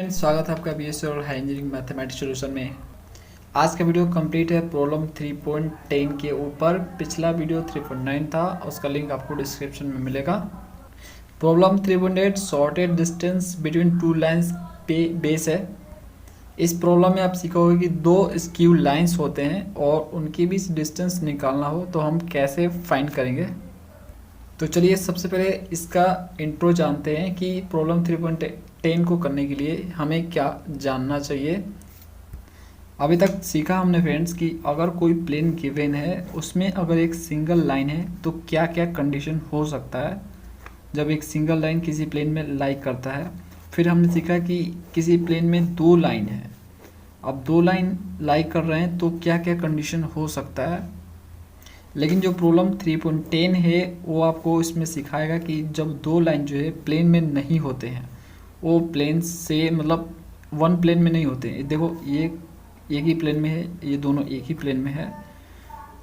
स्वागत है आपका बीएससी और हाई इंजीनियरिंग मैथमेटिक्स सॉल्यूशन में। आज का वीडियो कंप्लीट है प्रॉब्लम 3.10 के ऊपर। पिछला वीडियो 3.9 था, उसका लिंक आपको डिस्क्रिप्शन में मिलेगा। Problem 3.8 shorted distance between two lines पे बेस है। इस प्रॉब्लम में आप सीखोगे कि दो स्क्यू लाइंस होते हैं और उनके बीच डिस्टेंस निकालना हो तो हम कैसे फाइंड करेंगे। तो चलिए सबसे पहले इसका इंट्रो जानते हैं कि प्रॉब्लम 3.10 को करने के लिए हमें क्या जानना चाहिए। अभी तक सीखा हमने फ्रेंड्स कि अगर कोई प्लेन गिवन है उसमें अगर एक सिंगल लाइन है तो क्या क्या कंडीशन हो सकता है जब एक सिंगल लाइन किसी प्लेन में लाई करता है। फिर हमने सीखा कि किसी प्लेन में दो लाइन है, अब दो लाइन लाई कर रहे हैं तो क्या क्या कंडीशन हो सकता है। लेकिन जो प्रॉब्लम 3.10 है वो आपको इसमें सिखाएगा कि जब दो लाइन जो है प्लेन में नहीं होते हैं, वो प्लेन से मतलब वन प्लेन में नहीं होते हैं। देखो ये एक ही प्लेन में है, ये दोनों एक ही प्लेन में है,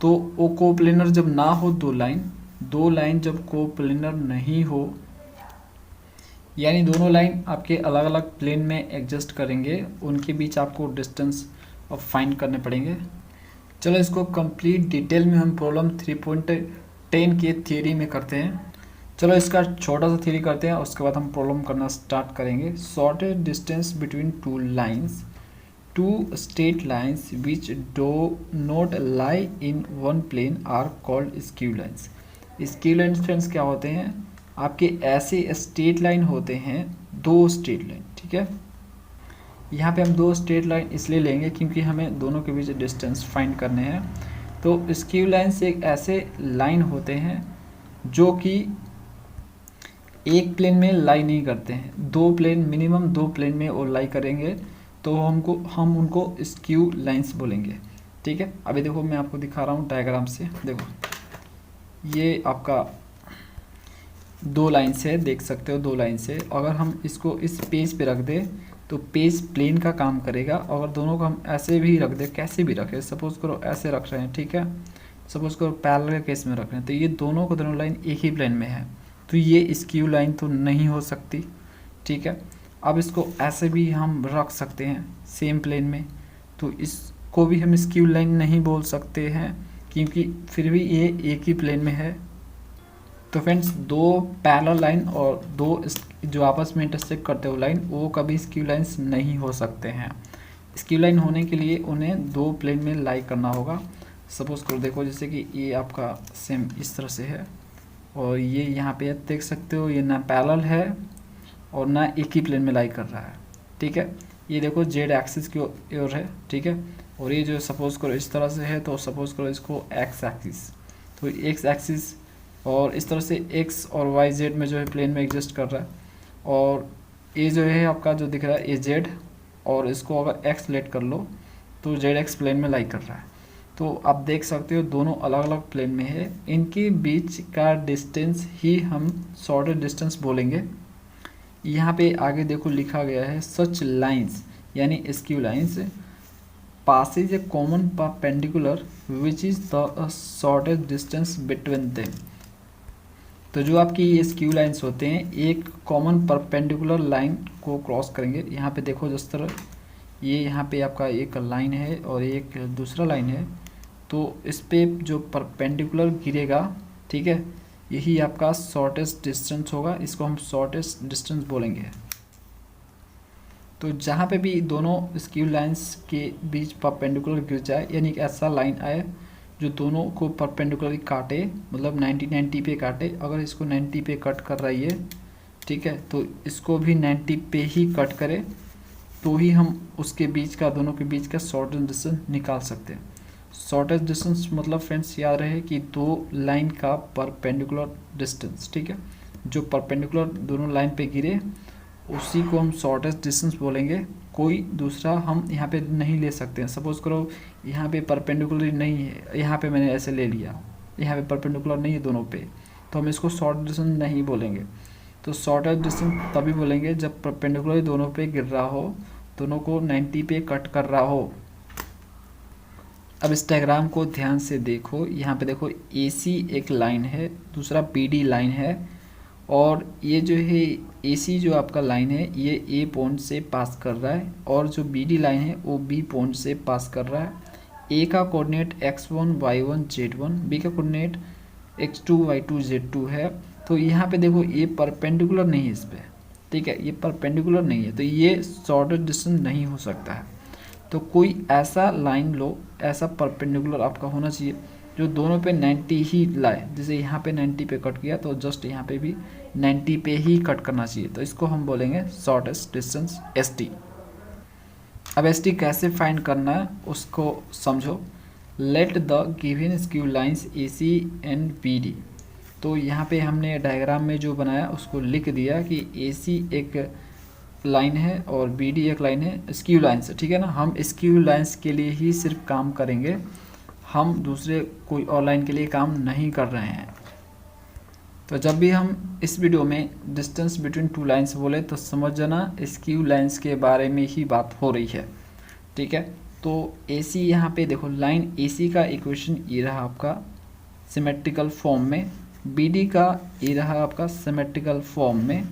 तो वो कोप्लेनर जब ना हो दो लाइन जब कोप्लेनर नहीं हो, यानी दोनों लाइन आपके अलग अलग प्लेन में एडजस्ट करेंगे, उनके बीच आपको डिस्टेंस फाइंड करने पड़ेंगे। चलो इसको कंप्लीट डिटेल में हम प्रॉब्लम 3.10 के थियरी में करते हैं। चलो इसका छोटा सा थियरी करते हैं, उसके बाद हम प्रॉब्लम करना स्टार्ट करेंगे। Shortest distance between two lines, two straight lines which do not lie in one plane are called skew lines. Skew lines friends क्या होते हैं, आपके ऐसे स्ट्रेट लाइन होते हैं, दो स्ट्रेट लाइन, ठीक है। यहाँ पे हम दो स्ट्रेट लाइन इसलिए लेंगे क्योंकि हमें दोनों के बीच डिस्टेंस फाइंड करने हैं। तो स्क्यू लाइन से एक ऐसे लाइन होते हैं जो कि एक प्लेन में लाई नहीं करते हैं, दो प्लेन मिनिमम दो प्लेन में वो लाई करेंगे, तो हम उनको स्क्यू लाइंस बोलेंगे, ठीक है। अभी देखो मैं आपको दिखा रहा हूँ डायग्राम से। देखो ये आपका दो लाइन से देख सकते हो, दो लाइन से अगर हम इसको इस पेज पे रख दें तो पेज प्लेन का काम करेगा। अगर दोनों को हम ऐसे भी रख दें, कैसे भी रखें, सपोज करो ऐसे रख रहे हैं, ठीक है, सपोज करो पैरेलल के केस में रख रहे हैं, तो ये दोनों को दोनों लाइन एक ही प्लेन में है, तो ये स्क्यू लाइन तो नहीं हो सकती, ठीक है। अब इसको ऐसे भी हम रख सकते हैं सेम प्लेन में, तो इसको भी हम स्क्यू लाइन नहीं बोल सकते हैं क्योंकि फिर भी ये एक ही प्लेन में है। तो फ्रेंड्स दो पैरेलल लाइन और दो जो आपस में इंटरसेक्ट करते हो लाइन, वो कभी स्क्यू लाइंस नहीं हो सकते हैं। स्क्यू लाइन होने के लिए उन्हें दो प्लेन में लाई करना होगा। सपोज करो देखो जैसे कि ये आपका सेम इस तरह से है और ये यहाँ पे देख सकते हो ये ना पैरेलल है और ना एक ही प्लेन में लाई कर रहा है, ठीक है। ये देखो जेड एक्सिस की ओर है, ठीक है, और ये जो सपोज करो इस तरह से है, तो सपोज करो इसको एक्स एक्सिस, तो एक्स एक्सिस और इस तरह से एक्स और वाई जेड में जो है प्लेन में एग्जिस्ट कर रहा है, और ये जो है आपका जो दिख रहा है ये जेड, और इसको अगर एक्स लेट कर लो तो जेड एक्स प्लेन में लाई कर रहा है। तो आप देख सकते हो दोनों अलग अलग प्लेन में है, इनके बीच का डिस्टेंस ही हम शॉर्टेड डिस्टेंस बोलेंगे। यहाँ पे आगे देखो लिखा गया है सच लाइंस यानी skew lines passes a common perpendicular which is the shortest distance between them. तो जो आपकी ये स्क्यू लाइंस होते हैं एक कॉमन परपेंडिकुलर लाइन को क्रॉस करेंगे। यहाँ पे देखो जिस तरह ये यहाँ पे आपका एक लाइन है और एक दूसरा लाइन है, तो इस पे जो परपेंडिकुलर गिरेगा, ठीक है, यही आपका शॉर्टेस्ट डिस्टेंस होगा, इसको हम शॉर्टेस्ट डिस्टेंस बोलेंगे। तो जहाँ पे भी दोनों स्क्यू लाइंस के बीच परपेंडिकुलर गिर जाए, यानी कि ऐसा लाइन आए जो दोनों को परपेंडिकुलरली काटे, मतलब 90 पे काटे, अगर इसको 90 पे कट कर रही है, ठीक है, तो इसको भी 90 पे ही कट करे, तो ही हम उसके बीच का दोनों के बीच का शॉर्टेज डिस्टेंस निकाल सकते हैं। शॉर्टेज डिस्टेंस मतलब फ्रेंड्स याद रहे कि दो लाइन का परपेंडिकुलर डिस्टेंस, ठीक है, जो परपेंडिकुलर दोनों लाइन पे गिरे उसी को हम शॉर्टेज डिस्टेंस बोलेंगे। कोई दूसरा हम यहाँ पे नहीं ले सकते हैं। सपोज करो यहाँ पे परपेंडिकुलर नहीं है, यहाँ पे मैंने ऐसे ले लिया, यहाँ पे परपेंडिकुलर नहीं है दोनों पे, तो हम इसको शॉर्ट डिस्टेंस नहीं बोलेंगे। तो शॉर्टेज डिस्टेंस तभी बोलेंगे जब परपेंडिकुलर दोनों पे गिर रहा हो, दोनों को 90 पे कट कर रहा हो। अब इस डायग्राम को ध्यान से देखो, यहाँ पे देखो AC एक लाइन है, दूसरा BD लाइन है, और ये जो है AC जो आपका लाइन है ये A पॉइंट से पास कर रहा है और जो BD लाइन है वो B पॉइंट से पास कर रहा है। A का coordinate x1 y1 z1, B का कोऑर्डिनेट x2 y2 z2 है। तो यहाँ पे देखो ये परपेंडिकुलर नहीं है इस पर, ठीक है, ये परपेंडिकुलर नहीं है, तो ये शॉर्टेस्ट डिस्टेंस नहीं हो सकता है। तो कोई ऐसा लाइन लो, ऐसा परपेंडिकुलर आपका होना चाहिए जो दोनों पे 90 ही लाए। जैसे यहाँ पे 90 पे कट किया तो जस्ट यहाँ पे भी 90 पे ही कट करना चाहिए, तो इसको हम बोलेंगे शॉर्टेस्ट डिस्टेंस ST। अब ST कैसे फाइंड करना है उसको समझो। Let the given skew lines AC and BD। तो यहाँ पे हमने डायग्राम में जो बनाया उसको लिख दिया कि AC एक लाइन है और BD एक लाइन है स्क्यू लाइन से, ठीक है ना। हम स्क्यू लाइंस के लिए ही सिर्फ काम करेंगे, हम दूसरे कोई और लाइन के लिए काम नहीं कर रहे हैं। तो जब भी हम इस वीडियो में डिस्टेंस बिटवीन टू लाइंस बोले तो समझ जाना स्क्यू लाइंस के बारे में ही बात हो रही है, ठीक है। तो AC यहाँ पे देखो, लाइन AC का इक्वेशन ये रहा आपका सिमेट्रिकल फॉर्म में, BD का ये रहा आपका सिमेट्रिकल फॉर्म में।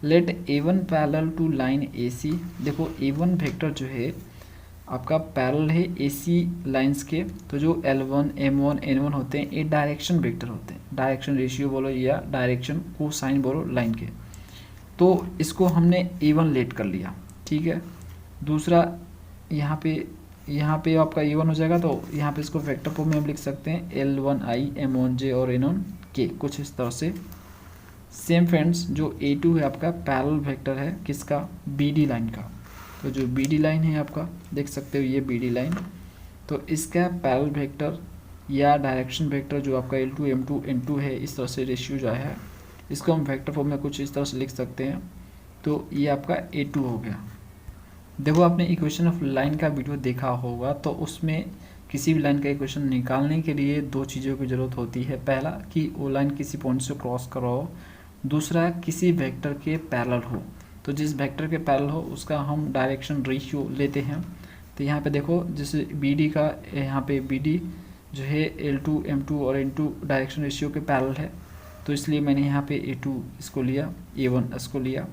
Let A1 parallel to line AC। देखो A1 वेक्टर जो है आपका पैरेलल है AC लाइंस के, तो जो L1 M1 N1 होते हैं ये डायरेक्शन वेक्टर होते हैं, डायरेक्शन रेशियो बोलो या डायरेक्शन कोसाइन बोलो लाइन के। तो इसको हमने A1 लेट कर लिया, ठीक है। दूसरा यहाँ पे आपका A1 हो जाएगा, तो यहाँ पे इसको वेक्टर फॉर्म में हम लिख सकते हैं L1I M1J और N1K, कुछ इस तरह से। सेम फ्रेंड्स, जो A2 है आपका पैरेलल वेक्टर है किसका, BD लाइन का। तो जो BD लाइन है आपका देख सकते हो ये BD लाइन, तो इसका पैरेलल वेक्टर या डायरेक्शन वेक्टर जो आपका L2 M2 N2 है, इस तरह से रेशियो जो है इसको हम वेक्टर फॉर्म में कुछ इस तरह से लिख सकते हैं। तो ये आपका A2 हो गया। देखो आपने इक्वेशन ऑफ लाइन का वीडियो देखा होगा, तो उसमें किसी भी लाइन का इक्वेशन निकालने के लिए दो चीज़ों की ज़रूरत होती है। पहला कि वो लाइन किसी पॉइंट से क्रॉस कर रहा हो, दूसरा किसी वेक्टर के पैरेलल हो। तो जिस वेक्टर के पैरेलल हो उसका हम डायरेक्शन रेशियो लेते हैं। तो यहाँ पे देखो जैसे BD का, यहाँ पे BD जो है L2 M2 और N2 डायरेक्शन रेशियो के पैरेलल है, तो इसलिए मैंने यहाँ पे A2 इसको लिया, A1 इसको लिया।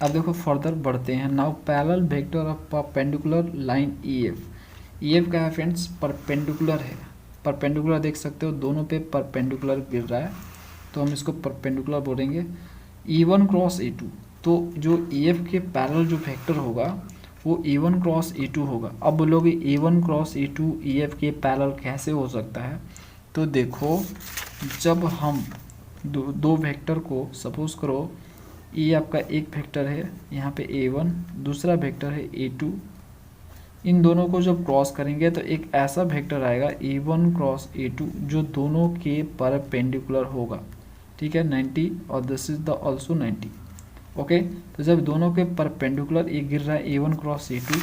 अब देखो फर्दर बढ़ते हैं। Now parallel vector of perpendicular line EF का है फ्रेंड्स, परपेंडिकुलर है। परपेंडिकुलर देख सकते हो दोनों पे परपेंडिकुलर गिर रहा है, तो हम इसको परपेंडिकुलर बोलेंगे। E1 क्रॉस E2, तो जो EF के पैरेलल जो वेक्टर होगा वो E1 क्रॉस E2 होगा। अब बोलोगे E1 क्रॉस E2 EF के पैरेलल कैसे हो सकता है, तो देखो जब हम दो वेक्टर को, सपोज करो ये आपका एक वेक्टर है यहाँ पे A1, दूसरा वेक्टर है A2, इन दोनों को जब क्रॉस करेंगे तो एक ऐसा वेक्टर आएगा A1 क्रॉस A2 जो दोनों के परपेंडिकुलर होगा, ठीक है, 90, और this is the also 90। Okay, तो जब दोनों के परपेंडिकुलर ये गिर रहा है A1 क्रॉस A2,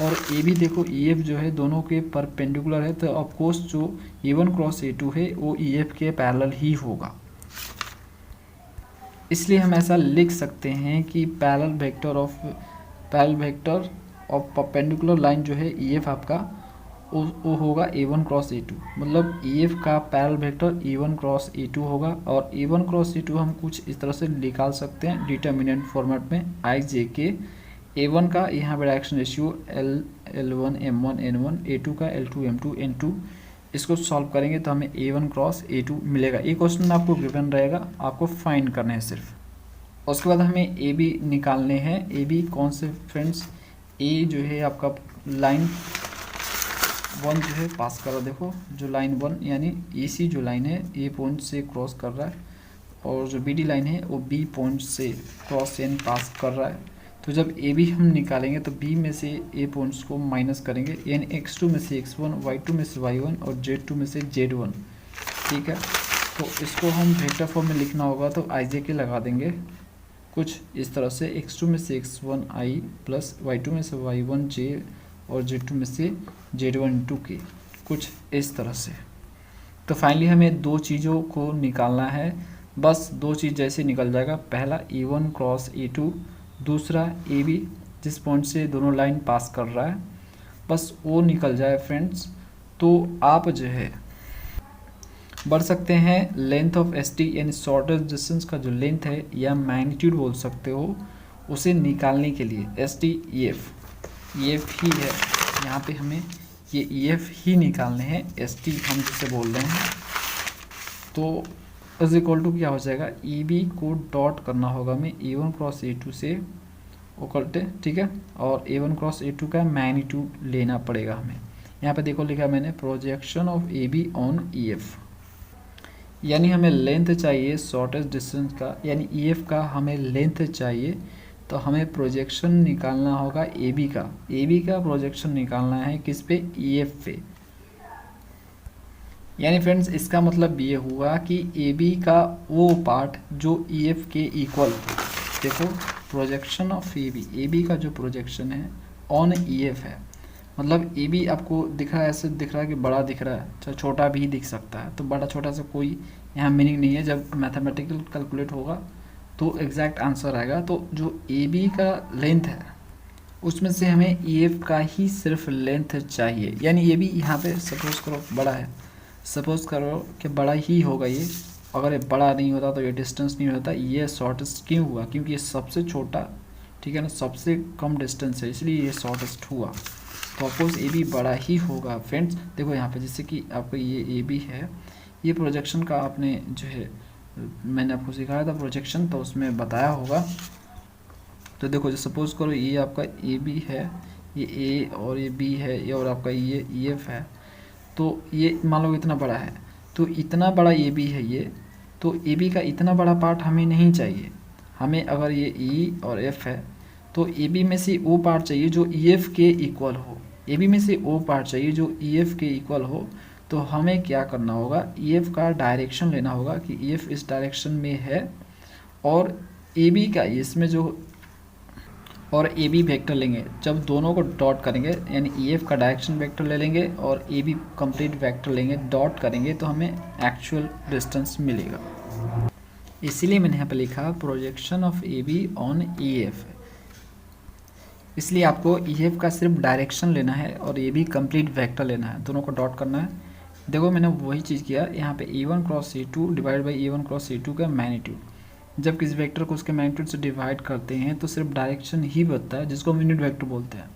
और ये भी देखो EF जो है दोनों के परपेंडिकुलर है, तो ऑफकोर्स जो A1 क्रॉस A2 है वो EF के पैरेलल ही होगा। इसलिए हम ऐसा लिख सकते हैं कि parallel vector of perpendicular line जो है EF आपका वो होगा A1 क्रॉस A2, मतलब EF का parallel vector A1 cross A2 होगा। और A1 क्रॉस A2 हम कुछ इस तरह से निकाल सकते हैं डिटर्मिनेंट फॉर्मेट में, IJK। A1 का यहाँ पे direction ratio L1 M1 N1, A2 का L2 M2 N2। इसको सॉल्व करेंगे तो हमें A1 क्रॉस A2 मिलेगा। ये क्वेश्चन आपको गिवन रहेगा, आपको फाइंड करना है सिर्फ। उसके बाद हमें AB निकालने हैं। AB कौन से फ्रेंड्स, A जो है आपका लाइन 1 जो है पास कर रहा है। देखो जो लाइन 1 यानी AC जो लाइन है A पॉइंट से क्रॉस कर रहा है, और जो BD लाइन है वो B पॉइंट से क्रॉस यानी पास कर रहा है। तो जब AB हम निकालेंगे तो B में से A पॉइंट्स को माइनस करेंगे, यानी X2 में से X1, Y2 में से Y1 और Z2 में से Z1, ठीक है। तो इसको हम वेक्टर फॉर्म में लिखना होगा, तो IJK लगा देंगे कुछ इस तरह से, X2 में से X1I प्लस Y2 में से Y1J और Z2 में से Z1 कुछ इस तरह से। तो फाइनली हमें दो चीज़ों को निकालना है, बस दो चीज़ जैसे निकल जाएगा। पहला A1 क्रॉस A2, दूसरा AB जिस पॉइंट से दोनों लाइन पास कर रहा है, बस वो निकल जाए फ्रेंड्स। तो आप जो है बढ़ सकते हैं लेंथ ऑफ एस टी यानी शॉर्टेस्ट डिस्टेंस का जो लेंथ है या मैग्नीट्यूड बोल सकते हो, उसे निकालने के लिए एस टी ई एफ ही है यहाँ पे, हमें ये ई एफ ही निकालने हैं, एस टी हम जिसे बोल रहे हैं। तो इज इक्वल टू क्या हो जाएगा, ई बी को डॉट करना होगा हमें ए वन क्रॉस ए टू से ओकल्टे, ठीक है, और ए वन क्रॉस ए टू का मैग्नीट्यूड लेना पड़ेगा हमें। यहाँ पे देखो लिखा मैंने projection of A be on E F, यानी हमें लेंथ चाहिए शॉर्टेस्ट डिस्टेंस का, यानी ई एफ का हमें लेंथ चाहिए, तो हमें प्रोजेक्शन निकालना होगा ए बी का प्रोजेक्शन निकालना है किस पे, ई एफ पे। यानी फ्रेंड्स इसका मतलब ये हुआ कि ए बी का वो पार्ट जो ई एफ के इक्वल, देखो प्रोजेक्शन ऑफ ए बी का जो प्रोजेक्शन है ऑन ई एफ है, मतलब ए बी आपको दिख रहा है, ऐसे दिख रहा है कि बड़ा दिख रहा है, चाहे छोटा भी दिख सकता है, तो बड़ा छोटा सा कोई यहाँ मीनिंग नहीं है। जब मैथमेटिकल कैलकुलेट होगा तो एग्जैक्ट आंसर आएगा। तो जो ए बी का लेंथ है उसमें से हमें ई एफ का ही सिर्फ लेंथ चाहिए, यानी ए बी यहाँ पे सपोज करो बड़ा है, सपोज करो कि बड़ा ही होगा ये, अगर ये बड़ा नहीं होता तो ये डिस्टेंस नहीं होता, ये शॉर्टेस्ट क्यों हुआ, क्योंकि ये सबसे छोटा, ठीक है ना, सबसे कम डिस्टेंस है, इसलिए ये शॉर्टेस्ट हुआ। तो ऑफकोर्स ए बी बड़ा ही होगा फ्रेंड्स। देखो यहाँ पे जैसे कि आपको ये ए बी है, ये प्रोजेक्शन का आपने जो है मैंने आपको सिखाया था प्रोजेक्शन, तो उसमें बताया होगा। तो देखो जो सपोज करो ये आपका ए बी है, ये ए और ये बी है, ये और आपका ये ई एफ है, तो ये मान लो इतना बड़ा है, तो इतना बड़ा ए बी है ये, तो ए बी का इतना बड़ा पार्ट हमें नहीं चाहिए। हमें अगर ये ई और एफ है तो ए बी में से वो पार्ट चाहिए जो ई एफ के इक्वल हो, ए बी में से वो पार्ट चाहिए जो ई एफ के इक्वल हो। तो हमें क्या करना होगा, ई एफ का डायरेक्शन लेना होगा कि ई एफ इस डायरेक्शन में है, और ए बी का इसमें जो, और ए बी वेक्टर लेंगे, जब दोनों को डॉट करेंगे यानी ई एफ का डायरेक्शन वेक्टर ले लेंगे और ए बी कंप्लीट वेक्टर लेंगे, डॉट करेंगे तो हमें एक्चुअल डिस्टेंस मिलेगा। इसीलिए मैंने यहाँ पे लिखा projection of A be on E F, इसलिए आपको ई एफ का सिर्फ डायरेक्शन लेना है और ए बी कंप्लीट वेक्टर लेना है, दोनों को डॉट करना है। देखो मैंने वही चीज़ किया यहाँ पे A one cross A two divide by A one cross A two का मैग्नीट्यूड, जब किसी वेक्टर को उसके मैग्नीट्यूड से डिवाइड करते हैं तो सिर्फ डायरेक्शन ही बचता है, जिसको हम यूनिट वेक्टर बोलते हैं।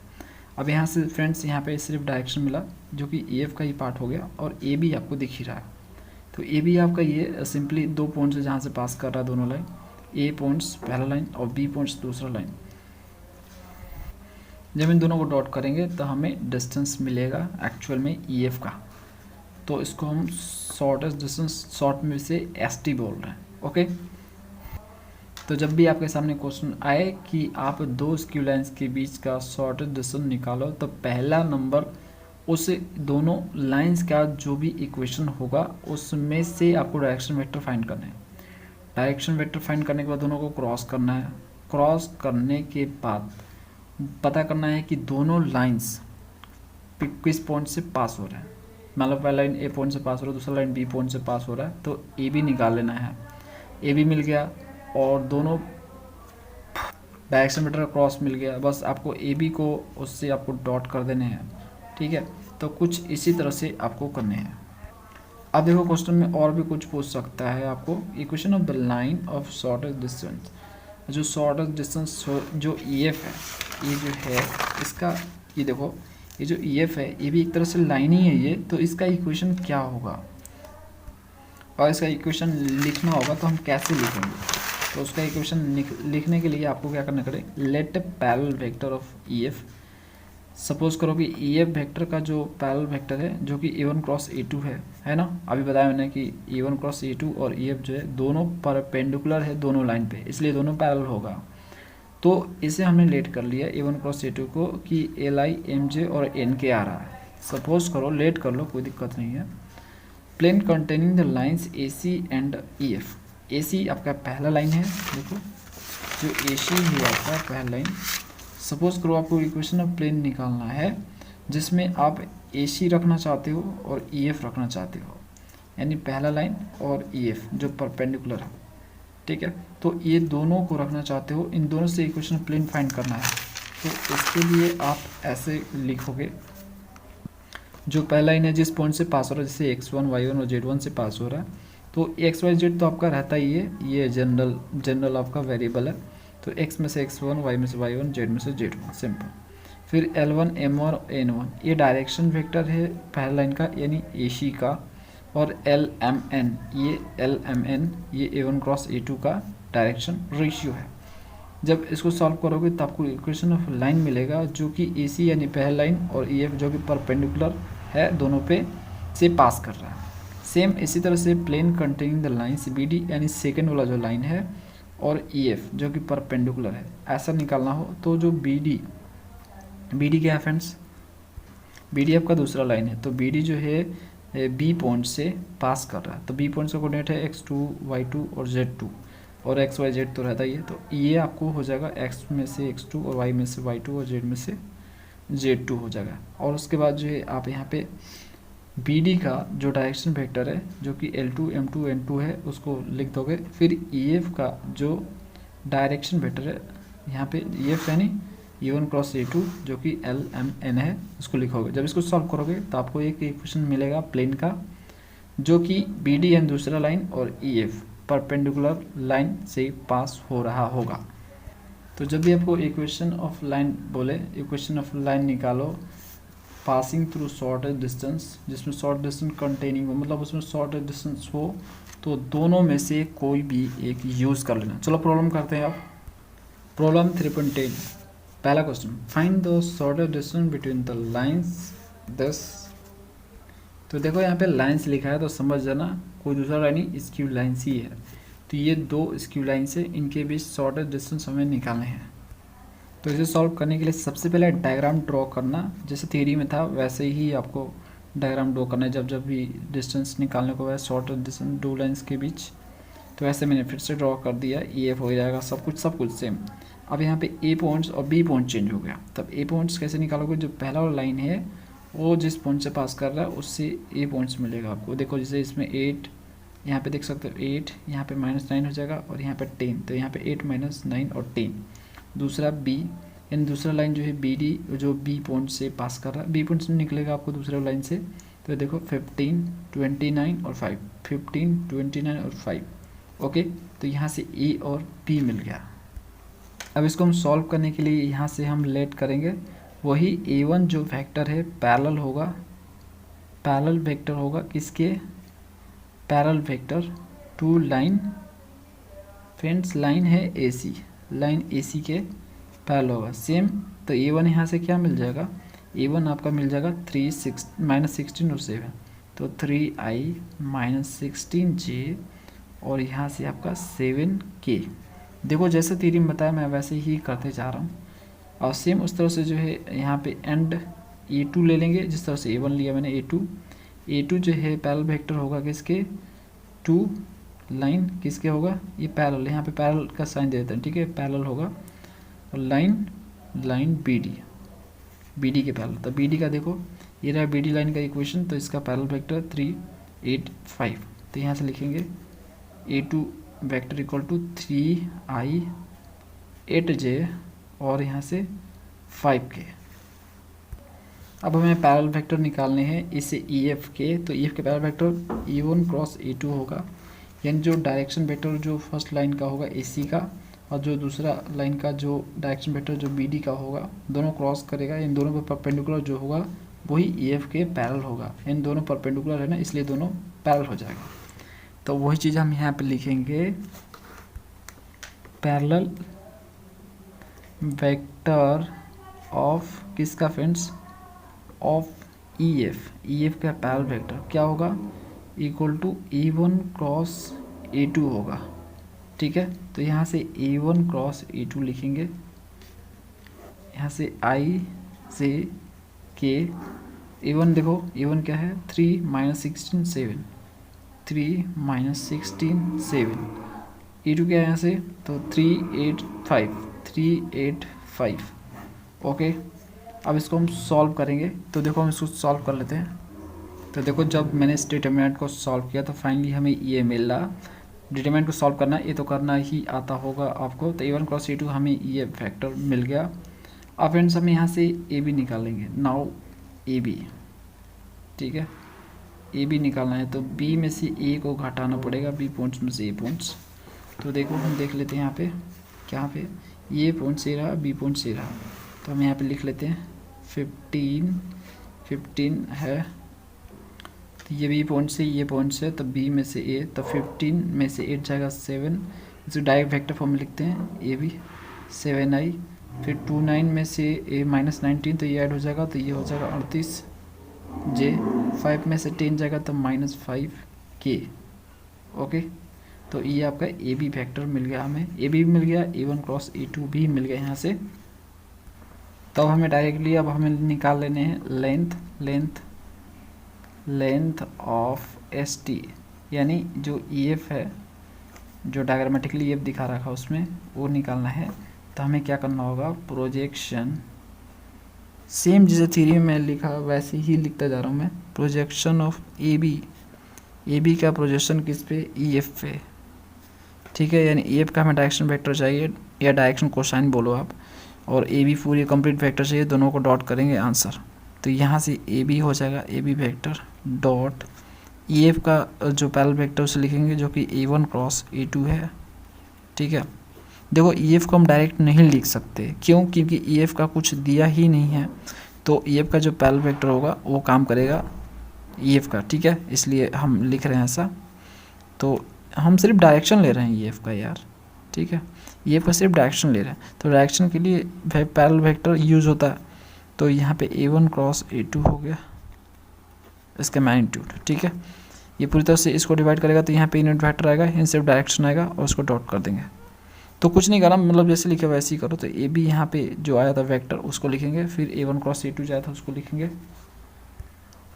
अब यहाँ से फ्रेंड्स यहाँ पे सिर्फ डायरेक्शन मिला जो कि ए एफ का ही पार्ट हो गया, और ए बी आपको दिख ही रहा है। तो ए बी आपका ये सिंपली दो पॉइंट्स है जहाँ से पास कर रहा है दोनों लाइन, ए पॉइंट्स पहला लाइन और बी पॉइंट्स दूसरा लाइन। जब इन दोनों को डॉट करेंगे तो हमें डिस्टेंस मिलेगा एक्चुअल में ई एफ का, तो इसको हम शॉर्टेस्ट डिस्टेंस शॉर्ट में से एस टी बोल रहे हैं। ओके, तो जब भी आपके सामने क्वेश्चन आए कि आप दो स्क्यू लाइन्स के बीच का शॉर्टेस्ट डिस्टेंस निकालो, तो पहला नंबर उस दोनों लाइंस का जो भी इक्वेशन होगा उसमें से आपको डायरेक्शन वेक्टर फाइंड करना है। डायरेक्शन वेक्टर फाइंड करने के बाद दोनों को क्रॉस करना है, क्रॉस करने के बाद पता करना है कि दोनों लाइंस किस पॉइंट से पास हो रहे हैं। मान लो पहला लाइन ए पॉइंट से पास हो रहा है, दूसरा लाइन बी पॉइंट से पास हो रहा है, तो ए बी निकाल लेना है। ए बी मिल गया और दोनों डायरेक्शन वेक्टर क्रॉस मिल गया, बस आपको ए बी को उससे आपको डॉट कर देने हैं, ठीक है। तो कुछ इसी तरह से आपको करने हैं। अब देखो क्वेश्चन में और भी कुछ पूछ सकता है आपको, equation of the line of shortest distance, जो शॉर्टेस्ट डिस्टेंस जो ई एफ है, ये जो है इसका, ये देखो ये जो ई एफ है ये भी एक तरह से लाइन ही है ये, तो इसका इक्वेशन क्या होगा और इसका इक्वेशन लिखना होगा तो हम कैसे लिखेंगे। तो उसका इक्वेशन लिखने के लिए आपको क्या करना पड़े, let parallel vector of E F. Suppose करो कि ई एफ वेक्टर का जो पैरेलल वेक्टर है जो कि ए वन क्रॉस ए टू है ना, अभी बताया मैंने कि ए वन क्रॉस ए टू और ई एफ जो है दोनों परपेंडिकुलर है दोनों लाइन पे, इसलिए दोनों पैरेलल होगा। तो इसे हमने लेट कर लिया ए वन क्रॉस ए टू को कि एल आई एम जे और एन के आ रहा है। सपोज करो लेट कर लो, कोई दिक्कत नहीं है। Plane containing the lines A C and E F, A C आपका पहला लाइन है, देखो जो ए सी है आपका पहला लाइन। सपोज करो आपको इक्वेशन ऑफ प्लेन निकालना है जिसमें आप ए सी रखना चाहते हो और ई एफ रखना चाहते हो, यानी पहला लाइन और ई एफ जो परपेंडिकुलर है, ठीक है। तो ये दोनों को रखना चाहते हो, इन दोनों से इक्वेशन ऑफ प्लेन फाइंड करना है। तो इसके लिए आप ऐसे लिखोगे, जो पहला लाइन है जिस पॉइंट से पास हो रहा है, जैसे x1 y1 और z1 से पास हो रहा है, तो एक्स वाई जेड तो आपका रहता ही है, ये जनरल आपका वेरिएबल है। तो x में से x1, y में से y1, z में से z1, सिंपल। फिर L1 M1 और N1 ये डायरेक्शन वेक्टर है पहला लाइन का यानी AC का, और LMN ये A1 क्रॉस A2 का डायरेक्शन रेशियो है। जब इसको सॉल्व करोगे तो आपको इक्वेशन ऑफ लाइन मिलेगा जो कि AC यानी पहला लाइन और EF जो कि परपेंडिकुलर है दोनों पे से पास कर रहा है। सेम इसी तरह से plane containing the lines BD यानी सेकेंड वाला जो लाइन है और EF जो कि परपेंडिकुलर है, ऐसा निकालना हो तो जो BD क्या है फ्रेंड्स, BD आपका दूसरा लाइन है, तो BD जो है B पॉइंट से पास कर रहा है, तो B पॉइंट से कोऑर्डिनेट है x2 y2 और z2, और x y z तो रहता ही है। तो ये आपको हो जाएगा x में से x2 और y में से y2 और z में से z2 हो जाएगा। और उसके बाद जो है आप यहाँ पे BD का जो डायरेक्शन वेक्टर है जो कि L2 M2 N2 है उसको लिख दोगे। फिर EF का जो डायरेक्शन वेक्टर है यहाँ पे EF यानी E1 क्रॉस A2 जो कि LMN है उसको लिखोगे। जब इसको सॉल्व करोगे तो आपको एक इक्वेशन मिलेगा प्लेन का जो कि BD यानी दूसरा लाइन और EF परपेंडिकुलर लाइन से पास हो रहा होगा। तो जब भी आपको इक्वेशन ऑफ लाइन बोले, इक्वेशन ऑफ लाइन निकालो पासिंग थ्रू शॉर्टेस्ट डिस्टेंस, जिसमें शॉर्ट डिस्टेंस कंटेनिंग हो, मतलब उसमें शॉर्टेस्ट डिस्टेंस हो, तो दोनों में से कोई भी एक यूज़ कर लेना। चलो प्रॉब्लम करते हैं आप। प्रॉब्लम 3.10 पहला question, find the shortest distance between the lines दस। तो देखो यहाँ पे लाइंस लिखा है तो समझ जाना कोई दूसरा लाइन ही स्क्यू लाइंस ही है। तो ये दो स्क्यू लाइंस है, इनके बीच शॉर्टेस्ट डिस्टेंस हमें निकालने हैं। तो इसे सॉल्व करने के लिए सबसे पहले डायग्राम ड्रॉ करना, जैसे थ्योरी में था वैसे ही आपको डायग्राम ड्रॉ करना है जब भी डिस्टेंस निकालने को है शॉर्टेस्ट डिस्टेंस दो लाइंस के बीच। तो ऐसे मैंने फिर से ड्रॉ कर दिया, EF हो जाएगा, सब कुछ सेम। अब यहाँ पे A पॉइंट्स और B पॉइंट चेंज हो गया, तब A पॉइंट्स कैसे निकालोगे, जो पहला वाला लाइन है वो जिस पॉइंट से पास कर रहा है उससे A पॉइंट्स मिलेगा आपको। देखो जैसे इसमें 8, यहाँ पे देख सकते हो 8, यहाँ पे -9 हो जाएगा और यहाँ पे 10, तो यहाँ पे 8 -9 और 10। दूसरा B यानी दूसरा लाइन जो है BD जो B पॉइंट से पास कर रहा है, B पॉइंट से निकलेगा आपको दूसरे लाइन से। तो देखो 15, 29 और 5, 15, 29 और 5। ओके, तो यहाँ से A और B मिल गया। अब इसको हम सॉल्व करने के लिए यहाँ से हम लेट करेंगे, वही A1 जो वेक्टर है पैरेलल होगा, पैरेलल वेक्टर होगा किसके, parallel vector to line, friends line है AC, लाइन AC के पैरेलल होगा सेम। तो A1 यहाँ से क्या मिल जाएगा, A1 आपका मिल जाएगा -16 और 7, तो 3i -16j और यहाँ से आपका 7k। देखो जैसे थ्योरी में बताया मैं वैसे ही करते जा रहा हूँ। और सेम उस तरह से जो है यहाँ पे एंड A2 ले लेंगे, जिस तरह से A1 लिया मैंने A2 जो है पैरेलल वेक्टर होगा किसके, टू लाइन किसके होगा, ये पैरेलल, यहाँ पे पैरेलल का साइन दे देते हैं, ठीक है, पैरेलल होगा। और लाइन BD के पैरेलल, तो BD का देखो ये रहा BD लाइन का इक्वेशन, तो इसका पैरेलल वेक्टर 3, 8, 5। तो यहाँ से लिखेंगे A2 vector equal to 3i 8j और यहाँ से 5k। अब हमें पैरेलल वेक्टर निकालने हैं इसे EF के, तो EF के parallel vector E1 cross A2 होगा, यानी जो डायरेक्शन वेक्टर जो फर्स्ट लाइन का होगा AC का और जो दूसरा लाइन का जो डायरेक्शन वेक्टर जो BD का होगा, दोनों क्रॉस करेगा, इन दोनों पर परपेंडिकुलर जो होगा वही EF के पैरेलल होगा। इन दोनों परपेंडिकुलर है ना, इसलिए दोनों पैरेलल हो जाएगा। तो वही चीज़ हम यहाँ पे लिखेंगे, पैरेलल वेक्टर ऑफ किसका फ्रेंड्स, ऑफ EF का पैरेलल वेक्टर क्या होगा, equal to E1 cross A2 होगा, ठीक है। तो यहाँ से A1 क्रॉस A2 लिखेंगे, यहाँ से I से K, A1 देखो A1 क्या है 3 -16 7, 3 -16 7, E2 क्या है यहाँ से, तो 385। ओके, अब इसको हम सॉल्व करेंगे। तो देखो हम इसको सॉल्व कर लेते हैं। तो देखो जब मैंने इस डिटरमिनेंट को सॉल्व किया तो फाइनली हमें ये मिल रहा। डिटरमिनेंट को सॉल्व करना ये तो करना ही आता होगा आपको। तो A1 क्रॉस A2 हमें ये वेक्टर मिल गया। अब फ्रेंड्स हम यहाँ से AB निकालेंगे। नाउ AB ठीक है, ए बी निकालना है तो बी में से ए को घटाना पड़ेगा, बी पॉइंट्स में से ए पॉइंट्स। तो देखो हम देख लेते हैं यहाँ पे, क्या पे ये पॉइंट से रहा, बी पॉइंट से रहा, तो हम यहाँ पे लिख लेते हैं 15 है, तो ये बी पॉइंट से ये पॉइंट से, तो बी में से ए, तो 15 में से 8 जाएगा 7, इसको डायरेक्ट वेक्टर फॉर्म में लिखते हैं, ए बी 7 आई, फिर 29 में से ए -19, तो ये ऐड हो जाएगा, तो ये हो जाएगा 38 जे, 5 में से 10 जाएगा तो -5 के। ओके, तो ये आपका ए बी वैक्टर मिल गया, हमें ए बी मिल गया, A1 क्रॉस A2 भी मिल गया यहाँ से। तो हमें डायरेक्टली अब हमें निकाल लेने हैं लेंथ ऑफ एस टी, यानी जो ई एफ है, जो डायग्रामेटिकली एफ दिखा रखा है उसमें, वो निकालना है। तो हमें क्या करना होगा, प्रोजेक्शन, सेम जैसे थ्योरी में लिखा वैसे ही लिखता जा रहा हूँ मैं, प्रोजेक्शन ऑफ ए बी का प्रोजेक्शन किस पे, ई एफ पे, ठीक है, यानी ई एफ का हमें डायरेक्शन वेक्टर चाहिए या डायरेक्शन कोसाइन बोलो आप, और ए बी पूरी कंप्लीट वेक्टर चाहिए, दोनों को डॉट करेंगे आंसर। तो यहाँ से ए बी हो जाएगा A B vector dot E F का जो पैरेलल वेक्टर उसे लिखेंगे जो कि A1 क्रॉस A2 है, ठीक है। देखो ई एफ को हम डायरेक्ट नहीं लिख सकते, क्यों, क्योंकि ई एफ का कुछ दिया ही नहीं है, तो ई एफ का जो पैरेलल वेक्टर होगा वो काम करेगा ई एफ का, ठीक है, इसलिए हम लिख रहे हैं ऐसा। तो हम सिर्फ डायरेक्शन ले रहे हैं ई एफ का यार, ठीक है, ई एफ का सिर्फ डायरेक्शन ले रहे हैं, तो डायरेक्शन के लिए पैरेलल वेक्टर यूज़ होता है। तो यहाँ पे A1 क्रॉस A2 हो गया, इसका मैग्नीट्यूड, ठीक है, ये पूरी तरह से इसको डिवाइड करेगा, तो यहाँ पे यूनिट वेक्टर आएगा, इन सिर्फ डायरेक्शन आएगा और उसको डॉट कर देंगे। तो कुछ नहीं करना, मतलब जैसे लिखे वैसे ही करो। तो ए बी यहाँ पे जो आया था वेक्टर उसको लिखेंगे, फिर A1 क्रॉस A2 जो आया था उसको लिखेंगे।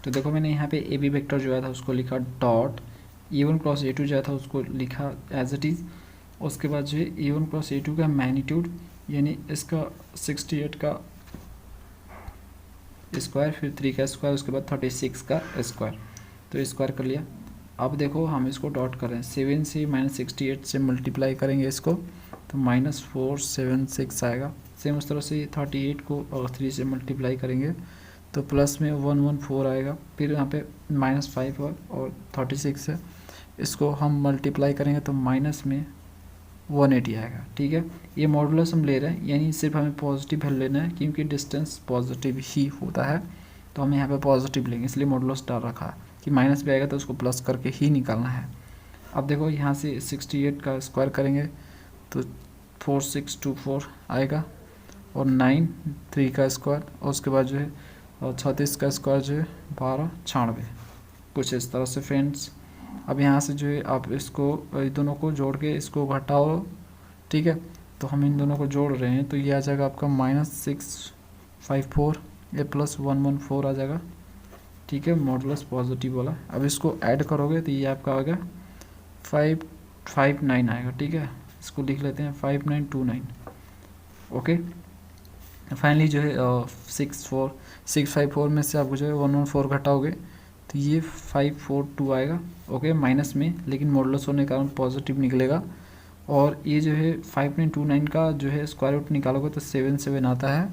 तो देखो मैंने यहाँ पे ए बी वेक्टर जो आया था उसको लिखा डॉट, A1 क्रॉस A2 जो आया था उसको लिखा एज इट इज़। उसके बाद जो है A1 क्रॉस A2 का मैग्नीट्यूड, यानी इसका 68 का स्क्वायर, फिर 3 का स्क्वायर, उसके बाद 36 का स्क्वायर, तो स्क्वायर कर लिया। अब देखो हम इसको डॉट कर रहे हैं, 7 से -68 से मल्टीप्लाई करेंगे इसको, तो -476 आएगा। सेम उस तरह से 38 को और 3 से मल्टीप्लाई करेंगे तो प्लस में 114 आएगा, फिर यहाँ पे -5 और 36 है, इसको हम मल्टीप्लाई करेंगे तो माइनस में 180 आएगा, ठीक है। ये मॉडुलस हम ले रहे हैं, यानी सिर्फ हमें पॉजिटिव वैल्यू लेना है, क्योंकि डिस्टेंस पॉजिटिव ही होता है, तो हम यहाँ पे पॉजिटिव लेंगे, इसलिए मॉडुलस डाल रखा है कि माइनस भी आएगा तो उसको प्लस करके ही निकालना है। अब देखो यहाँ से 68 का स्क्वायर करेंगे तो 4624 आएगा, और 9 3 का स्क्वायर, और उसके बाद जो है 36 का स्क्वायर जो है 1296, कुछ इस तरह से फ्रेंड्स। अब यहाँ से जो है आप इसको दोनों को जोड़ के इसको घटाओ, ठीक है, तो हम इन दोनों को जोड़ रहे हैं, तो ये आ जाएगा आपका -654, ये +114 आ जाएगा, ठीक है, मॉडुलस पॉजिटिव वाला। अब इसको ऐड करोगे तो ये आपका आएगा 559 आएगा, ठीक है, इसको लिख लेते हैं 5929। ओके, फाइनली जो है 654 में से आपको जो है 114 घटाओगे तो ये 542 आएगा, ओके, माइनस में, लेकिन मॉडुलस होने के कारण पॉजिटिव निकलेगा। और ये जो है 5929 का जो है स्क्वायर रूट निकालोगे तो 77 आता है,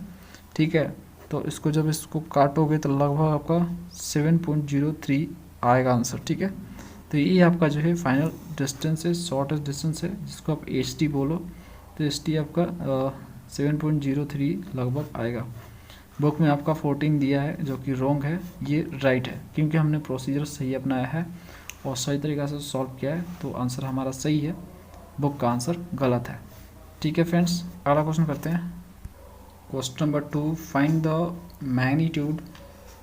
ठीक है। तो इसको जब इसको काटोगे तो लगभग आपका 7.03 आएगा आंसर, ठीक है। तो ये आपका जो है फाइनल डिस्टेंस है, शॉर्टेस्ट डिस्टेंस है, जिसको आप HT बोलो, तो HT आपका 7.03 लगभग आएगा। बुक में आपका 14 दिया है जो कि रॉन्ग है, ये राइट है, क्योंकि हमने प्रोसीजर सही अपनाया है और सही तरीक़ा से सॉल्व किया है, तो आंसर हमारा सही है, बुक का आंसर गलत है, ठीक है फ्रेंड्स। अगला क्वेश्चन करते हैं, question number 2, find the magnitude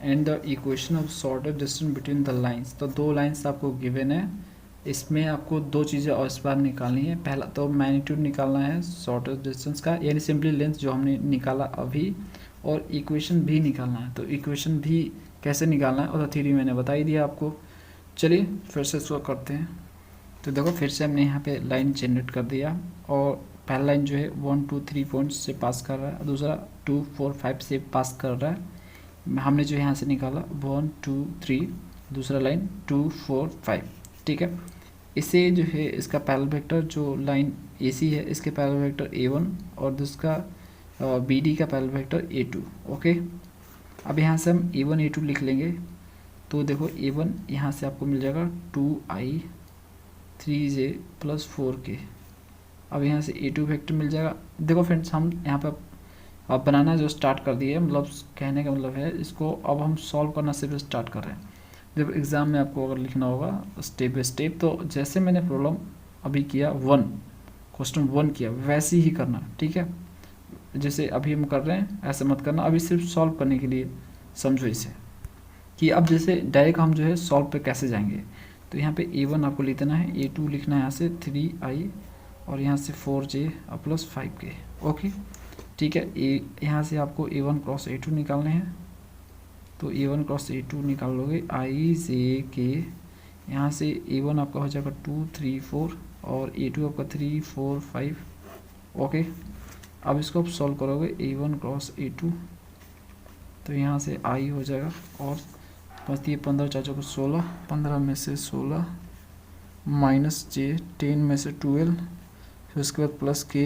and the equation of shortest distance between the lines. तो 2 लाइंस आपको गिवन है, इसमें आपको 2 चीज़ें और इस बार निकालनी है। पहला तो मैग्नीट्यूड निकालना है शॉर्टेस्ट डिस्टेंस का, यानी सिंपली लेंथ जो हमने निकाला अभी, और इक्वेशन भी निकालना है। तो इक्वेशन भी कैसे निकालना है और थ्योरी मैंने बता ही दिया आपको। चलिए फिर से इसको करते हैं। तो देखो फिर से हमने यहाँ पे लाइन जनरेट कर दिया, और पहला लाइन जो है 1 2 3 पॉइंट्स से पास कर रहा है, दूसरा 2 4 5 से पास कर रहा है। हमने जो यहाँ से निकाला 1 2 3, दूसरा लाइन 2 4 5, ठीक है। इसे जो है इसका पैरेलल वेक्टर जो लाइन AC है इसके पैरेलल वेक्टर A1 और दूसरा BD का पैरेलल वेक्टर A2, ओके। अब यहाँ से हम A1 A2 लिख लेंगे, तो देखो A1 यहाँ से आपको मिल जाएगा 2i 3j प्लस 4k। अब यहाँ से A2 वेक्टर मिल जाएगा। देखो फ्रेंड्स, हम यहाँ पर अब बनाना जो स्टार्ट कर दिए, मतलब कहने का मतलब है इसको अब हम सॉल्व करना सिर्फ स्टार्ट कर रहे हैं। जब एग्ज़ाम में आपको अगर लिखना होगा स्टेप बाय स्टेप, तो जैसे मैंने प्रॉब्लम अभी किया क्वेश्चन 1 किया वैसे ही करना, ठीक है। जैसे अभी हम कर रहे हैं ऐसे मत करना, अभी सिर्फ सॉल्व करने के लिए समझो इसे कि अब जैसे डायरेक्ट हम जो है सॉल्व पे कैसे जाएंगे। तो यहाँ पे A1 आपको लिख देना है, A2 लिखना है यहाँ से 3i और यहाँ से 4j प्लस 5k। ओके ठीक है। यहाँ से आपको A1 क्रॉस A2 निकालने हैं, तो A1 क्रॉस A2 निकाल लोगे i j k। यहाँ से A1 आपका हो जाएगा 2 3 4 और A2 आपका 3 4 5। ओके, अब इसको आप सॉल्व करोगे A1 क्रॉस A2, तो यहाँ से i हो जाएगा और बस ये 15 चार को 16, 15 में से 16 माइनस j 10 में से 12, फिर उसके बाद प्लस k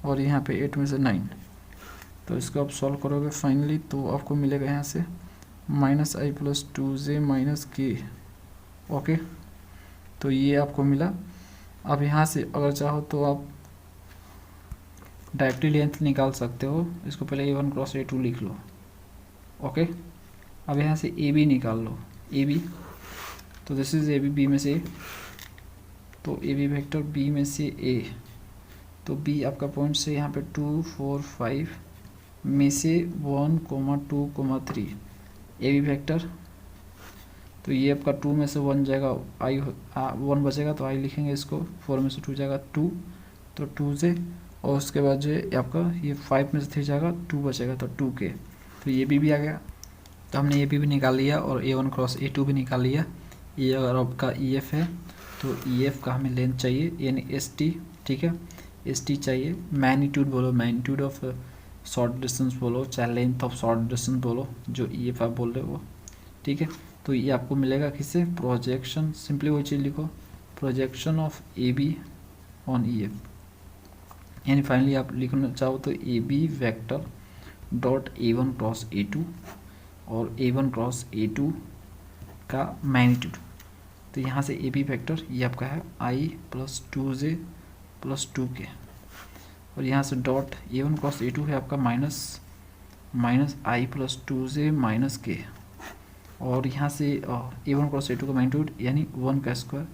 और यहाँ पे 8 में से 9। तो इसको आप सॉल्व करोगे फाइनली तो आपको मिलेगा यहाँ से minus I plus 2j minus k। Okay, तो ये आपको मिला। अब यहाँ से अगर चाहो तो आप डायरेक्टली लेंथ निकाल सकते हो। इसको पहले A1 क्रॉस A2 लिख लो। ओके, अब यहाँ से AB निकाल लो, AB, तो दिस इज AB, B में से A, तो AB वेक्टर B में से A, तो B आपका पॉइंट से यहाँ पे 2 4 5 में से 1 2 3 AB वेक्टर, तो ये आपका 2 में से 1 जाएगा, I 1 बचेगा तो I लिखेंगे इसको, 4 में से 2 जाएगा 2, तो 2j और उसके बाद जो है आपका ये 5 में से 3 जाएगा 2 बचेगा तो 2k। तो ये भी आ गया, तो हमने ये भी निकाल लिया और A1 क्रॉस A2 भी निकाल लिया। ये अगर आपका EF है तो EF का हमें लेंथ चाहिए यानी ST, ठीक है, ST चाहिए। मैग्नीट्यूड बोलो, मैग्नीट्यूड ऑफ शॉर्ट डिस्टेंस बोलो, चाहे लेंथ ऑफ शॉर्ट डिस्टेंस बोलो, जो EF आप बोल रहे हो वो, ठीक है। तो ये आपको मिलेगा किससे, प्रोजेक्शन, सिंपली वही चीज़ लिखो, projection of AB on EF। यानी फाइनली आप लिखना चाहो तो AB vector dot A1 cross A2 और A1 क्रॉस A2 का मैग्नीट्यूड। तो यहाँ से AB वेक्टर ये आपका है I plus 2j plus 2k और यहाँ से डॉट A1 क्रॉस A2 है आपका minus I plus 2j minus k और यहाँ से A1 क्रॉस A2 का मैग्नीट्यूड यानी 1 का स्क्वायर,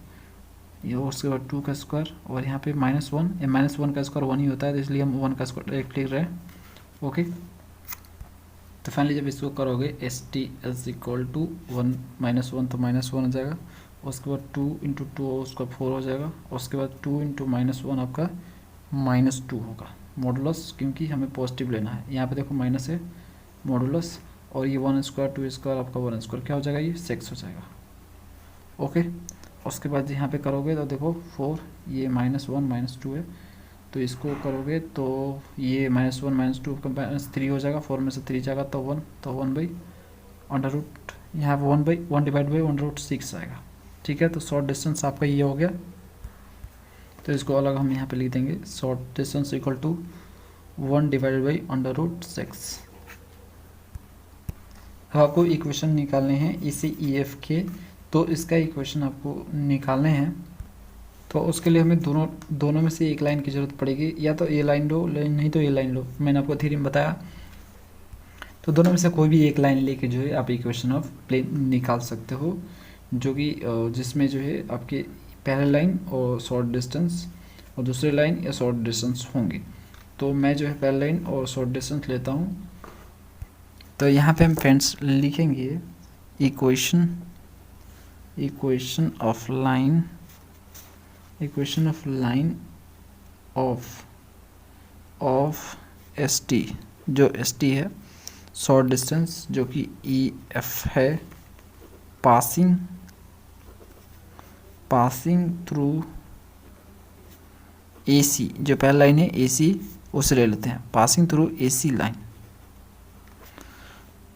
ये उसके बाद 2 का स्क्वायर और यहाँ पे -1, या -1 का स्क्वायर 1 ही होता है तो इसलिए हम 1 का स्क्वायर डायरेक्ट लिख रहे हैं। ओके, तो फाइनली जब इसको करोगे ST इज इक्वल टू 1 -1 तो -1 हो जाएगा, उसके बाद 2 इंटू 2 उसका 4 हो जाएगा, उसके बाद 2 इंटू -1 आपका -2 होगा मॉडुलस, क्योंकि हमें पॉजिटिव लेना है। यहाँ पे देखो माइनस है मॉडुलस और ये 1 स्क्वायर 2 स्क्वायर आपका 1 स्क्वायर क्या हो जाएगा, ये 6 हो जाएगा। ओके, उसके बाद यहाँ पे करोगे तो देखो 4, ये -1 -2 है तो इसको करोगे तो ये -1 -2 का -3 हो जाएगा, 4 में से 3 जाएगा तो 1, तो 1/√, यहाँ पे 1 डिवाइड बाई 1/6 आएगा, ठीक है। तो शॉर्ट डिस्टेंस आपका ये हो गया, तो इसको अलग हम यहाँ पे लिख देंगे, short distance equal to 1 divide by √6। अब आपको इक्वेशन निकालने हैं इसे EF के, तो इसका इक्वेशन आपको निकालने हैं, तो उसके लिए हमें दोनों में से एक लाइन की ज़रूरत पड़ेगी, या तो ये लाइन लो, नहीं तो ये लाइन लो। मैंने आपको थ्योरी में बताया, तो दोनों में से कोई भी एक लाइन लेके जो है आप इक्वेशन ऑफ प्लेन निकाल सकते हो, जो कि जिसमें जो है आपके पहले लाइन और शॉर्ट डिस्टेंस और दूसरे लाइन या शॉर्ट डिस्टेंस होंगे। तो मैं जो है पहले लाइन और शॉर्ट डिस्टेंस लेता हूँ। तो यहाँ पे हम फ्रेंड्स लिखेंगे equation of line of ST, जो ST है शॉर्ट डिस्टेंस, जो कि EF है, पासिंग थ्रू AC, जो पहला लाइन है AC उसे ले लेते हैं, पासिंग थ्रू AC लाइन,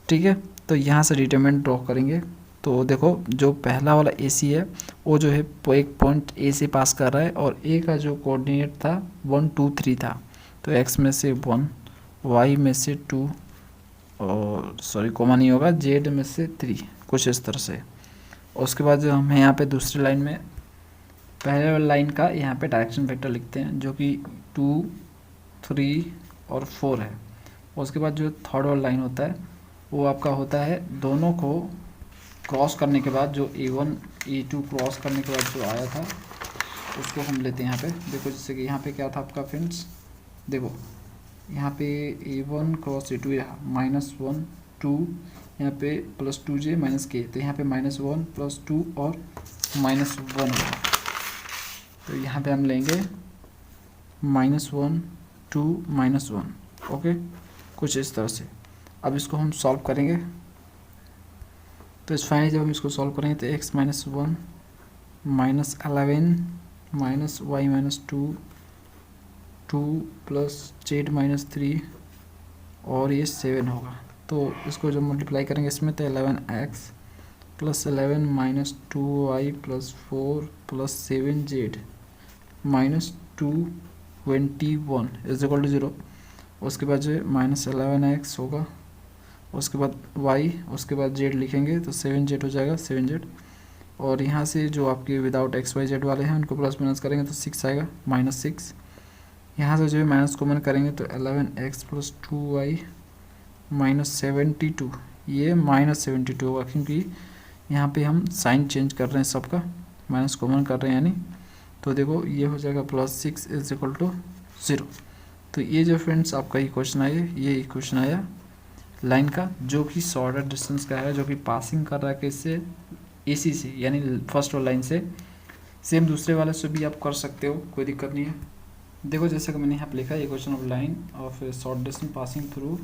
ठीक है। तो यहाँ से डिटरमिनेंट ड्रॉ करेंगे, तो देखो जो पहला वाला AC है वो जो है एक पॉइंट A से पास कर रहा है और A का जो कोऑर्डिनेट था 1 2 3 था, तो X में से 1, Y में से 2 और सॉरी कॉमा नहीं होगा, Z में से 3, कुछ इस तरह से। उसके बाद जो हम यहाँ पे दूसरी लाइन में पहले वाली लाइन का यहाँ पे डायरेक्शन वेक्टर लिखते हैं जो कि 2, 3 और 4 है। उसके बाद जो थर्ड वाला लाइन होता है वो आपका होता है दोनों को क्रॉस करने के बाद, जो A1 A2 क्रॉस करने के बाद जो आया था उसको हम लेते हैं यहाँ पे। देखो जैसे कि यहाँ पे क्या था आपका फ्रेंड्स, देखो यहाँ पे A1 क्रॉस A2 -1 2, यहाँ पे +2j -k, तो यहाँ पे -1 +2 और -1 है। तो यहाँ पे हम लेंगे -1 2 -1, ओके, कुछ इस तरह से। अब इसको हम सॉल्व करेंगे, तो इस फाइनली जब हम इसको सॉल्व करेंगे तो x -1 -11 -y -2 2 + z -3 और ये 7 होगा। तो इसको जब मल्टीप्लाई करेंगे इसमें तो 11x + 11 - 2y + 4 + 7z -221 = 0। उसके बाद जो -11x होगा, उसके बाद y, उसके बाद z लिखेंगे तो 7z हो जाएगा, 7z। और यहाँ से जो आपके विदाउट एक्स वाई जेड वाले हैं उनको प्लस माइनस करेंगे तो 6 आएगा, -6। यहाँ से जो है माइनस कॉमन करेंगे तो 11x + 2y -72, ये -72 होगा क्योंकि यहाँ पे हम साइन चेंज कर रहे हैं, सबका माइनस कॉमन कर रहे हैं यानी। तो देखो ये हो जाएगा +6 = 0। तो ये जो फ्रेंड्स आपका इक्वेशन आया, ये इक्वेशन आया लाइन का जो कि शॉर्टर डिस्टेंस का है, जो कि पासिंग कर रहा है किससे, AC से, यानी फर्स्ट वाला लाइन से। सेम दूसरे वाले से भी आप कर सकते हो, कोई दिक्कत नहीं है। देखो जैसे कि मैंने यहाँ पे लिखा है equation of line of short distance passing through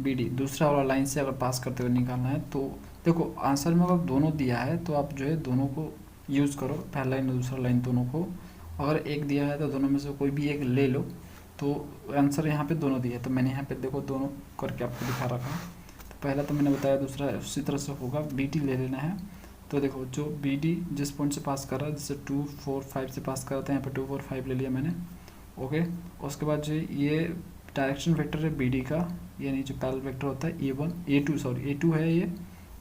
BD, दूसरा वाला लाइन से अगर पास करते हुए निकालना है तो देखो आंसर में अगर दोनों दिया है तो आप जो है दोनों को यूज़ करो, पहला लाइन और दूसरा लाइन दोनों को। अगर एक दिया है तो दोनों में से कोई भी एक ले लो। तो आंसर यहाँ पे दोनों दिए, तो मैंने यहाँ पे देखो दोनों करके आपको दिखा रखा। तो पहला तो मैंने बताया, दूसरा उसी तरह से होगा, BD ले लेना है। तो देखो जो BD जिस पॉइंट से पास कर रहा है, जैसे 2 4 5 से पास कर रहा था, यहाँ पे 2 4 5 ले लिया मैंने, ओके। उसके बाद जो ये डायरेक्शन वेक्टर है BD का, यानी जो पैरेलल वेक्टर होता है A2 है ये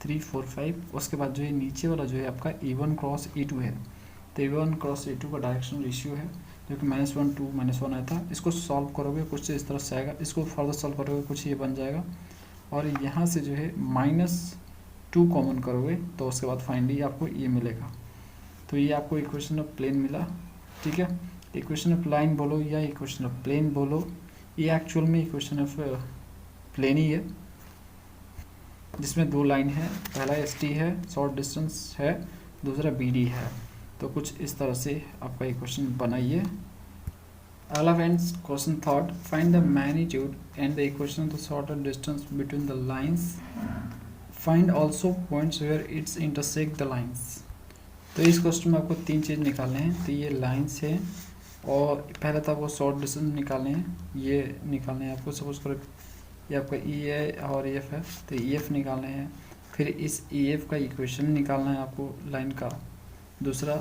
3 4 5। उसके बाद जो ये नीचे वाला जो है आपका A1 क्रॉस A2 है, तो A1 क्रॉस A2 का डायरेक्शन रेशियो है जो कि -1 2 -1 आया था। इसको सॉल्व करोगे कुछ इस तरह से आएगा, इसको फर्दर सॉल्व करोगे कुछ ये बन जाएगा। और यहाँ से जो है -2 कॉमन करोगे तो उसके बाद फाइनली आपको ये मिलेगा। तो ये आपको इक्वेशन ऑफ प्लेन मिला, ठीक है। इक्वेशन ऑफ लाइन बोलो या इक्वेशन ऑफ प्लेन बोलो, ये एक्चुअल में इक्वेशन ऑफ प्लेन ही है, जिसमें दो लाइन है, पहला ST है शॉर्ट डिस्टेंस है, दूसरा BD है। तो कुछ इस तरह से आपका इक्वेशन बनाइए। अगला friends question third, find the magnitude and the equation of the shorter distance between the lines, find also points where its intersect the lines. तो इस क्वेश्चन में आपको 3 चीज़ निकालने हैं। तो ये लाइंस है और पहले तो आपको शॉर्ट डिस्टेंस निकालने हैं, ये निकालने हैं आपको। सपोज करो ये आपका E है और EF है, तो EF निकालने हैं। फिर इस EF का इक्वेशन निकालना है आपको लाइन का दूसरा,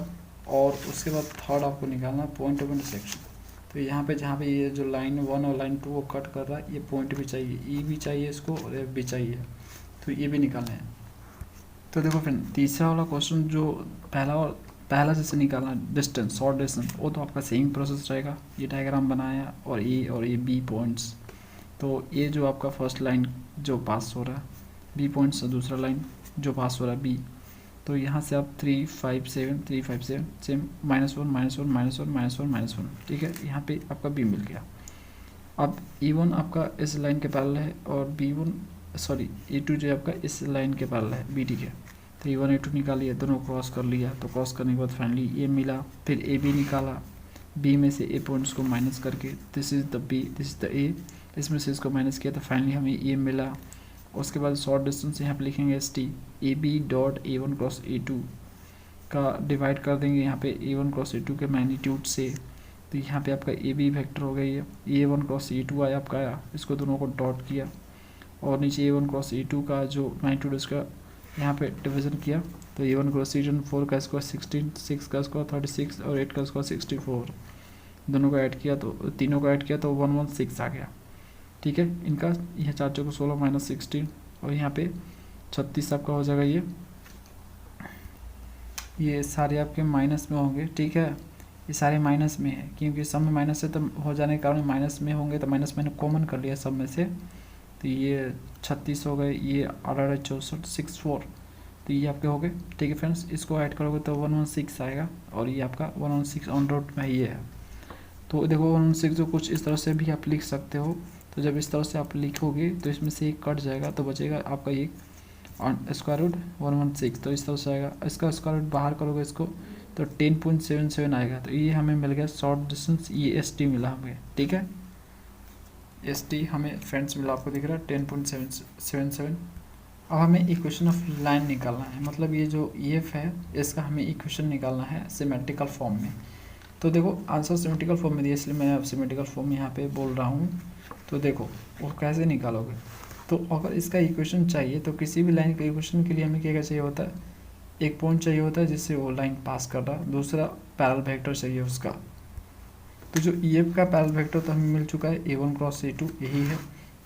और उसके बाद थर्ड आपको निकालना पॉइंट ऑफ इंटरसेक्शन। तो यहाँ पे जहाँ पे ये जो लाइन 1 और लाइन 2 को कट कर रहा है, ये पॉइंट भी चाहिए, E भी चाहिए इसको और F भी चाहिए, तो ये भी निकालना है। तो देखो फ्रेंड तीसरा वाला क्वेश्चन जो पहला जैसे निकालना डिस्टेंस शॉर्ट डिस्टेंस, वो तो आपका सेम प्रोसेस रहेगा। ये डायग्राम बनाया और ये B पॉइंट्स, तो ये जो आपका फर्स्ट लाइन जो पास हो रहा है B पॉइंट्स से दूसरा लाइन जो पास हो रहा है B, तो यहाँ से आप 3 5 7 3 5 7 सेम -1 -1 -1 -1 -1, ठीक है। यहाँ पे आपका B मिल गया। अब E1 आपका इस लाइन के पैरेलल है और E2 जो आपका इस लाइन के पैरेलल है BD के। तो E1 E2 निकालिए, दोनों क्रॉस कर लिया, तो क्रॉस करने के बाद फाइनली ये मिला। फिर AB निकाला, B में से A पॉइंट्स को माइनस करके, this is the B, this is the A, इसमें से इसको माइनस किया तो फाइनली हमें ये मिला। उसके बाद शॉर्ट डिस्टेंस यहाँ पे लिखेंगे ST, AB dot A1 cross A2 का डिवाइड कर देंगे यहाँ पे A1 क्रॉस A2 के मैग्नीट्यूड से। तो यहाँ पे आपका AB वेक्टर हो गई है, A1 क्रॉस A2 आया आपका आया, इसको दोनों को डॉट किया और नीचे A1 क्रॉस A2 का जो मैग्नीट्यूड उसका यहाँ पे डिवीज़न किया। तो A1 क्रॉस A2 4 का स्क्वायर 16, 6 का स्क्वायर 36 और 8 का स्क्वायर 64, दोनों को ऐड किया तो तीनों को ऐड किया तो 116 आ गया, ठीक है। इनका यह 4 को 16 -16 और यहाँ पे 36 आपका हो जाएगा ये ये सारे आपके माइनस में होंगे, ठीक है, ये सारे माइनस में है क्योंकि सब में माइनस से तो हो जाने के कारण माइनस में होंगे, तो माइनस मैंने कॉमन कर लिया सब में से, तो ये 36 हो गए, ये 1864 64, तो ये आपके हो गए, ठीक है फ्रेंड्स। इसको ऐड करोगे तो 116 आएगा और ये आपका 116 ऑन रोड में ये है। तो देखो 116 को कुछ इस तरह से भी आप लिख सकते हो, तो जब इस तरह से आप लिखोगे तो इसमें से एक कट जाएगा तो बचेगा आपका ये स्क्वायर रूट 116, तो इस तरह से आएगा। इसका स्क्वायर रूट बाहर करोगे इसको तो 10.77 आएगा, तो ये हमें मिल गया शॉर्ट डिस्टेंस, ये एस टी मिला हमें, ठीक है, एस टी हमें फ्रेंड्स मिला, आपको दिख रहा है 10.77। अब हमें इक्वेशन ऑफ लाइन निकालना है, मतलब ये जो EF है इसका हमें इक्वेशन निकालना है सिमेट्रिकल फॉर्म में। तो देखो आंसर सिमेट्रिकल फॉर्म में दिया, इसलिए मैं अब सिमेट्रिकल फॉर्म यहाँ पे बोल रहा हूँ। तो देखो वो कैसे निकालोगे, तो अगर इसका इक्वेशन चाहिए तो किसी भी लाइन के इक्वेशन के लिए हमें क्या चाहिए होता है, एक पॉइंट चाहिए होता है जिससे वो लाइन पास कर रहा, दूसरा पैरेलल वेक्टर चाहिए उसका। तो जो EF का पैरेलल वेक्टर तो हमें मिल चुका है A1 क्रॉस A2 यही है,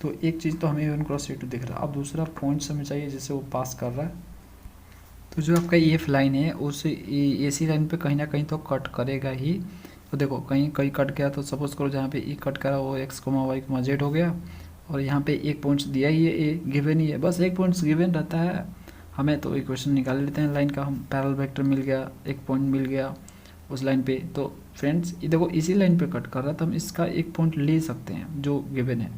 तो एक चीज़ तो हमें A1 क्रॉस A2 दिख रहा है। अब दूसरा पॉइंट्स हमें चाहिए जिससे वो पास कर रहा है, तो जो आपका EF लाइन है उस AC लाइन पे कहीं ना कहीं तो कट करेगा ही। तो देखो कहीं कट गया, तो सपोज करो जहाँ पे E कट करा वो x, y, z हो गया, और यहाँ पे एक पॉइंट्स दिया ही है, ए गिवन ही है, बस एक पॉइंट्स गिवन रहता है हमें, तो इक्वेशन निकाल लेते हैं लाइन का हम। पैरेलल वेक्टर मिल गया, एक पॉइंट मिल गया उस लाइन पे। तो फ्रेंड्स ये देखो इसी लाइन पे कट कर रहा है, तो हम इसका एक पॉइंट ले सकते हैं जो गिवन है,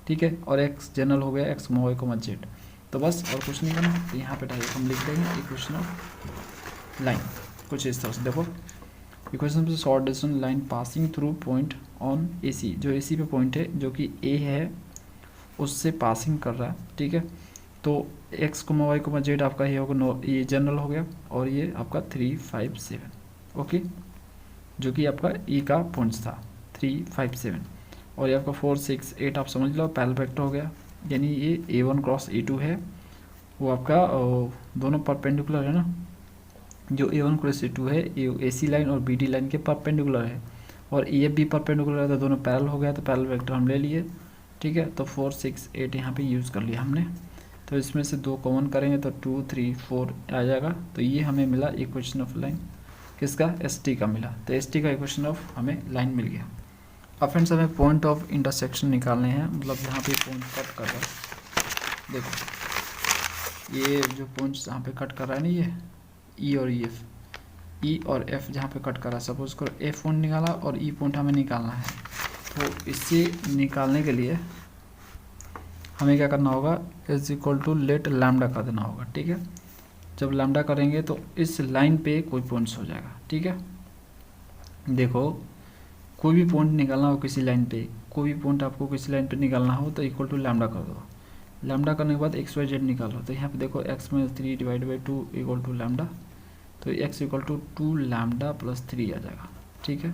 ठीक है, और x जनरल हो गया, x, y, z, तो बस और कुछ नहीं करना। तो यहाँ पे डायरेक्ट हम लिख देंगे इक्वेशन ऑफ लाइन कुछ इस तरह से। देखो equation of short distance line passing through point on AC, जो AC पे पॉइंट है जो कि A है उससे पासिंग कर रहा है, ठीक है। तो x, y, z आपका ये होगा, ये जनरल हो गया, और ये आपका 357, ओके, जो कि आपका E का पॉइंट था 357, और ये आपका 4, 6, 8 आप समझ लो पैरेलल वेक्टर हो गया, यानी ये A1 क्रॉस A2 है, वो आपका दोनों परपेंडिकुलर है ना, जो A1 क्रॉस A2 है AC लाइन और BD लाइन के परपेंडिकुलर है, और EF भी परपेंडिकुलर है, तो दोनों पैरेलल हो गया, तो पैरेलल वेक्टर हम ले लिए, ठीक है। तो 4, 6, 8 यहाँ पे यूज़ कर लिया हमने, तो इसमें से 2 कॉमन करेंगे तो 2, 3, 4 आ जाएगा। तो ये हमें मिला इक्वेशन ऑफ लाइन किसका, ST का मिला, तो ST का इक्वेशन ऑफ हमें लाइन मिल गया। अब फ्रेंड्स हमें पॉइंट ऑफ इंटरसेक्शन निकालने हैं, मतलब यहाँ पे पॉइंट कट कर रहा है, देखो ये जो पॉइंट यहाँ पे कट कर रहा है ना, ये E और F जहाँ पे कट कर रहा है, सपोज करो F पॉइंट निकाला और E पॉइंट हमें निकालना है, तो इससे निकालने के लिए हमें क्या करना होगा, is equal to let lambda कर देना होगा, ठीक है। जब लैम्डा करेंगे तो इस लाइन पे कोई पॉइंट्स हो जाएगा, ठीक है। देखो कोई भी पॉइंट निकालना हो किसी लाइन पे, कोई भी पॉइंट आपको किसी लाइन पे निकालना हो तो इक्वल टू लैम्डा कर दो। लैम्डा करने के बाद x, y, z निकालो, तो यहाँ पे देखो x में 3 divide by 2 equal to lambda, तो x equal to 2 lambda plus 3 आ जाएगा, ठीक है।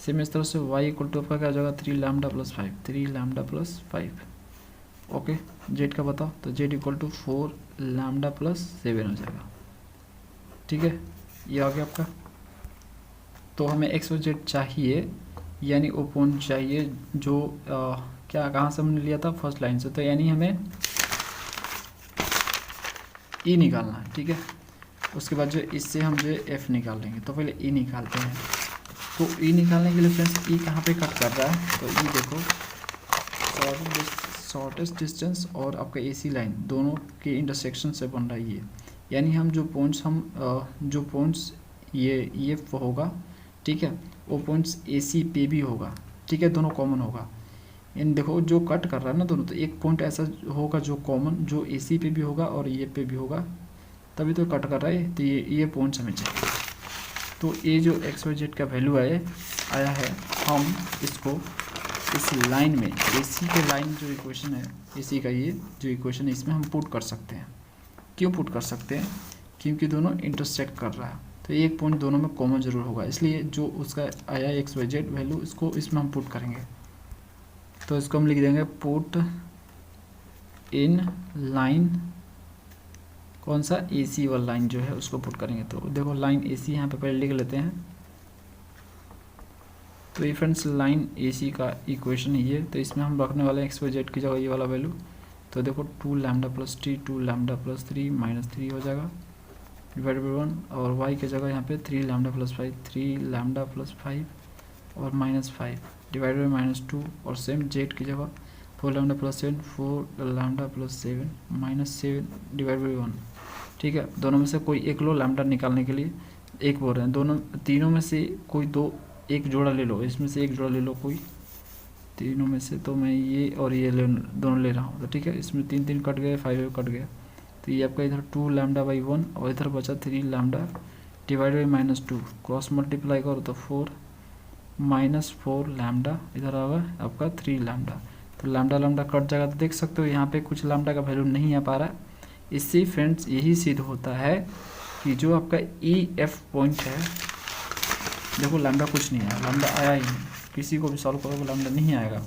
सेम इस तरह से y इक्वल टू आपका क्या आ जाएगा, 3 lambda plus 5, 3 lambda plus 5, okay. z का बताओ, तो z equal to 4 lambda plus 7 हो जाएगा, ठीक है, ये आ गया आपका। तो हमें x, y, z चाहिए, यानी वो पॉइंट चाहिए जो क्या कहाँ से हमने लिया था, फर्स्ट लाइन से, तो यानी हमें E निकालना है, ठीक है। उसके बाद जो इससे हम जो F निकाल लेंगे, तो पहले E निकालते हैं। तो E निकालने के लिए फ्रेंड्स E कहाँ पे कट कर रहा है, तो E देखो शॉर्टेस्ट डिस्टेंस और आपका AC लाइन दोनों के इंटरसेक्शन से बन रहा है ये, यानी हम जो पॉइंट्स ये होगा, ठीक है, वो पॉइंट्स AC पे भी होगा, ठीक है, दोनों कॉमन होगा। इन देखो जो कट कर रहा है ना दोनों, तो एक पॉइंट ऐसा होगा जो कॉमन, जो AC पे भी होगा और ये पे भी होगा, तभी तो कट कर रहा है, तो ये पॉइंट्स हमें चाहिए। तो ये जो x, y, z का वैल्यू आया है, हम इसको इस लाइन में AC के लाइन जो इक्वेशन है, AC का ये जो इक्वेशन है इसमें हम पुट कर सकते हैं। क्यों पुट कर सकते हैं, क्योंकि दोनों इंटरसेक्ट कर रहा है, तो एक पॉइंट दोनों में कॉमन जरूर होगा, इसलिए जो उसका आया x, y, z वैल्यू इसको इसमें हम पुट करेंगे। तो इसको हम लिख देंगे पुट इन लाइन, कौन सा, AC वाला लाइन जो है उसको पुट करेंगे। तो देखो लाइन AC यहाँ पे पहले लिख लेते हैं, तो ये फ्रेंड्स लाइन AC का इक्वेशन ही है, तो इसमें हम रखने वाले हैं x, y, z की जगह ये वाला वैल्यू। तो देखो 2 lambda plus 3, 2 lambda plus 3 minus 3 हो जाएगा, डिवाइड बाई 1 और वाई की जगह यहाँ पे 3 लैम्डा प्लस 5, 3 लैम्डा प्लस 5 और -5 डिवाइड बाई -2 और सेम जेड की जगह 4 lambda plus 7, 4 lambda plus 7 -7 divide by 1। ठीक है, दोनों में से कोई एक लो लैम्डा निकालने के लिए, एक बोल रहे हैं दोनों तीनों में से कोई दो एक जोड़ा ले लो, इसमें से एक जोड़ा ले लो कोई तीनों में से। तो मैं ये और ये दोनों ले रहा हूँ। तो ठीक है, इसमें 3 3 कट गए, 5 कट गया, तो ये आपका इधर 2 लैम्डा बाई 1 और इधर बचा 3 lambda divide by -2, cross multiply करो तो 4 -4 लैम्डा, इधर आएगा आपका 3 लैम्डा। तो लैम्डा लैम्डा कट जाएगा। तो देख सकते हो यहाँ पे कुछ लैम्डा का वैल्यू नहीं आ पा रहा है। इससे फ्रेंड्स यही सिद्ध होता है कि जो आपका EF पॉइंट है, देखो लैम्डा कुछ नहीं आया, लैम्डा आया ही नहीं, किसी को भी सॉल्व करोगे लैम्डा नहीं आएगा।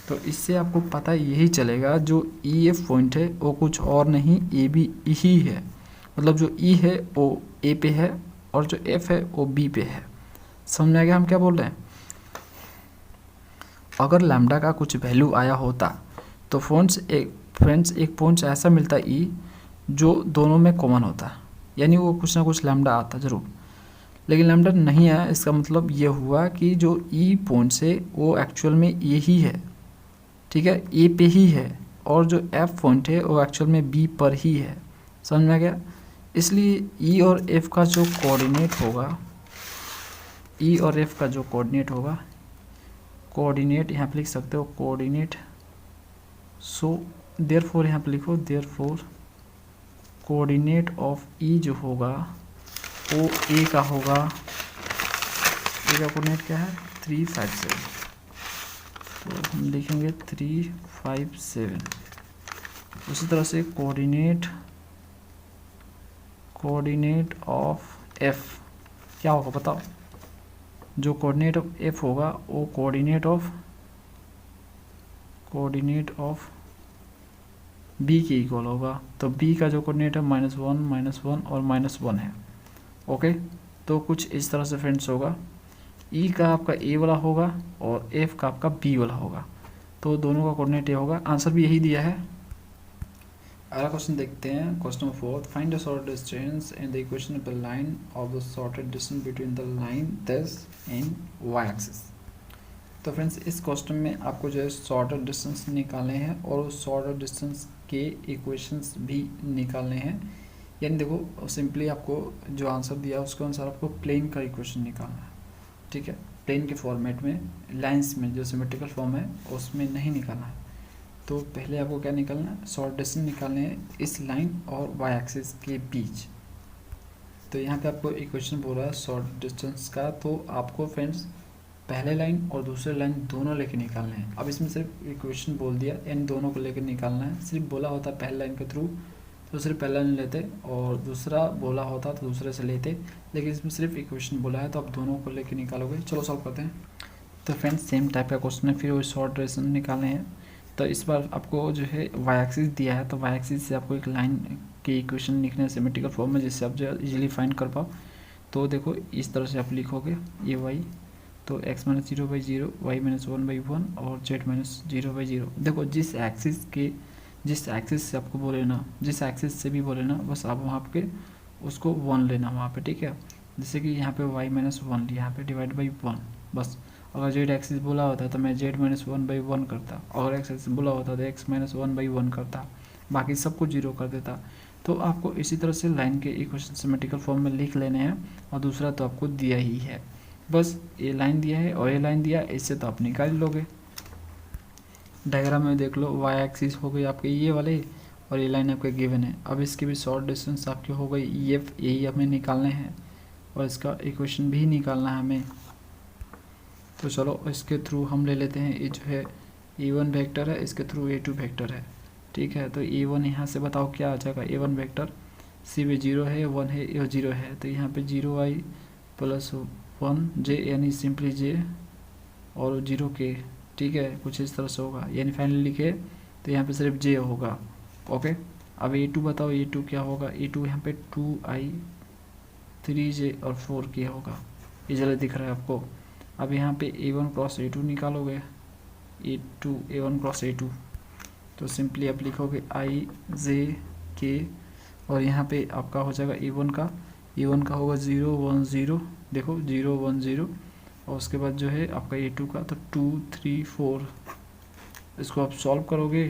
तो इससे आपको पता यही चलेगा जो EF पॉइंट है वो कुछ और नहीं AB ही है। मतलब जो E है वो A पे है और जो F है वो B पे है। समझ में आ गया हम क्या बोल रहे हैं? अगर लैम्डा का कुछ वैल्यू आया होता तो फ्रेंड्स एक पॉइंट ऐसा मिलता E जो दोनों में कॉमन होता, यानी वो कुछ ना कुछ लैम्डा आता ज़रूर। लेकिन लैम्डा नहीं आया, इसका मतलब ये हुआ कि जो E पॉइंट है वो एक्चुअल में ये ही है। ठीक है, ए पे ही है, और जो F पॉइंट है वो एक्चुअल में B पर ही है। समझ में आ गया? इसलिए E और F का जो कोऑर्डिनेट होगा, E और F का जो कोऑर्डिनेट होगा, कोऑर्डिनेट यहाँ पे लिख सकते हो कोऑर्डिनेट। सो देयरफॉर यहाँ पे लिखो देयरफॉर कोऑर्डिनेट ऑफ E जो होगा वो A का होगा। A का कोऑर्डिनेट क्या है? 3 5 7। तो हम लिखेंगे 3 5 7। उसी तरह से कोऑर्डिनेट ऑफ F क्या होगा बताओ? जो कोऑर्डिनेट ऑफ F होगा वो कोऑर्डिनेट ऑफ B के इक्वल होगा। तो B का जो कोऑर्डिनेट है -1 -1 और -1 है। ओके, तो कुछ इस तरह से फ्रेंड्स होगा। E का आपका A वाला होगा और F का आपका B वाला होगा। तो दोनों का कोऑर्डिनेट ये होगा। आंसर भी यही दिया है। अगला क्वेश्चन देखते हैं, question number 4, find the short distance in the equation of the line of the shorted distance between the line this in y axis. तो फ्रेंड्स इस क्वेश्चन में आपको जो है शॉर्टेड डिस्टेंस निकालने हैं और उस शॉर्टेड डिस्टेंस के इक्वेशंस भी निकालने हैं। यानी देखो सिंपली आपको जो आंसर दिया उसके अनुसार आपको प्लेन का इक्वेशन निकालना है। ठीक है, प्लेन के फॉर्मेट में, लाइंस में जो सिमेट्रिकल फॉर्म है उसमें नहीं निकालना है। तो पहले आपको क्या निकालना है? शॉर्ट डिस्टेंस निकालने हैं इस लाइन और y एक्सिस के बीच। तो यहाँ पे आपको इक्वेशन बोल रहा है शॉर्ट डिस्टेंस का, तो आपको फ्रेंड्स पहले लाइन और दूसरे लाइन दोनों लेके निकालने हैं। अब इसमें सिर्फ इक्वेशन बोल दिया, इन दोनों को लेकर निकालना है। सिर्फ बोला होता पहले लाइन के थ्रू तो सिर्फ पहला लाइन लेते और दूसरा बोला होता तो दूसरे से लेते, लेकिन इसमें सिर्फ इक्वेशन बोला है तो आप दोनों को लेकर निकालोगे। चलो सॉल्व करते हैं। तो फ्रेंड्स सेम टाइप का क्वेश्चन है, फिर वो शॉर्ट डिस्टेंस निकालने हैं। तो इस बार आपको जो है y एक्सिस दिया है, तो y एक्सिस से आपको एक लाइन के इक्वेशन लिखने हैं सिमेट्रिकल फॉर्म में, जिससे आप जो इजीली फाइंड कर पाओ। तो देखो इस तरह से आप लिखोगे ये y, तो x -0/0, y -1/1 और z -0/0। देखो जिस एक्सिस से आपको बोले ना, जिस एक्सिस से भी बोले ना, बस आप वहाँ पे उसको 1 लेना वहाँ पे। ठीक है, जैसे कि यहाँ पे y -1 लिया, यहाँ पे डिवाइड बाई 1 बस। अगर z एक्सिस बोला होता तो मैं z -1/1 करता, और x एक्सिस बोला होता तो x -1/1 करता, बाकी सब कुछ 0 कर देता। तो आपको इसी तरह से लाइन के इक्वेशन सिमेट्रिकल फॉर्म में लिख लेने हैं। और दूसरा तो आपको दिया ही है, बस ये लाइन दिया है और ये लाइन दिया, इससे तो आप निकाल लोगे। डायग्राम में देख लो, y एक्सिस हो गई आपके ये वाले और ये लाइन आपके गिवन है। अब इसकी भी शॉर्ट डिस्टेंस आपकी हो गई EF, यही हमें निकालने हैं और इसका इक्वेशन भी निकालना है हमें। तो चलो इसके थ्रू हम ले लेते हैं, ये जो है E1 वेक्टर है, इसके थ्रू A2 वेक्टर है। ठीक है, तो E1 यहाँ से बताओ क्या आ जाएगा? A1 वेक्टर C में 0 है, 1 है, ये 0 है, तो यहाँ पे 0i + 1j यानी सिंपली j और 0k। ठीक है, कुछ इस तरह से होगा, यानी फाइनली लिखे तो यहाँ पे सिर्फ j होगा। ओके, अब A2 बताओ, A2 क्या होगा? A2 यहाँ पे 2i 3j और 4k होगा, ये जल्दी दिख रहा है आपको। अब यहाँ पे A1 क्रॉस A2 निकालोगे, A1 क्रॉस A2, तो सिंपली आप लिखोगे i j k और यहाँ पे आपका हो जाएगा E1 का होगा 0 1 0, देखो 0 1 0, और उसके बाद जो है आपका E2 का तो 2 3 4। इसको आप सॉल्व करोगे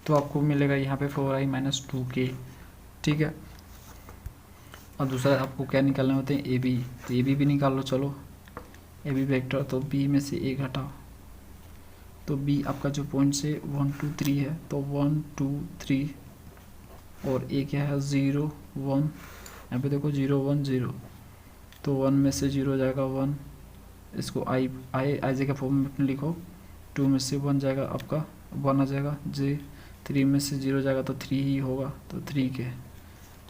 तो आपको मिलेगा यहाँ पे 4i माइनस 2k, ठीक है। और दूसरा आपको क्या निकालने होते हैं ए बी, तो ए बी भी निकाल लो। चलो ए बी वेक्टर, तो बी में से ए घटाओ, तो बी आपका जो पॉइंट से 1 2 3 है तो 1 2 3, और ए क्या है 0 1, यहाँ पे देखो 0 1 0, तो 1 में से 0 जाएगा 1, इसको आई जे के फॉर्म में लिखो। 2 में से 1 जाएगा आपका 1 आ जाएगा जे, 3 में से 0 जाएगा तो 3 ही होगा, तो 3 के,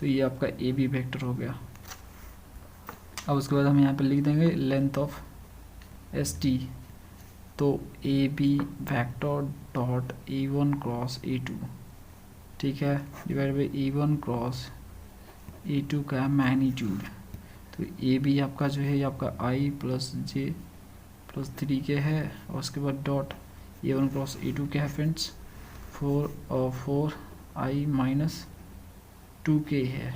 तो ये आपका ए बी वेक्टर हो गया। अब उसके बाद हम यहाँ पे लिख देंगे लेंथ ऑफ एस टी, तो A B vector dot E1 cross E2, ठीक है, divide by E1 cross E2 का मैग्नीट्यूड। तो ए बी आपका जो है ये आपका आई प्लस जे प्लस 3 के है, और उसके बाद डॉट E1 क्रॉस E2 क्या है फ्रेंड्स 4i माइनस 2k है,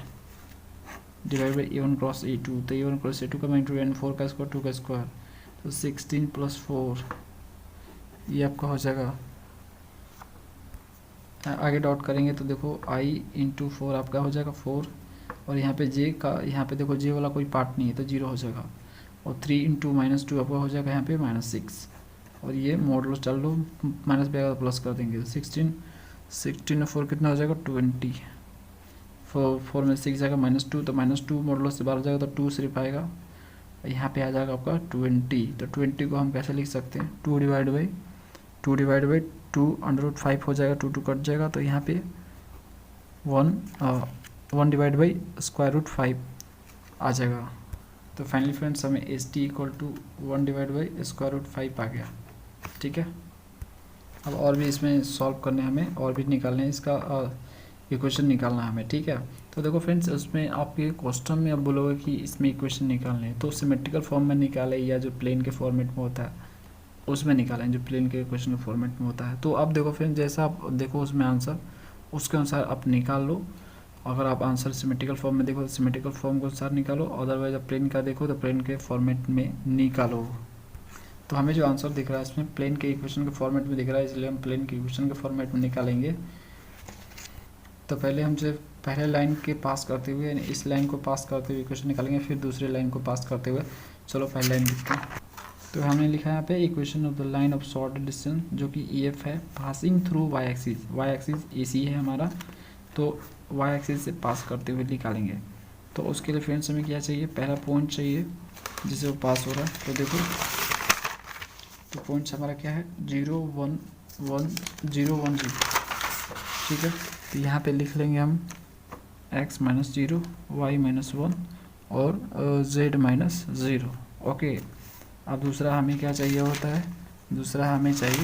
divide by E1 cross E2, तो E1 क्रॉस E2 का मैग्नीट्यूड एंड 4 का स्क्वायर 2 का स्क्वायर, तो 16 प्लस 4 ये आपका हो जाएगा। आगे डॉट करेंगे तो देखो i इंटू 4 आपका हो जाएगा 4, और यहाँ पे j का, यहाँ पे देखो j वाला कोई पार्ट नहीं है तो 0 हो जाएगा, और 3 इंटू माइनस 2 आपका हो जाएगा यहाँ पे -6, और ये मॉडल चल लो माइनस पे आएगा प्लस कर देंगे, 16 और 4 कितना हो जाएगा 20, 4 में 6 जाएगा -2, तो -2 मॉडल से बाहर हो जाएगा तो 2 सिर्फ आएगा, यहाँ पे आ जाएगा आपका 20। तो 20 को हम कैसे लिख सकते हैं 2 डिवाइड बाई 2 √5 हो जाएगा, 2 कट जाएगा, तो यहाँ पे 1 डिवाइड बाई √5 आ जाएगा। तो फाइनली फ्रेंड्स हमें S T equal to 1 divide by √5 आ गया, ठीक है। अब और भी इसमें सॉल्व करने हमें और भी निकालने हैं, इसका इक्वेशन निकालना है हमें, ठीक है। तो देखो फ्रेंड्स उसमें आपके क्वेश्चन में आप बोलोगे कि इसमें इक्वेशन निकालने हैं तो सिमेट्रिकल फॉर्म में निकालें या जो प्लेन के फॉर्मेट में होता है उसमें निकालें, जो प्लेन के इक्वेशन के फॉर्मेट में होता है। तो अब देखो फ्रेंड्स जैसा आप देखो उसमें आंसर उसके अनुसार आप निकाल लो। अगर आप आंसर सिमेट्रिकल फॉर्म में देखो तो सिमेट्रिकल फॉर्म के अनुसार निकालो, अदरवाइज आप प्लेन का देखो तो प्लेन के फॉर्मेट में निकालो। तो हमें जो आंसर दिख रहा है इसमें प्लेन के इक्वेशन के फॉर्मेट में दिख रहा है, इसलिए हम प्लेन के इक्वेशन के फॉर्मेट में निकालेंगे। तो पहले हम जो पहले लाइन के पास करते हुए यानी इस लाइन को पास करते हुए इक्वेशन निकालेंगे, फिर दूसरे लाइन को पास करते हुए। चलो पहले लाइन लिखते हैं। तो हमने लिखा है यहाँ पे equation of the line of short distance जो कि EF है passing through y axis AC है हमारा, तो y एक्सिस से पास करते हुए निकालेंगे। तो उसके लिए फ्रेंड्स हमें क्या चाहिए, पहला पॉइंट चाहिए जिसे वो पास हो रहा है। तो देखो तो पॉइंट्स हमारा क्या है 0 1 1 0 1 0, ठीक है। तो यहाँ पे लिख लेंगे हम x -0 y -1 और z -0, ओके। अब दूसरा हमें क्या चाहिए होता है, दूसरा हमें चाहिए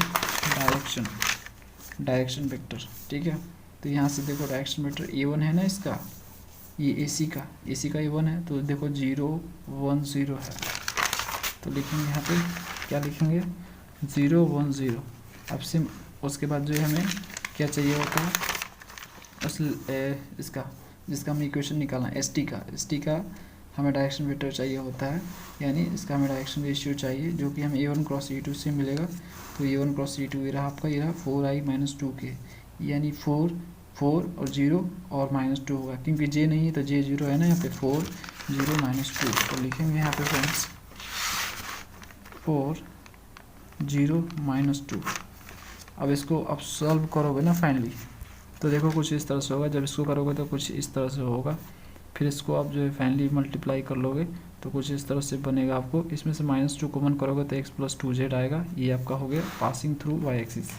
डायरेक्शन वेक्टर, ठीक है। तो यहाँ से देखो डायरेक्शन वेक्टर A1 है ना, इसका ये AC का A1 है, तो देखो 0 1 0 है, तो लिखेंगे यहाँ पे क्या लिखेंगे 0 1 0। अब से उसके बाद जो है हमें क्या चाहिए होता है उस इसका जिसका हमें इक्वेशन निकालना है ST का हमें डायरेक्शन वेक्टर चाहिए होता है, यानी इसका हमें डायरेक्शन रेशियो चाहिए जो कि हमें A1 क्रॉस E2 से मिलेगा। तो A1 क्रॉस E2 ये रहा आपका, ये रहा 4i - 2k, यानी 4 और 0 और -2 होगा, क्योंकि J नहीं है तो J 0 है ना, यहाँ पे 4 0 -2। तो लिखेंगे यहाँ पे फ्रेंड्स 4 0 -2। अब इसको आप सॉल्व करोगे ना फाइनली, तो देखो कुछ इस तरह से होगा, जब इसको करोगे तो कुछ इस तरह से होगा, फिर इसको आप जो है फाइनली मल्टीप्लाई कर लोगे तो कुछ इस तरह से बनेगा। आपको इसमें से -2 कॉमन करोगे तो x + 2z आएगा, ये आपका हो गया पासिंग थ्रू y एक्सिस।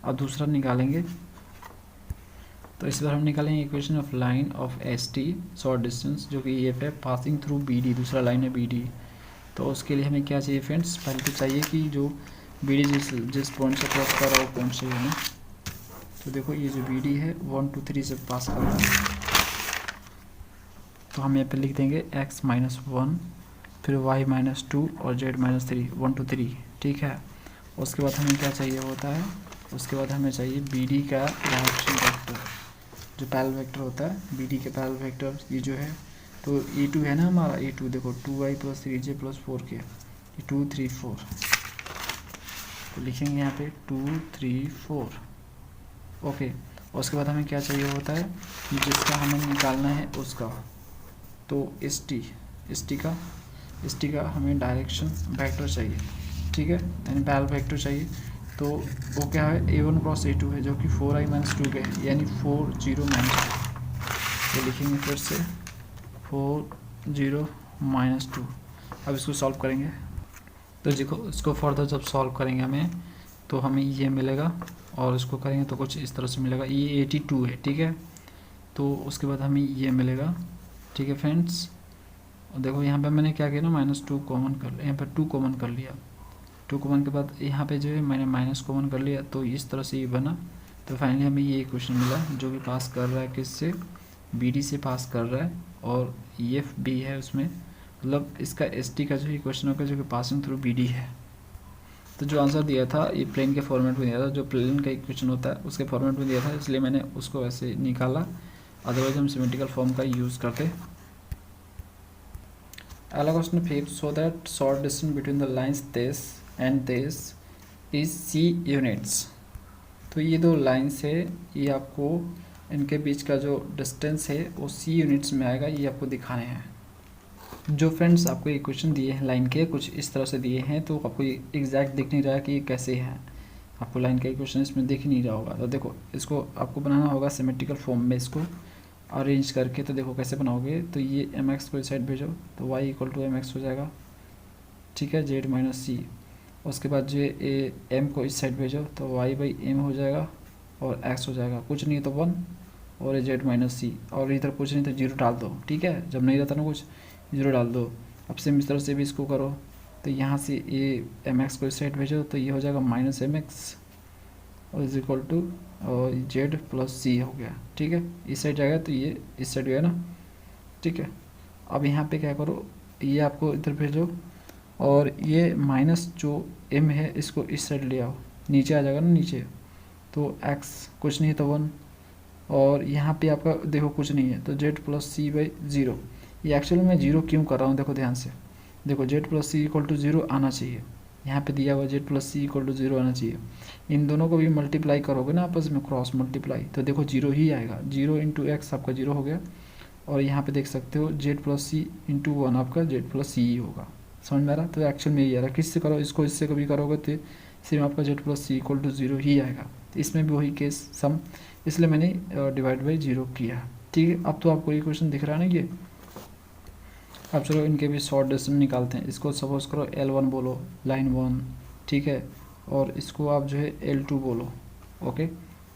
अब दूसरा निकालेंगे, तो इस बार हम निकालेंगे equation of line of ST short distance जो कि ये है पासिंग थ्रू BD, दूसरा लाइन है BD। तो उसके लिए हमें क्या चाहिए फ्रेंड्स, पहले तो चाहिए कि जो BD जिस पॉइंट से क्रॉस कर रहा है वो पॉइंट से हमें, तो देखो ये जो BD है 1 2 3 से पास कर रहा है, तो हम यहाँ पे लिख देंगे x -1 फिर y -2 और z -3 1 2 3, ठीक है। उसके बाद हमें क्या चाहिए होता है, उसके बाद हमें चाहिए BD का डायरेक्शन वेक्टर। जो पैरेलल वेक्टर होता है बी डी के पैरेलल वेक्टर ये जो है, तो E2 है ना हमारा, E2 देखो 2y plus 3j plus 4k, 2 3 4, तो लिखेंगे यहाँ पे 2 3 4। ओके, और उसके बाद हमें क्या चाहिए होता है, जिसका हमें निकालना है उसका, तो एस टी का हमें डायरेक्शन वेक्टर चाहिए, ठीक है, यानी पैरेलल वेक्टर चाहिए। तो वो क्या है, A1 क्रॉस A2 है, जो कि 4i माइनस 2 के है, यानी 4 0 माइनस, तो लिखेंगे फिर से 4 0 माइनस 2। अब इसको सॉल्व करेंगे, तो देखो इसको फर्दर जब सॉल्व करेंगे हमें, तो हमें ये मिलेगा, और इसको करेंगे तो कुछ इस तरह से मिलेगा, ये 82 है, ठीक है। तो उसके बाद हमें ये मिलेगा, ठीक है फ्रेंड्स। और देखो यहाँ पे मैंने क्या किया ना, -2 कॉमन कर लिया, यहाँ पर 2 कॉमन कर लिया, 2 कॉमन के बाद यहाँ पे जो है मैंने माइनस कॉमन कर लिया, तो इस तरह से ये बना। तो फाइनली हमें ये इक्वेशन मिला जो कि पास कर रहा है किससे, BD से पास कर रहा है, और EF भी है उसमें, मतलब इसका ST का जो इक्वेशन होगा जो कि पासिंग थ्रू BD है। तो जो आंसर दिया था ये प्लेन के फॉर्मेट में दिया था, जो प्लेन का इक्वेशन होता है उसके फॉर्मेट में दिया था, इसलिए मैंने उसको ऐसे निकाला, अदरवाइज हम सिमेट्रिकल फॉर्म का यूज़ करते। अगला question 5, so that short distance between the lines this and this is C units. तो ये दो लाइन्स है, ये आपको इनके बीच का जो डिस्टेंस है वो C यूनिट्स में आएगा, ये आपको दिखाने हैं। जो फ्रेंड्स आपको इक्वेशन दिए हैं लाइन के कुछ इस तरह से दिए हैं, तो आपको एग्जैक्ट दिख नहीं रहा है कि ये कैसे हैं, आपको लाइन का इक्वेशन इसमें दिख नहीं रहा होगा। तो देखो इसको आपको बनाना होगा सिमेट्रिकल फॉर्म में, इसको अरेंज करके। तो देखो कैसे बनाओगे, तो ये mx को इस साइड भेजो तो y इक्वल टू mx हो जाएगा, ठीक है, z माइनस सी। उसके बाद जो m को इस साइड भेजो तो y बाई m हो जाएगा, और x हो जाएगा, कुछ नहीं तो 1, और z माइनस सी, और इधर कुछ नहीं तो 0 डाल दो, ठीक है, जब नहीं रहता ना कुछ 0 डाल दो। अब सेम इस तरह से भी इसको करो, तो यहाँ से ये mx को इस साइड भेजो तो ये हो जाएगा माइनस mx, और इज इक्वल टू और z प्लस सी हो गया, ठीक है, इस साइड जाएगा तो ये इस साइड गया ना, ठीक है। अब यहाँ पे क्या करो, ये आपको इधर भेजो, और ये माइनस जो m है इसको इस साइड ले आओ, नीचे आ जाएगा ना नीचे, तो x कुछ नहीं तो 1, और यहाँ पे आपका देखो कुछ नहीं है तो z प्लस सी बाई 0। ये एक्चुअली मैं 0 क्यों कर रहा हूँ, देखो ध्यान से, देखो z plus C equal to 0 आना चाहिए, यहाँ पे दिया हुआ z plus C equal to 0 आना चाहिए। इन दोनों को भी मल्टीप्लाई करोगे ना आपस में, क्रॉस मल्टीप्लाई, तो देखो 0 ही आएगा, 0 इंटू एक्स आपका 0 हो गया, और यहाँ पे देख सकते हो z प्लस सी इंटू 1 आपका z प्लस सी ही होगा, समझ में आ रहा। तो एक्चुअल में यही आ रहा है, किससे करो इसको, इससे कभी करोगे तो सिर्फ आपका z plus C equal to 0 ही आएगा। तो इसमें भी वही केस सम, इसलिए मैंने डिवाइड बाई 0 किया, ठीक है। अब तो आपको ये क्वेश्चन दिख रहा है ना ये। अब चलो इनके भी शॉर्ट डिस्टेंस निकालते हैं। इसको सपोज करो L1 बोलो, लाइन 1, ठीक है, और इसको आप जो है L2 बोलो, ओके।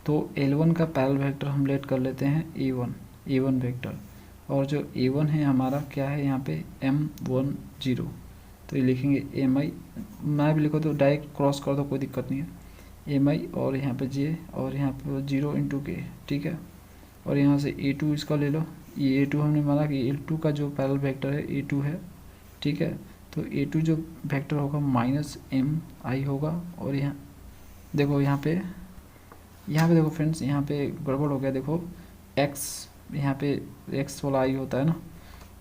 तो L1 का पैरेलल वेक्टर हम लेट कर लेते हैं A1 वेक्टर, और जो A1 है हमारा क्या है यहाँ पे M10, तो ये लिखेंगे MI, मैं भी लिखो तो डायरेक्ट क्रॉस कर दो, कोई दिक्कत नहीं है, MI, और यहाँ पे J, और यहाँ पे 0 इंटू K, ठीक है, और यहाँ से A2 इसका ले लो, ये A2 हमने माना कि L2 का जो पैरेलल वेक्टर है A2 है, ठीक है। तो A2 जो वेक्टर होगा माइनस MI होगा, और यहाँ देखो यहाँ पे देखो फ्रेंड्स, यहाँ पे गड़बड़ हो गया, देखो x, यहाँ पे x वाला i होता है ना,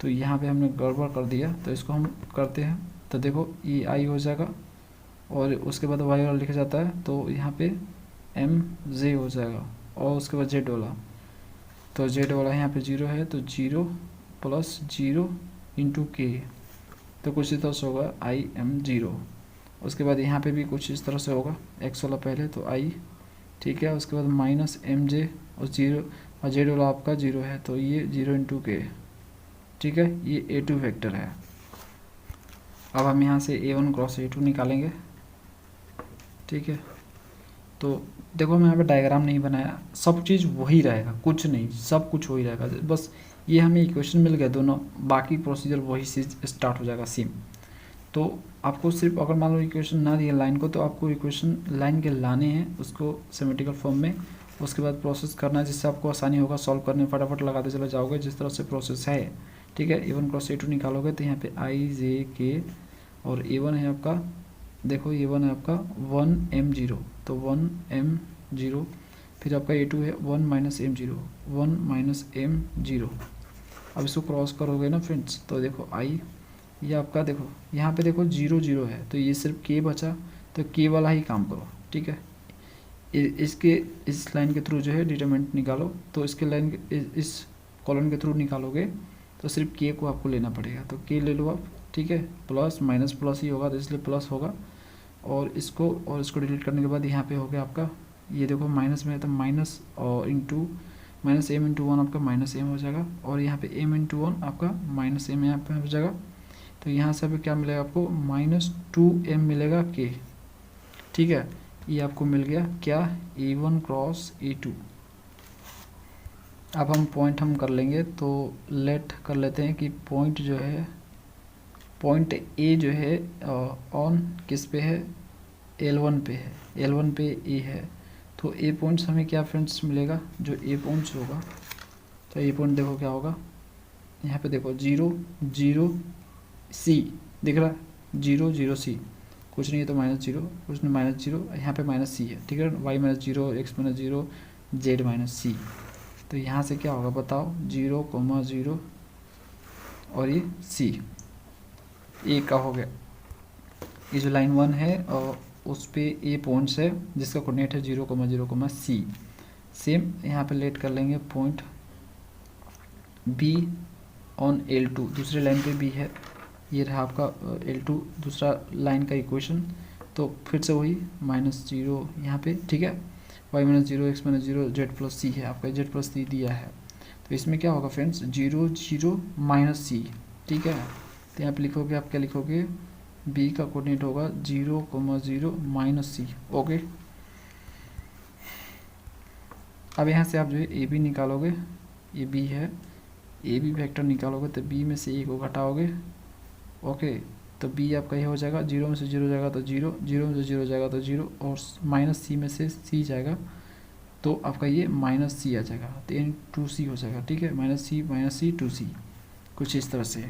तो यहाँ पे हमने गड़बड़ कर दिया, तो इसको हम करते हैं। तो देखो ये i हो जाएगा, और उसके बाद y वाला लिखा जाता है, तो यहाँ पे mj हो जाएगा, और उसके बाद z वाला, तो z वाला यहाँ पे 0 है, तो 0 प्लस 0 इंटू के, तो कुछ इस तरह से होगा IM0। उसके बाद यहाँ पे भी कुछ इस तरह से होगा, x वाला पहले तो i, ठीक है, उसके बाद माइनस MJ, और 0, और z वाला आपका 0 है, तो ये 0 इंटू के, ठीक है, ये A2 वेक्टर है। अब हम यहाँ से A1 क्रॉस A2 निकालेंगे, ठीक है। तो देखो मैं यहाँ पे डायग्राम नहीं बनाया, सब चीज़ वही रहेगा, कुछ नहीं, सब कुछ वही रहेगा, बस ये हमें इक्वेशन मिल गया दोनों, बाकी प्रोसीजर वही से स्टार्ट हो जाएगा सेम। तो आपको सिर्फ अगर मान लो इक्वेशन ना दिया लाइन को, तो आपको इक्वेशन लाइन के लाने हैं उसको सिमेट्रिकल फॉर्म में, उसके बाद प्रोसेस करना है, जिससे आपको आसानी होगा सॉल्व करने में, फटाफट लगाते चले जाओगे जिस तरह से प्रोसेस है, ठीक है। A1 क्रॉस A2 निकालोगे तो यहाँ पे I J K, और A1 है आपका, देखो A1 है आपका 1M0, तो 1M0, फिर आपका A2 है 1 minus M zero, 1 minus M zero. अब इसको क्रॉस करोगे ना फ्रेंड्स, तो देखो आई, ये आपका देखो यहाँ पे देखो 0 0 है, तो ये सिर्फ के बचा, तो के वाला ही काम करो, ठीक है। इसके इस लाइन के थ्रू जो है डिटरमिनेंट निकालो, तो इसके लाइन इस कॉलन के थ्रू निकालोगे तो सिर्फ के को आपको लेना पड़ेगा, तो के ले लो आप, ठीक है। प्लस माइनस प्लस ही होगा, तो इसलिए प्लस होगा। और इसको डिलीट करने के बाद यहाँ पे हो गया आपका, ये देखो माइनस में है तो माइनस और into minus M into one आपका माइनस एम हो जाएगा, और यहाँ पे एम इंटू वन आपका माइनस एम यहाँ पे हो जाएगा। तो यहाँ से अभी क्या मिलेगा आपको, -2m मिलेगा के, ठीक है। ये आपको मिल गया क्या, A1 क्रॉस A2। अब हम पॉइंट हम कर लेंगे, तो लेट कर लेते हैं कि पॉइंट जो है, पॉइंट ए जो है ऑन किस पे है, L1 पे है, L1 पे ए है। तो ए पॉइंट्स हमें क्या फ्रेंड्स मिलेगा, जो ए पॉइंट्स होगा, तो ए पॉइंट देखो क्या होगा, यहाँ पे देखो 0 0 सी दिख रहा है, 0 0 सी, कुछ नहीं है तो -0, कुछ नहीं -0, यहाँ पे माइनस सी है, ठीक है। y -0, x -0, z -c। तो यहाँ से क्या होगा बताओ, 0, 0 और ये c, ए का हो गया। ये जो लाइन 1 है और उस पे ए पॉइंट्स है जिसका कोऑर्डिनेट है 0, 0, c। सेम यहाँ पे लेट कर लेंगे पॉइंट बी ऑन L2, दूसरे लाइन पे भी है, ये रहा आपका L2 दूसरा लाइन का इक्वेशन। तो फिर से वही -0 यहाँ पे, ठीक है। y -0, x -0, z + c है आपका, z + c दिया है। तो इसमें क्या होगा फ्रेंड्स, 0 0 -c, ठीक है। तो यहाँ पे लिखोगे आप, क्या लिखोगे, b का कोऑर्डिनेट होगा 0, 0 -c, ओके। अब यहाँ से आप जो है ए बी निकालोगे, ये बी है, ए बी वेक्टर निकालोगे तो बी में से ए को घटाओगे, ओके। तो बी आपका ये हो जाएगा, 0 में से 0 जाएगा तो 0, 0 में से 0 जाएगा तो 0, और -c में से c जाएगा तो आपका ये -c आ जाएगा, तो यानी 2c हो जाएगा, ठीक है। -c 2c, कुछ इस तरह से।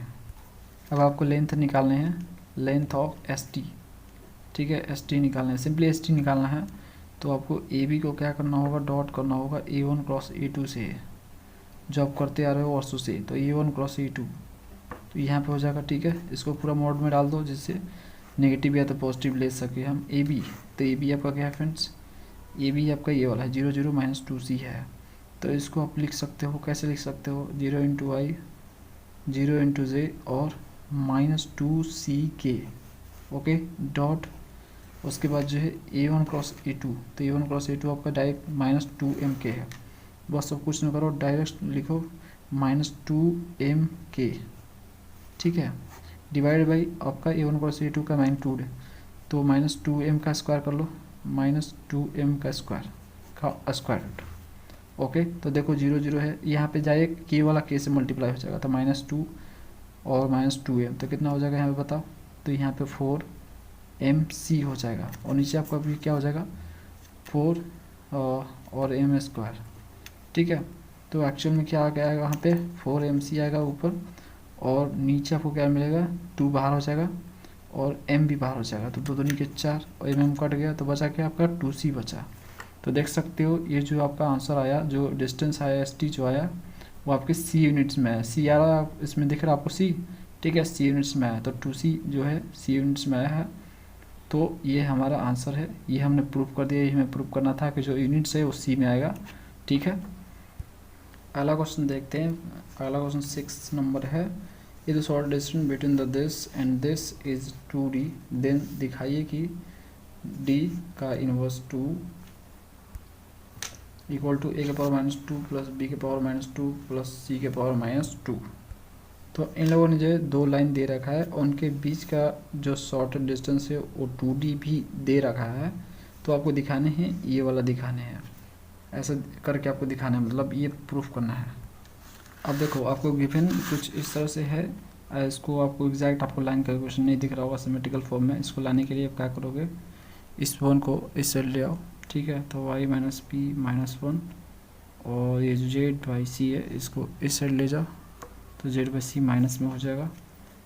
अब आपको लेंथ निकालने हैं, लेंथ ऑफ ST, ठीक है, ST निकालना है, सिंपली ST निकालना है। तो आपको AB को क्या करना होगा, डॉट करना होगा A1 क्रॉस A2 से, जो आप करते आ रहे हो वर्षों से, तो A1 क्रॉस A2, तो यहाँ पे हो जाएगा, ठीक है। इसको पूरा मोड में डाल दो जिससे नेगेटिव या तो पॉजिटिव ले सके हम। AB, तो AB आपका क्या है फ्रेंड्स, AB आपका ये वाला है 0 0 -2c है। तो इसको आप लिख सकते हो, कैसे लिख सकते हो, 0 × i, 0 × j और -2ck, ओके, डॉट। उसके बाद जो है A1 क्रॉस A2, तो A1 क्रॉस A2 आपका डायरेक्ट -2mk है, बस सब कुछ ना करो, डायरेक्ट लिखो -2mk, ठीक है। डिवाइड बाई आपका A1 क्रॉस A2 का मैग्नीट्यूड है, तो -2m का स्क्वायर कर लो, -2m का स्क्वायर रूट, ओके। तो देखो 0 0 है, यहाँ पे जाए के वाला के से मल्टीप्लाई हो जाएगा, तो -2 और -2m, तो कितना हो जाएगा यहाँ पे बताओ, तो यहाँ पे 4mc हो जाएगा, और नीचे आपका भी क्या हो जाएगा 4 और m स्क्वायर, ठीक है। तो एक्चुअल में क्या आ गया है, वहाँ पे 4mc आएगा ऊपर, और नीचे आपको क्या मिलेगा, 2 बाहर हो जाएगा और m भी बाहर हो जाएगा, तो 2 2 के 4 और m कट गया, तो बचा क्या आपका 2c बचा। तो देख सकते हो ये जो आपका आंसर आया, जो डिस्टेंस आया ST जो आया, वो आपके c यूनिट्स में है। c आ रहा है इसमें, दिख रहा है आपको c, ठीक है, c यूनिट्स में आया, तो 2c जो है c यूनिट्स में आया है। तो ये हमारा आंसर है, ये हमने प्रूव कर दिया। ये हमें प्रूव करना था कि जो यूनिट्स है वो c में आएगा, ठीक है। अगला क्वेश्चन देखते हैं। अगला क्वेश्चन 6 नंबर है, ये जो short distance between the this and this is 2d, then दिखाइए कि d का इनवर्स 2 इक्वल टू a के पावर -2 प्लस b के पावर -2 प्लस c के पावर -2। तो इन लोगों ने जो 2 लाइन दे रखा है, उनके बीच का जो शॉर्ट डिस्टेंस है वो 2d भी दे रखा है। तो आपको दिखाने हैं, ये वाला दिखाने हैं, ऐसा करके आपको दिखाना है, मतलब ये प्रूफ करना है। अब देखो आपको गिवन कुछ इस तरह से है, इसको आपको एग्जैक्ट आपको लाइन का क्वेश्चन नहीं दिख रहा होगा सिमेट्रिकल फॉर्म में। इसको लाने के लिए आप क्या करोगे, इस वन को इस साइड ले आओ, ठीक है। तो y - p - 1 और ये जो z/c है इसको इस साइड ले जाओ, तो z/c माइनस में हो जाएगा,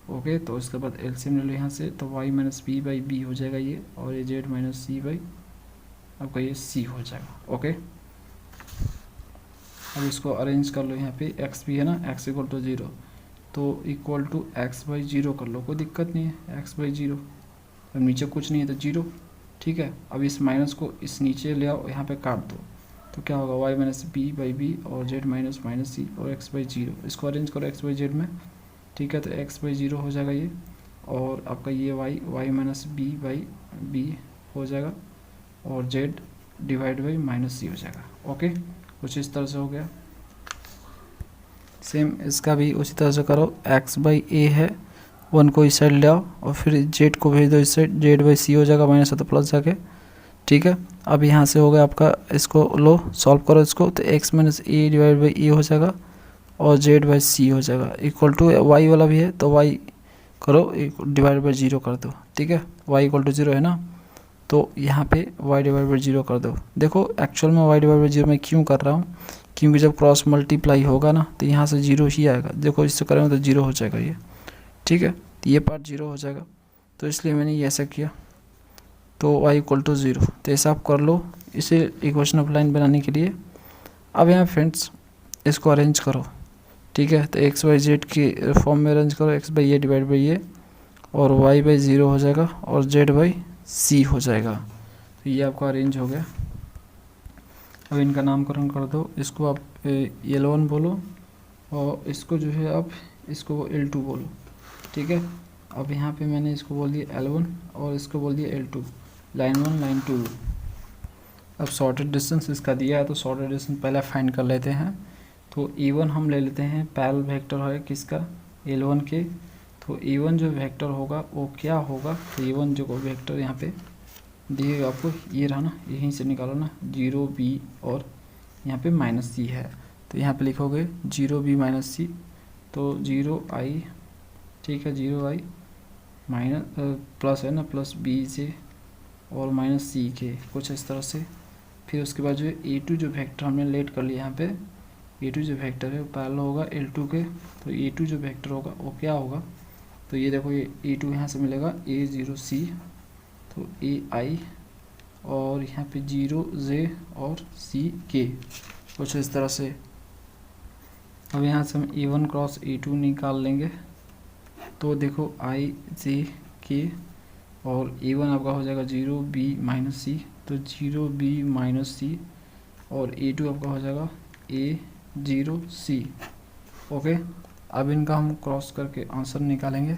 ओके। तो उसके बाद एलसीएम ले लो यहाँ से, तो y - p/b हो जाएगा ये, और ये z - c/ आपका ये c हो जाएगा, ओके। अब इसको अरेंज कर लो, यहाँ पे x भी है ना, x इक्वल टू 0, तो इक्वल टू एक्स बाई 0 कर लो, कोई दिक्कत नहीं है, x बाई 0। अब नीचे कुछ नहीं है तो 0, ठीक है। अब इस माइनस को इस नीचे ले आओ, यहाँ पे काट दो, तो क्या होगा y minus B by B और z माइनस माइनस सी और x बाई 0। इसको अरेंज करो x बाई जेड में, ठीक है, तो x बाई 0 हो जाएगा ये, और आपका ये y minus B by B हो जाएगा और z divide by minus C हो जाएगा। ओके, कुछ इस तरह से हो गया। सेम इसका भी उसी तरह से करो, x बाई ए है, 1 को इस साइड ले आओ और फिर z को भेज दो इस साइड, z बाई सी हो जाएगा, माइनस है तो प्लस जाके, ठीक है। अब यहाँ से हो गया आपका, इसको लो सॉल्व करो इसको, तो x minus A divide by A हो जाएगा और z बाई सी हो जाएगा, इक्वल टू y वाला भी है तो y करो डिवाइड बाई 0 कर दो, ठीक है। y इक्वल टू 0 है ना, तो यहाँ पे y डिवाइड बाई 0 कर दो। देखो एक्चुअल में y डिवाइड बाई 0 मैं क्यों कर रहा हूँ, क्योंकि जब क्रॉस मल्टीप्लाई होगा ना तो यहाँ से 0 ही आएगा। देखो इससे करेंगे तो 0 हो जाएगा ये, ठीक है, तो ये पार्ट 0 हो जाएगा, तो इसलिए मैंने ये ऐसा किया। तो y इक्वल टू 0, तो ऐसा आप कर लो इसे इक्वेशन ऑफ लाइन बनाने के लिए। अब यहाँ फ्रेंड्स इसको अरेंज करो, ठीक है, तो x बाई जेड के फॉर्म में अरेंज करो, x by A divide by A और y बाई 0 हो जाएगा और z बाई सी हो जाएगा। तो ये आपका अरेंज हो गया। अब इनका नामकरण कर दो, इसको आप L1 बोलो और इसको जो है आप इसको L2 बोलो, ठीक है। अब यहाँ पे मैंने इसको बोल दिया L1 और इसको बोल दिया L2, लाइन 1 लाइन 2। अब शॉर्टेड डिस्टेंस इसका दिया है तो शॉर्टेड डिस्टेंस पहले फाइंड कर लेते हैं। तो E1 हम ले लेते हैं, पैरेलल वेक्टर है किसका, L1 के। तो E1 जो वेक्टर होगा वो क्या होगा, तो E1 जो वेक्टर यहाँ पे दिएगा आपको, ये रहा ना, यहीं से निकालो ना, 0b और यहाँ पे माइनस सी है, तो यहाँ पे लिखोगे 0b माइनस सी, तो 0i, ठीक है, 0i माइनस प्लस है ना, प्लस बी से और माइनस सी के, कुछ इस तरह से। फिर उसके बाद जो A2 जो वेक्टर हमने लेट कर लिया यहाँ पे, A2 जो वेक्टर है वो पैरेलल होगा L2 के, तो A2 जो वेक्टर होगा वो क्या होगा, तो ये देखो ये A2 यहाँ से मिलेगा A0C, तो AI और यहाँ पे 0J और CK, कुछ इस तरह से। अब यहाँ से हम A1 क्रॉस A2 निकाल लेंगे, तो देखो IJK और A1 आपका हो जाएगा 0B माइनस सी, तो 0B माइनस सी और A2 आपका हो जाएगा A0C। ओके, अब इनका हम क्रॉस करके आंसर निकालेंगे,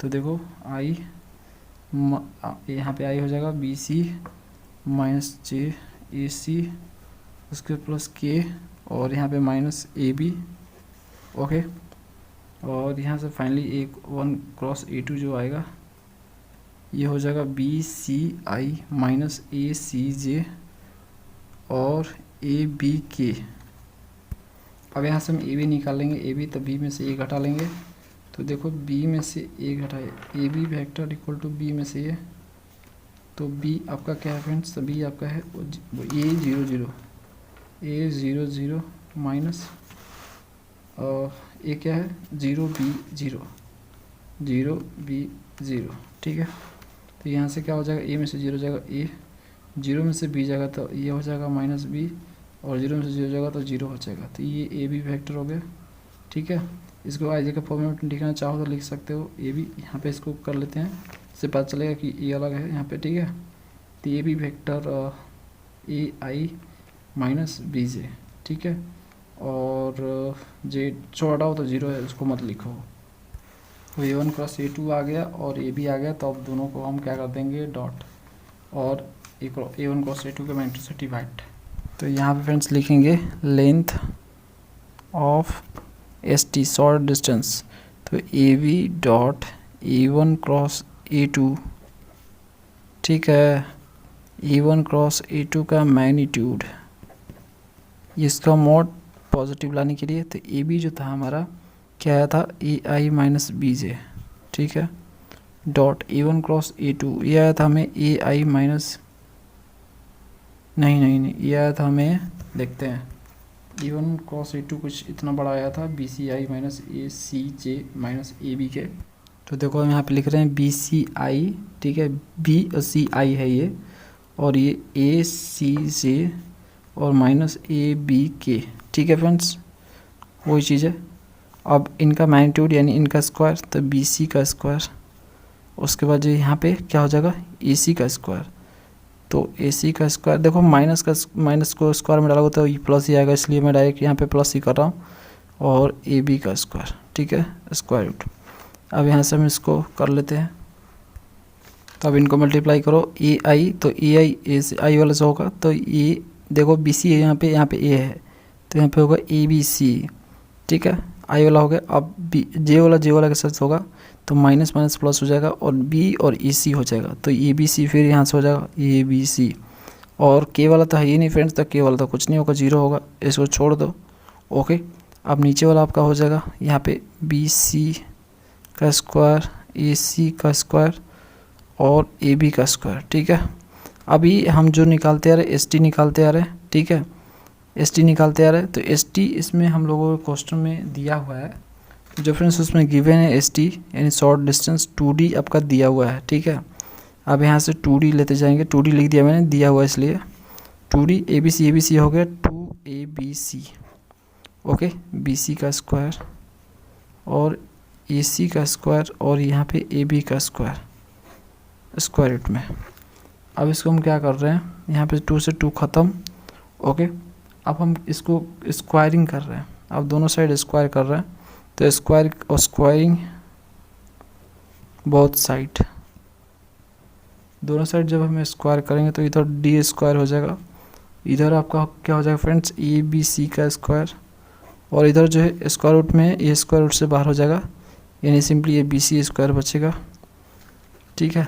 तो देखो I यहाँ पे आई हो जाएगा BC माइनस JAC, उसके प्लस K और यहाँ पे माइनस AB। ओके, और यहाँ से फाइनली एक 1 क्रॉस A2 जो आएगा ये हो जाएगा BCI माइनस ACJ और ABK। अब यहाँ से हम AB निकालेंगे, AB तो B में से A घटा लेंगे, तो देखो B में से A घटाए AB vector equal to B में से A, तो B आपका क्या है फ्रेंड्स, तो B आपका है A00 माइनस A क्या है 0B0, ठीक है। तो यहाँ से क्या हो जाएगा, A में से 0 जाएगा A, 0 में से B जाएगा तो ये हो जाएगा माइनस B और 0 में से 0 जाएगा तो 0 हो जाएगा, तो ये AB वेक्टर हो गया, ठीक है। इसको आई जे के फॉर्म में लिखना चाहो तो लिख सकते हो AB, यहाँ पे इसको कर लेते हैं, इससे पता चलेगा कि ये अलग है यहाँ पे, ठीक है। तो AB vector AI minus BJ, ठीक है, और J छोटा हो तो 0 है, उसको मत लिखो। तो A1 क्रॉस A2 आ गया और AB आ गया, तो अब दोनों को हम क्या कर देंगे डॉट, और A1 क्रॉस A2 के मैट्रिक्स से डिवाइड। तो यहाँ पे फ्रेंड्स लिखेंगे length of ST short distance, तो AB dot A1 cross A2, ठीक है, A1 क्रॉस A2 का मैग्नीट्यूड, इसका मोड पॉजिटिव लाने के लिए, तो AB जो था हमारा क्या आया था AI माइनस BJ, ठीक है, डॉट A1 क्रॉस A2 ये आया था हमें AI माइनस नहीं ये आया था हमें, देखते हैं, A1 क्रॉस A2 कुछ इतना बड़ा आया था BCI minus ACJ minus AB के। तो देखो हम यहाँ पे लिख रहे हैं BCI, ठीक है, BCI है ये, और ये ACJ और माइनस ए बी के, ठीक है फ्रेंड्स, वही चीज़ है। अब इनका मैग्नीट्यूड यानी इनका स्क्वायर, तो बी सी का स्क्वायर, उसके बाद जो यहाँ पे क्या हो जाएगा ए सी का स्क्वायर, तो ए सी का स्क्वायर, देखो माइनस को स्क्वायर में डालोगे तो ये प्लस ही आएगा, इसलिए मैं डायरेक्ट यहाँ पे प्लस ही कर रहा हूँ, और ए बी का स्क्वायर, ठीक है, स्क्वायर रूट। अब यहाँ से हम इसको कर लेते हैं, तो अब इनको मल्टीप्लाई करो, ए आई, तो ए आई ए से आई वाला से होगा, तो ये देखो बी सी है यहाँ पे ए है, तो यहाँ पे होगा ए बी सी, ठीक है, आई वाला हो गया। अब बी जे वाला के साथ होगा, तो माइनस माइनस प्लस हो जाएगा, और बी और ए सी हो जाएगा, तो ए बी सी फिर यहाँ से हो जाएगा ए बी सी, और के वाला तो है ही नहीं फ्रेंड्स, तो के वाला तो कुछ नहीं होगा, जीरो होगा, इसको छोड़ दो। ओके, अब नीचे वाला आपका हो जाएगा यहाँ पे बी सी का स्क्वायर, ए सी का स्क्वायर और ए बी का स्क्वायर, ठीक है। अभी हम जो निकालते आ रहे एस टी निकालते आ रहे हैं, ठीक है, एस टी निकालते आ रहे हैं, तो एस टी इसमें हम लोगों को क्वेश्चन में दिया हुआ है, जो फ्रेंड्स उसमें गिवन है एस टी यानी शॉर्ट डिस्टेंस 2D आपका दिया हुआ है, ठीक है। अब यहाँ से 2D लेते जाएंगे, 2D लिख दिया मैंने, दिया हुआ है इसलिए 2D ए बी सी हो गया 2ABC, ओके, BC का स्क्वायर और AC का स्क्वायर और यहाँ पे AB का स्क्वायर, स्क्वायर रूट में। अब इसको हम क्या कर रहे हैं, यहाँ पे 2 से 2 ख़त्म, ओके। अब हम इसको स्क्वायरिंग कर रहे हैं, अब दोनों साइड स्क्वायर कर रहे हैं, तो स्क्वायर और स्क्वायरिंग बोथ साइड, दोनों साइड जब हम स्क्वायर करेंगे तो इधर डी स्क्वायर हो जाएगा, इधर आपका क्या हो जाएगा फ्रेंड्स ए बी सी का स्क्वायर, और इधर जो है स्क्वायर रूट में ए स्क्वायर रूट से बाहर हो जाएगा, यानी सिंपली ये बी सी स्क्वायर बचेगा, ठीक है,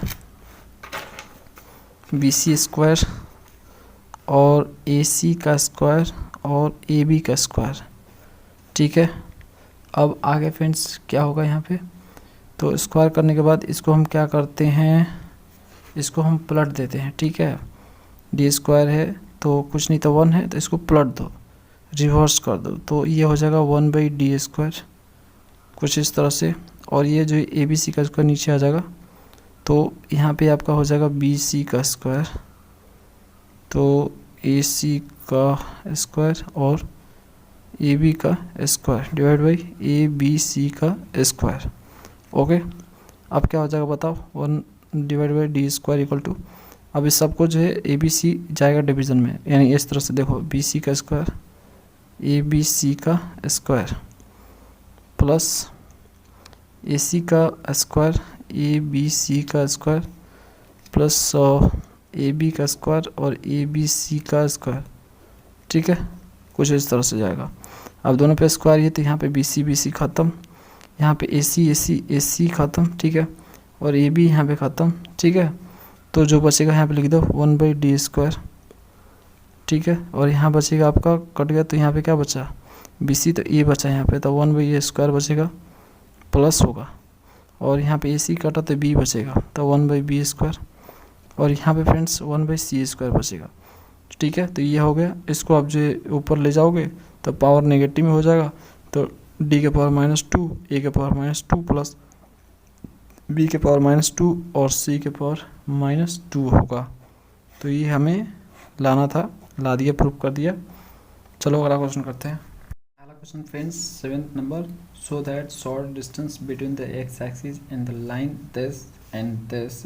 बी सी स्क्वायर और ए सी का स्क्वायर और ए बी का स्क्वायर, ठीक है। अब आगे फ्रेंड्स क्या होगा यहाँ पे, तो स्क्वायर करने के बाद इसको हम क्या करते हैं, इसको हम पलट देते हैं, ठीक है, डी स्क्वायर है तो कुछ नहीं तो 1 है, तो इसको पलट दो, रिवर्स कर दो, तो ये हो जाएगा 1/d स्क्वायर, कुछ इस तरह से, और ये जो ए बी सी का स्क्वायर नीचे आ जाएगा, तो यहाँ पे आपका हो जाएगा बी सी का स्क्वायर, तो ए सी का स्क्वायर और ए बी का square divide by A B C का स्क्वायर, ओके। अब क्या हो जाएगा बताओ, 1/d स्क्वायर इक्वल टू, अब इस सबको जो है ए बी सी जाएगा डिवीज़न में, यानी इस तरह से देखो बी सी का स्क्वायर ए बी सी का स्क्वायर प्लस ए सी का स्क्वायर ए बी सी का स्क्वायर प्लस ए बी का स्क्वायर और ए बी सी का स्क्वायर, ठीक है, कुछ इस तरह से जाएगा। अब दोनों पे स्क्वायर है तो यहाँ पे बी सी ख़त्म, यहाँ पे ए सी ख़त्म, ठीक है, और ए बी यहाँ पे ख़त्म, ठीक है, तो जो बचेगा यहाँ पे लिख दो 1/d स्क्वायर, ठीक है, और यहाँ बचेगा आपका कट गया, तो यहाँ पे क्या बचा बी सी, तो ए बचा यहाँ पे, तो 1/a स्क्वायर बचेगा प्लस होगा, और यहाँ पे ए सी कटा तो बी बचेगा, तो 1/b स्क्वायर, और यहाँ पे फ्रेंड्स 1/c स्क्वायर बचेगा, ठीक है। तो ये हो गया, इसको आप जो ऊपर ले जाओगे तो पावर नेगेटिव में हो जाएगा, तो d के पावर -2 a के पावर -2 प्लस b के पावर -2 और c के पावर -2 होगा। तो ये हमें लाना था, ला दिया, प्रूफ कर दिया। चलो अगला क्वेश्चन करते हैं। अगला question friends 7th number, show that short distance between the x axis and the line this and this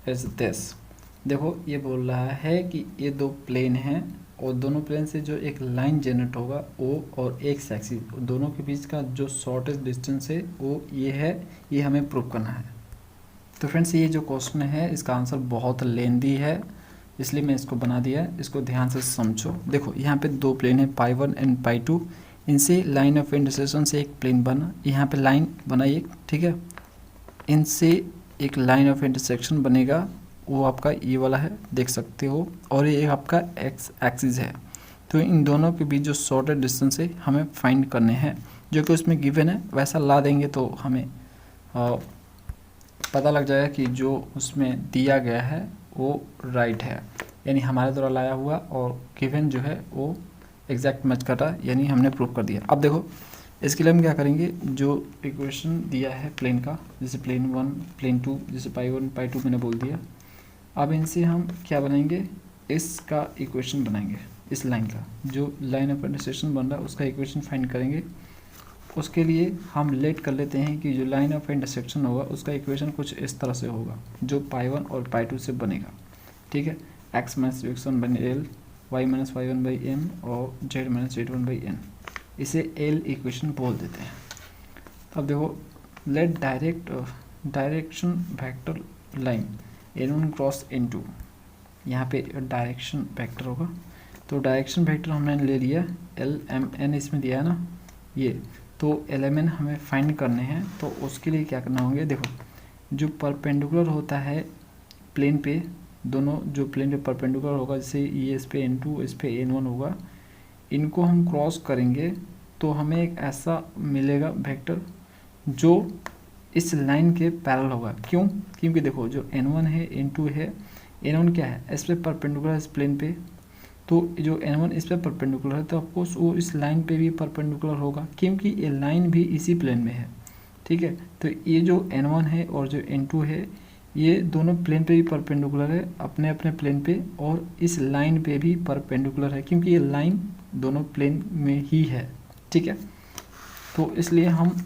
is this. देखो ये बोल रहा है कि ये दो प्लेन हैं और दोनों प्लेन से जो एक लाइन जनरेट होगा ओ और एक्स एक्सिस दोनों के बीच का जो शॉर्टेस्ट डिस्टेंस है वो ये है, ये हमें प्रूव करना है। तो फ्रेंड्स ये जो क्वेश्चन है इसका आंसर बहुत लेंदी है, इसलिए मैं इसको बना दिया, इसको ध्यान से समझो। देखो यहाँ पे दो प्लेन है π1 एंड π2, इनसे लाइन ऑफ इंटरसेक्शन से एक प्लेन बना, यहाँ पे लाइन बना एक, ठीक है, इनसे एक लाइन ऑफ इंटरसेक्शन बनेगा, वो आपका ये वाला है, देख सकते हो, और ये आपका एक्स एक्सिस है। तो इन दोनों के बीच जो शॉर्टेस्ट डिस्टेंस है हमें फाइंड करने हैं, जो कि उसमें गिवन है, वैसा ला देंगे तो हमें पता लग जाएगा कि जो उसमें दिया गया है वो राइट है, यानी हमारे द्वारा लाया हुआ और गिवन जो है वो एग्जैक्ट मैच कर रहा है, यानी हमने प्रूव कर दिया। अब देखो इसके लिए हम क्या करेंगे, जो इक्वेशन दिया है प्लेन का, जैसे प्लेन 1 प्लेन 2, जैसे π1 π2 मैंने बोल दिया, अब इनसे हम क्या बनाएंगे, इसका इक्वेशन बनाएंगे, इस लाइन का, जो लाइन ऑफ इंटरसेक्शन बन रहा है उसका इक्वेशन फाइंड करेंगे। उसके लिए हम लेट कर लेते हैं कि जो लाइन ऑफ इंटरसेक्शन होगा उसका इक्वेशन कुछ इस तरह से होगा, जो पाई 1 और पाई 2 से बनेगा। ठीक है, x minus x1 by L, y minus y1 by M और z minus z1 by N, इसे एल इक्वेशन बोल देते हैं। अब देखो, let direction vector line n1 cross n2, यहाँ पे डायरेक्शन वेक्टर होगा। तो डायरेक्शन वेक्टर हमने ले लिया, एल एम एन इसमें दिया है ना ये, तो एलिमेंट हमें फाइंड करने हैं। तो उसके लिए क्या करना होंगे, देखो जो परपेंडिकुलर होता है प्लेन पे, दोनों जो प्लेन पे परपेंडिकुलर होगा, जैसे ये इस पे n2 इस पे n1 होगा, इनको हम क्रॉस करेंगे तो हमें एक ऐसा मिलेगा वेक्टर जो इस लाइन के पैरेलल होगा। क्यों? क्योंकि देखो जो n1 है n2 है, n1 क्या है, इस पे परपेंडिकुलर इस प्लेन पे, तो जो n1 इस पे परपेंडिकुलर है तो ऑफकोर्स वो इस लाइन पे भी परपेंडिकुलर होगा, क्योंकि ये लाइन भी इसी प्लेन में है। ठीक है, तो ये जो n1 है और जो n2 है, ये दोनों प्लेन पे भी परपेंडिकुलर है अपने अपने प्लेन पे, और इस लाइन पे भी परपेंडिकुलर है, क्योंकि ये लाइन दोनों प्लेन में ही है। ठीक है, तो इसलिए हम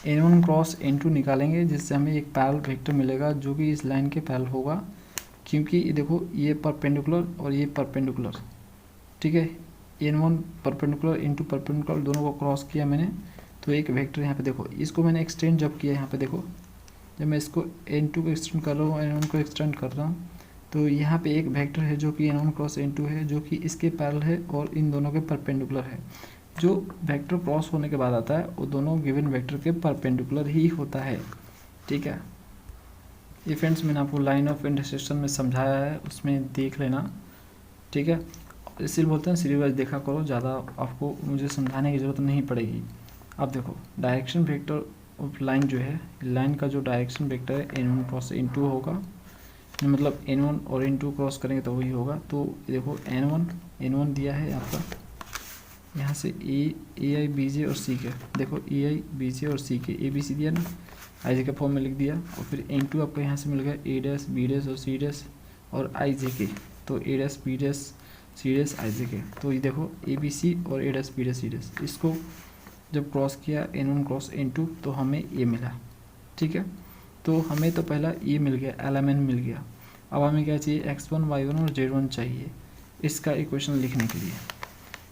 n1 क्रॉस n2 निकालेंगे, जिससे हमें एक पैरेलल वेक्टर मिलेगा जो कि इस लाइन के पैरेलल होगा, क्योंकि देखो ये परपेंडिकुलर और ये परपेंडिकुलर। ठीक है, n1 परपेंडिकुलर n2 परपेंडिकुलर, दोनों को क्रॉस किया मैंने, तो एक वेक्टर यहाँ पे देखो, इसको मैंने एक्सटेंड जब किया, यहाँ पे देखो जब मैं इसको n2 को एक्सटेंड कर रहा हूँ, n1 को एक्सटेंड कर रहा हूँ, तो यहाँ पे एक वेक्टर है जो कि n1 क्रॉस n2 है, जो कि इसके पैरेलल है और इन दोनों के परपेंडिकुलर है। जो वेक्टर क्रॉस होने के बाद आता है वो दोनों गिवन वेक्टर के परपेंडिकुलर ही होता है। ठीक है, ये फ्रेंड्स मैंने आपको लाइन ऑफ इंटरसेक्शन में समझाया है, उसमें देख लेना। ठीक है, इसीलिए बोलते हैं सीरीज वाइज देखा करो, ज़्यादा आपको मुझे समझाने की ज़रूरत नहीं पड़ेगी। अब देखो डायरेक्शन वेक्टर ऑफ लाइन जो है, लाइन का जो डायरेक्शन वेक्टर है n1 क्रॉस n2 होगा, मतलब n1 और n2 क्रॉस करेंगे तो वही होगा। तो देखो n1 दिया है आपका, यहाँ से ए आई बी जे और सी के, देखो ए आई बी जे और सी के, ए बी सी दिया ना, आई जे के फॉर्म में लिख दिया, और फिर n2 आपको यहाँ से मिल गया ए डैश बी डैश और सी डैश और आई जे के, तो A dash B dash C dash I J K. तो ये देखो ए बी सी और A dash B dash C dash, इसको जब क्रॉस किया n1 क्रॉस n2 तो हमें ये मिला। ठीक है, तो हमें तो पहला ये मिल गया, एलिमेंट मिल गया। अब हमें क्या चाहिए, x1 y1 और z1 चाहिए इसका इक्वेशन लिखने के लिए।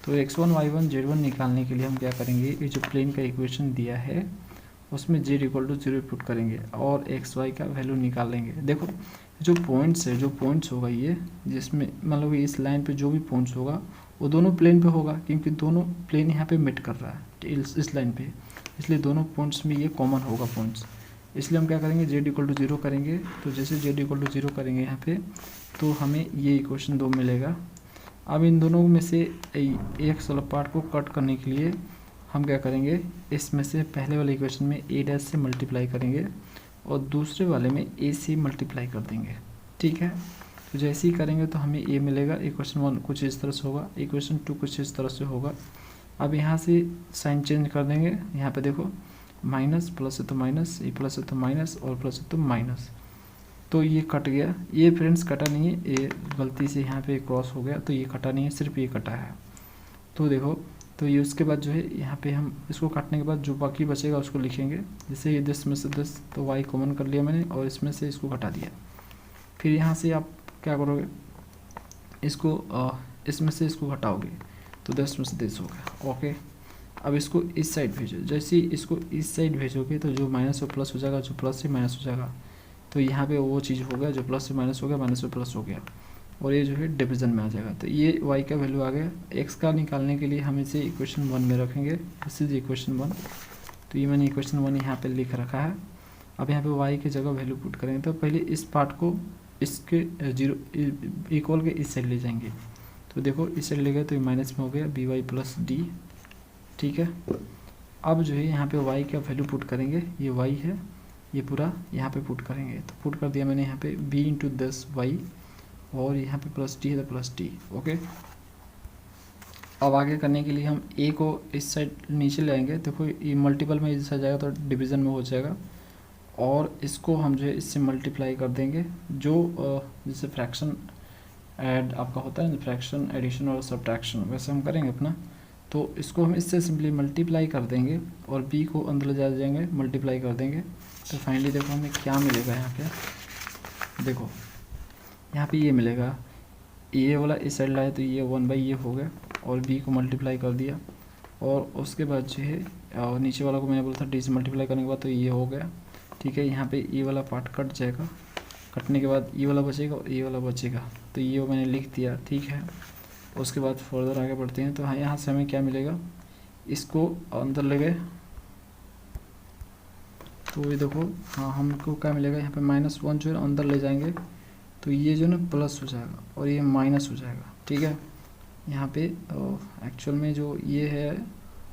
तो x1 y1 z1 निकालने के लिए हम क्या करेंगे, ये जो प्लेन का इक्वेशन दिया है उसमें z इक्वल टू 0 पुट करेंगे और एक्स वाई का वैल्यू निकाल लेंगे। देखो जो पॉइंट्स है, जो पॉइंट्स होगा ये, जिसमें मतलब इस लाइन पे जो भी पॉइंट्स होगा वो दोनों प्लेन पे होगा, क्योंकि दोनों प्लेन यहाँ पे मिट कर रहा है इस लाइन पे, इसलिए दोनों पॉइंट्स में ये कॉमन होगा पॉइंट्स। इसलिए हम क्या करेंगे, z इक्वल टू 0 करेंगे। तो जैसे z इक्वल टू 0 करेंगे यहाँ पे, तो हमें ये इक्वेशन 2 मिलेगा। अब इन दोनों में से एक वाला पार्ट को कट करने के लिए हम क्या करेंगे, इसमें से पहले वाले इक्वेशन में ए डैश से मल्टीप्लाई करेंगे और दूसरे वाले में ए से मल्टीप्लाई कर देंगे। ठीक है, तो जैसे ही करेंगे तो हमें ए मिलेगा। इक्वेशन 1 कुछ इस तरह से होगा, इक्वेशन 2 कुछ इस तरह से होगा। अब यहाँ से साइन चेंज कर देंगे, यहाँ पे देखो माइनस, प्लस है तो माइनस, ये प्लस है तो माइनस और प्लस है तो माइनस, तो ये कट गया। ये फ्रेंड्स कटा नहीं है, ये गलती से यहाँ पे क्रॉस हो गया, तो ये कटा नहीं है, सिर्फ ये कटा है। तो देखो, तो ये उसके बाद जो है यहाँ पे हम इसको काटने के बाद जो बाकी बचेगा उसको लिखेंगे। जैसे ये 10 में से 10, तो y कॉमन कर लिया मैंने और इसमें से इसको घटा दिया। फिर यहाँ से आप क्या करोगे, इसको इसमें से इसको घटाओगे तो 10 में से 10 हो गया। ओके, अब इसको इस साइड भेजो। जैसे ही इसको इस साइड भेजोगे तो जो माइनस से प्लस हो जाएगा, जो प्लस से माइनस हो जाएगा, तो यहाँ पे वो चीज़ हो गया, जो प्लस से माइनस हो गया, माइनस से प्लस हो गया, और ये जो है डिवीज़न में आ जाएगा। तो ये y का वैल्यू आ गया। x का निकालने के लिए हम इसे इक्वेशन 1 में रखेंगे, दिस इज इक्वेशन 1। तो ये मैंने इक्वेशन 1 यहाँ पे लिख रखा है। अब यहाँ पे y की जगह वैल्यू पुट करेंगे, तो पहले इस पार्ट को इसके 0 इक्वल के इस साइड ले जाएंगे। तो देखो इस साइड ले गए तो ये माइनस में हो गया बी वाई प्लस डी। ठीक है, अब जो है यहाँ पे y का वैल्यू पुट करेंगे, ये y है, ये पूरा यहाँ पे पुट करेंगे। तो पुट कर दिया मैंने यहाँ पे b इंटू 10y, और यहाँ पे प्लस टी है तो प्लस टी। ओके, अब आगे करने के लिए हम a को इस साइड नीचे ले आएंगे। देखो ये मल्टीपल में इस आ जाएगा तो डिवीज़न में हो जाएगा, और इसको हम जो है इससे मल्टीप्लाई कर देंगे। जो जैसे फ्रैक्शन ऐड आपका होता है फ्रैक्शन, एडिशन और सब्ट्रैक्शन, वैसे हम करेंगे अपना। तो इसको हम इससे सिंपली मल्टीप्लाई कर देंगे और b को अंदर ले जाएंगे, मल्टीप्लाई कर देंगे। तो फाइनली देखो हमें क्या मिलेगा यहाँ पे, देखो यहाँ पे ये मिलेगा, ये वाला इस साइड लाए तो ये 1 बाई ये हो गया और b को मल्टीप्लाई कर दिया और उसके बाद जो है और नीचे वाला को मैंने बोला था d से मल्टीप्लाई करने के बाद तो ये हो गया। ठीक है, यहाँ पे ये वाला पार्ट कट जाएगा, कटने के बाद ये वाला बचेगा और ये वाला बचेगा, तो ये मैंने लिख दिया। ठीक है, उसके बाद फर्दर आगे बढ़ते हैं। तो हाँ, यहाँ से हमें क्या मिलेगा, इसको अंदर ले गए तो ये देखो, हाँ हमको क्या मिलेगा यहाँ पे -1 जो है अंदर ले जाएंगे तो ये जो है ना प्लस हो जाएगा और ये माइनस हो जाएगा। ठीक है, यहाँ पे एक्चुअल में जो ये है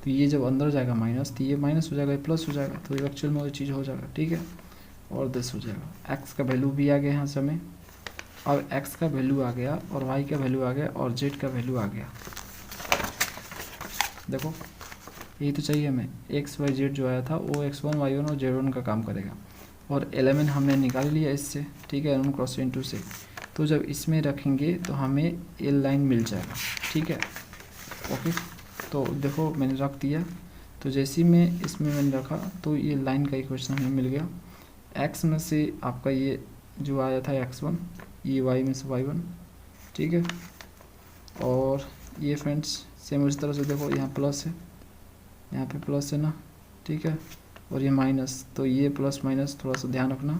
तो ये जब अंदर जाएगा माइनस तो ये माइनस हो जाएगा, ये प्लस हो जाएगा, तो एक्चुअल में वो चीज़ हो जाएगा। ठीक है, और 10 हो जाएगा। एक्स का वैल्यू भी आ गया यहाँ से हमें, अब एक्स का वैल्यू आ गया और वाई का वैल्यू आ गया और जेड का वैल्यू आ गया। देखो यही तो चाहिए हमें, एक्स वाई जेड जो आया था वो x1 y1 और z1 का काम करेगा और एलिमेंट हमने निकाल लिया इससे। ठीक है, एल1 क्रॉस इनटू से, तो जब इसमें रखेंगे तो हमें एल लाइन मिल जाएगा। ठीक है, ओके, तो देखो मैंने रख दिया, तो जैसे ही मैं इसमें मैंने रखा तो ये लाइन का इक्वेशन हमें मिल गया। एक्स में से आपका ये जो आया था x1, ये y में से y1। ठीक है, और ये फ्रेंड्स सेम उस तरह से देखो, यहाँ प्लस है, यहाँ पे प्लस है ना। ठीक है, और ये माइनस, तो ये प्लस माइनस थोड़ा सा ध्यान रखना,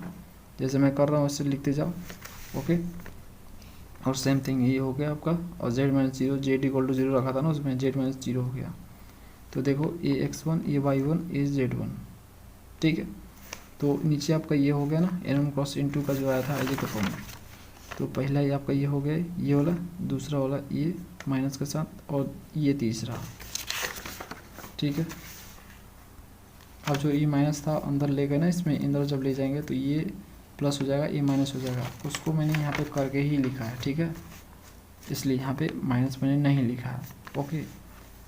जैसे मैं कर रहा हूँ उससे लिखते जाओ। ओके, और सेम थिंग ये हो गया आपका, और z minus 0, Z equal to 0 रखा था ना उसमें, z माइनस 0 हो गया। तो देखो ये x1, ये y1, ये z1। ठीक है, तो नीचे आपका ये हो गया ना एल1 क्रॉस इनटू का जो आया था एज के फॉर्म में, तो पहला ये आपका ये हो गया, ये वाला, दूसरा वाला ये माइनस के साथ, और ये तीसरा। ठीक है, अब जो ये माइनस था अंदर ले गए ना, इसमें अंदर जब ले जाएंगे तो ये प्लस हो जाएगा, ये माइनस हो जाएगा, उसको मैंने यहाँ पे करके ही लिखा है। ठीक है, इसलिए यहाँ पे माइनस मैंने नहीं लिखा है। ओके,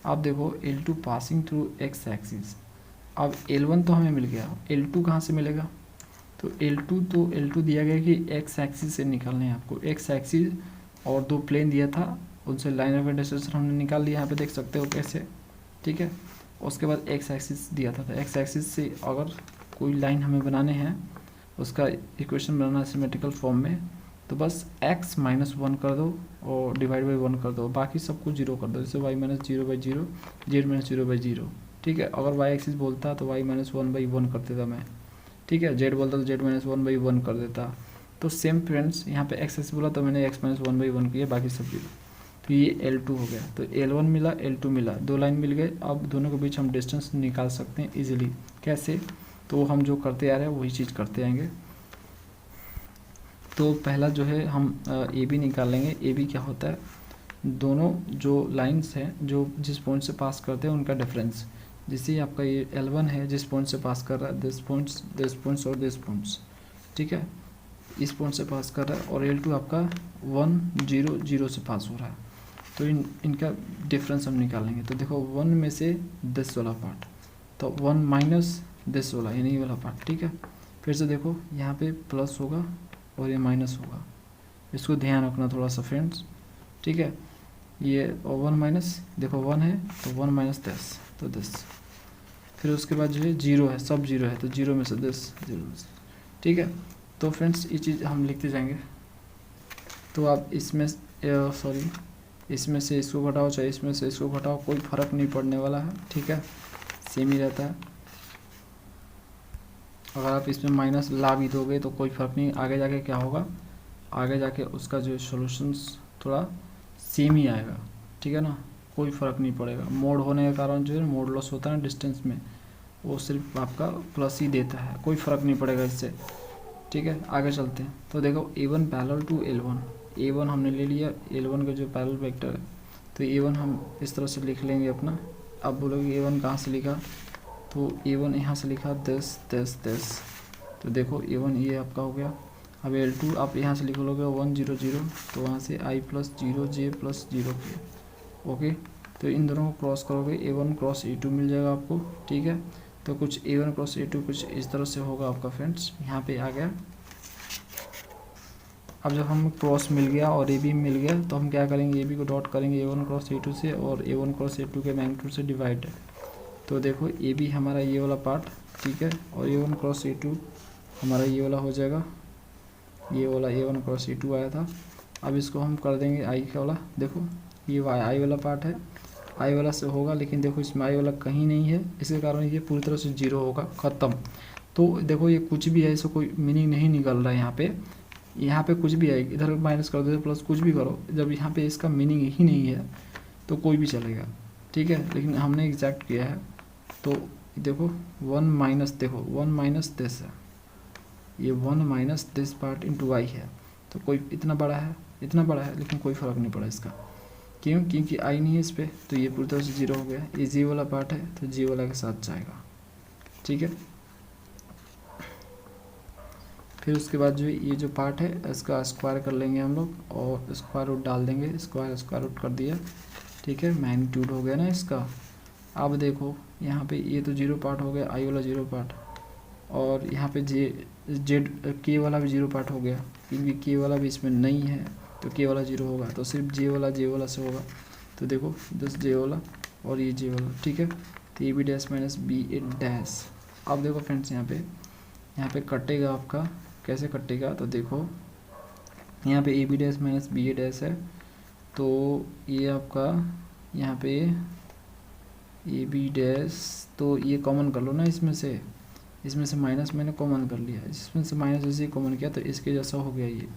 अब देखो L2 passing through x axis, अब L1 तो हमें मिल गया, L2 कहाँ से मिलेगा, तो L2 दिया गया कि x एक्सिस से निकालने हैं आपको, x एक्सिस और दो प्लेन दिया था, उनसे लाइन ऑफ इंटरसेक्शन हमने निकाल लिया, यहाँ पे देख सकते हो कैसे। ठीक है, उसके बाद x एक्सिस दिया था, तो x एक्सिस से अगर कोई लाइन हमें बनाने हैं, उसका इक्वेशन बनाना सिमेट्रिकल फॉर्म में, तो बस x -1 कर दो और डिवाइड बाई 1 कर दो, बाकी सबको 0 कर दो, जैसे y -0/0, z -0/0। ठीक है, अगर y एक्सिस बोलता तो y -1/1 कर देता मैं। ठीक है, z बोलता तो z -1/1 कर देता। तो सेम फ्रेंड्स यहाँ पे x एक्सिस बोला तो मैंने x -1/1 किया, बाकी सब 0। तो ये L2 हो गया, तो L1 मिला, L2 मिला, दो लाइन मिल गए। अब दोनों के बीच हम डिस्टेंस निकाल सकते हैं इजीली। कैसे, तो हम जो करते आ रहे हैं वही चीज़ करते आएंगे। तो पहला जो है हम AB निकाल लेंगे। AB क्या होता है, दोनों जो लाइंस हैं जो जिस पॉइंट से पास करते हैं उनका डिफरेंस। जैसे आपका ये L1 है जिस पॉइंट से पास कर रहा है, दिस पॉइंट्स और दिस पॉइंट्स। ठीक है, इस पॉइंट से पास कर रहा है, और L2 आपका 1 0 0 से पास हो रहा है, तो इनका डिफरेंस हम निकालेंगे। तो देखो 1 में से 10 वाला पार्ट, तो 1 माइनस 10 वाला यानी ये वाला पार्ट। ठीक है, फिर से देखो यहाँ पे प्लस होगा और ये माइनस होगा, इसको ध्यान रखना थोड़ा सा फ्रेंड्स। ठीक है, ये 1 माइनस, देखो 1 है तो 1 माइनस 10 तो 10, फिर उसके बाद जो है 0 है, सब 0 है, तो 0 में से 10 0। ठीक है, तो फ्रेंड्स ये चीज़ हम लिखते जाएंगे। तो आप इसमें इसमें से इसको घटाओ चाहे इसमें से इसको घटाओ, कोई फ़र्क नहीं पड़ने वाला है। ठीक है, सेम ही रहता है। अगर आप इसमें माइनस ला भी दोगे तो कोई फ़र्क नहीं, आगे जाके क्या होगा, आगे जाके उसका जो सॉल्यूशंस थोड़ा सेम ही आएगा। ठीक है ना, कोई फ़र्क नहीं पड़ेगा। मोड होने के कारण जो है मोड लॉस होता है डिस्टेंस में, वो सिर्फ आपका प्लस ही देता है, कोई फ़र्क नहीं पड़ेगा इससे। ठीक है, आगे चलते हैं। तो देखो A1 parallel to L1, A1 हमने ले लिया, L1 का जो पैरेलल वेक्टर है, तो A1 हम इस तरह से लिख लेंगे अपना। अब बोलोगे A1 कहाँ से लिखा, तो A1 यहाँ से लिखा 10 10 10, तो देखो A1 ये आपका हो गया। अब L2 आप यहाँ से लिख लोगे 1 0 0, तो वहाँ से I + 0 J + 0 के। ओके, तो इन दोनों को क्रॉस करोगे A1 क्रॉस A2 मिल जाएगा आपको। ठीक है, तो कुछ A1 क्रॉस A2 कुछ इस तरह से होगा आपका फ्रेंड्स। यहाँ पे आ गया अब जब हम क्रॉस मिल गया और ए बी मिल गया तो हम क्या करेंगे, ए बी को डॉट करेंगे A1 क्रॉस A2 से और A1 क्रॉस A2 के मैग्नीट्यूड से डिवाइड। तो देखो ए बी हमारा ये वाला पार्ट, ठीक है, और A1 क्रॉस A2 हमारा ये वाला हो जाएगा, ये वाला A1 क्रॉस A2 आया था। अब इसको हम कर देंगे आई का वाला, देखो ये आई वाला पार्ट है, आई वाला से होगा, लेकिन देखो इसमें आई वाला कहीं नहीं है, इसके कारण ये पूरी तरह से जीरो होगा, ख़त्म। तो देखो ये कुछ भी है, इसको कोई मीनिंग नहीं निकल रहा है यहाँ पे कुछ भी है, इधर माइनस कर दो प्लस कुछ भी करो, जब यहाँ पे इसका मीनिंग ही नहीं है तो कोई भी चलेगा, ठीक है। लेकिन हमने एग्जैक्ट किया है, तो देखो 1 माइनस, देखो 1 माइनस दिस है, ये 1 माइनस दिस पार्ट इंटू आई है, तो कोई इतना बड़ा है लेकिन कोई फ़र्क नहीं पड़ा इसका, क्यों, क्योंकि आई नहीं है इस पर, तो ये पूरी तरह से जीरो हो गया। ये जी वाला पार्ट है तो जी वाला के साथ जाएगा, ठीक है। फिर उसके बाद जो ये जो पार्ट है इसका स्क्वायर कर लेंगे हम लोग और स्क्वायर रूट डाल देंगे, स्क्वायर रूट कर दिया, ठीक है, मैग्नीट्यूड हो गया ना इसका। अब देखो यहाँ पे ये तो जीरो पार्ट हो गया, आई वाला जीरो पार्ट, और यहाँ पे जेड के वाला भी जीरो पार्ट हो गया, क्योंकि के वाला भी इसमें नहीं है तो के वाला जीरो होगा, तो सिर्फ जे वाला से होगा। तो देखो दस जे वाला और ये जे वाला, ठीक है, तो A B dash minus B A dash. अब देखो फ्रेंड्स यहाँ पे कटेगा आपका, कैसे कटेगा, तो देखो यहाँ पे A B dash minus B A dash है, तो ये आपका यहाँ पे ए बी डैश, तो ये कॉमन कर लो ना इसमें से माइनस मैंने कॉमन कर लिया, इसमें से माइनस जैसे ही कॉमन किया तो इसके जैसा हो गया ये,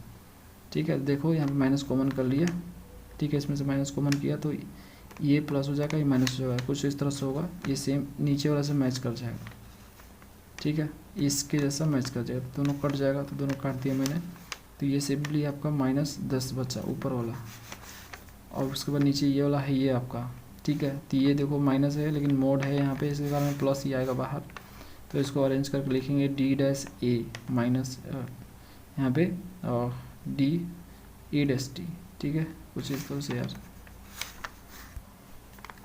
ठीक है। देखो यहाँ पे माइनस कॉमन कर लिया, ठीक है, इसमें से माइनस कॉमन किया तो ये प्लस हो जाएगा, ये माइनस हो जाएगा, कुछ इस तरह से होगा, ये सेम नीचे वाला से मैच कर जाएगा, ठीक है, इसके जैसा मैच कर जाएगा, दोनों कट जाएगा, तो दोनों काट दिया मैंने, तो ये सिंपली आपका -10 बचा ऊपर वाला, और उसके बाद नीचे ये वाला है ये आपका, ठीक है। तो ये देखो माइनस है लेकिन मोड है यहाँ पे, इसके कारण प्लस ही आएगा बाहर, तो इसको अरेंज करके लिखेंगे डी डैश ए माइनस यहाँ पे डी ए डैश टी, ठीक है, कुछ इस तरह से यार।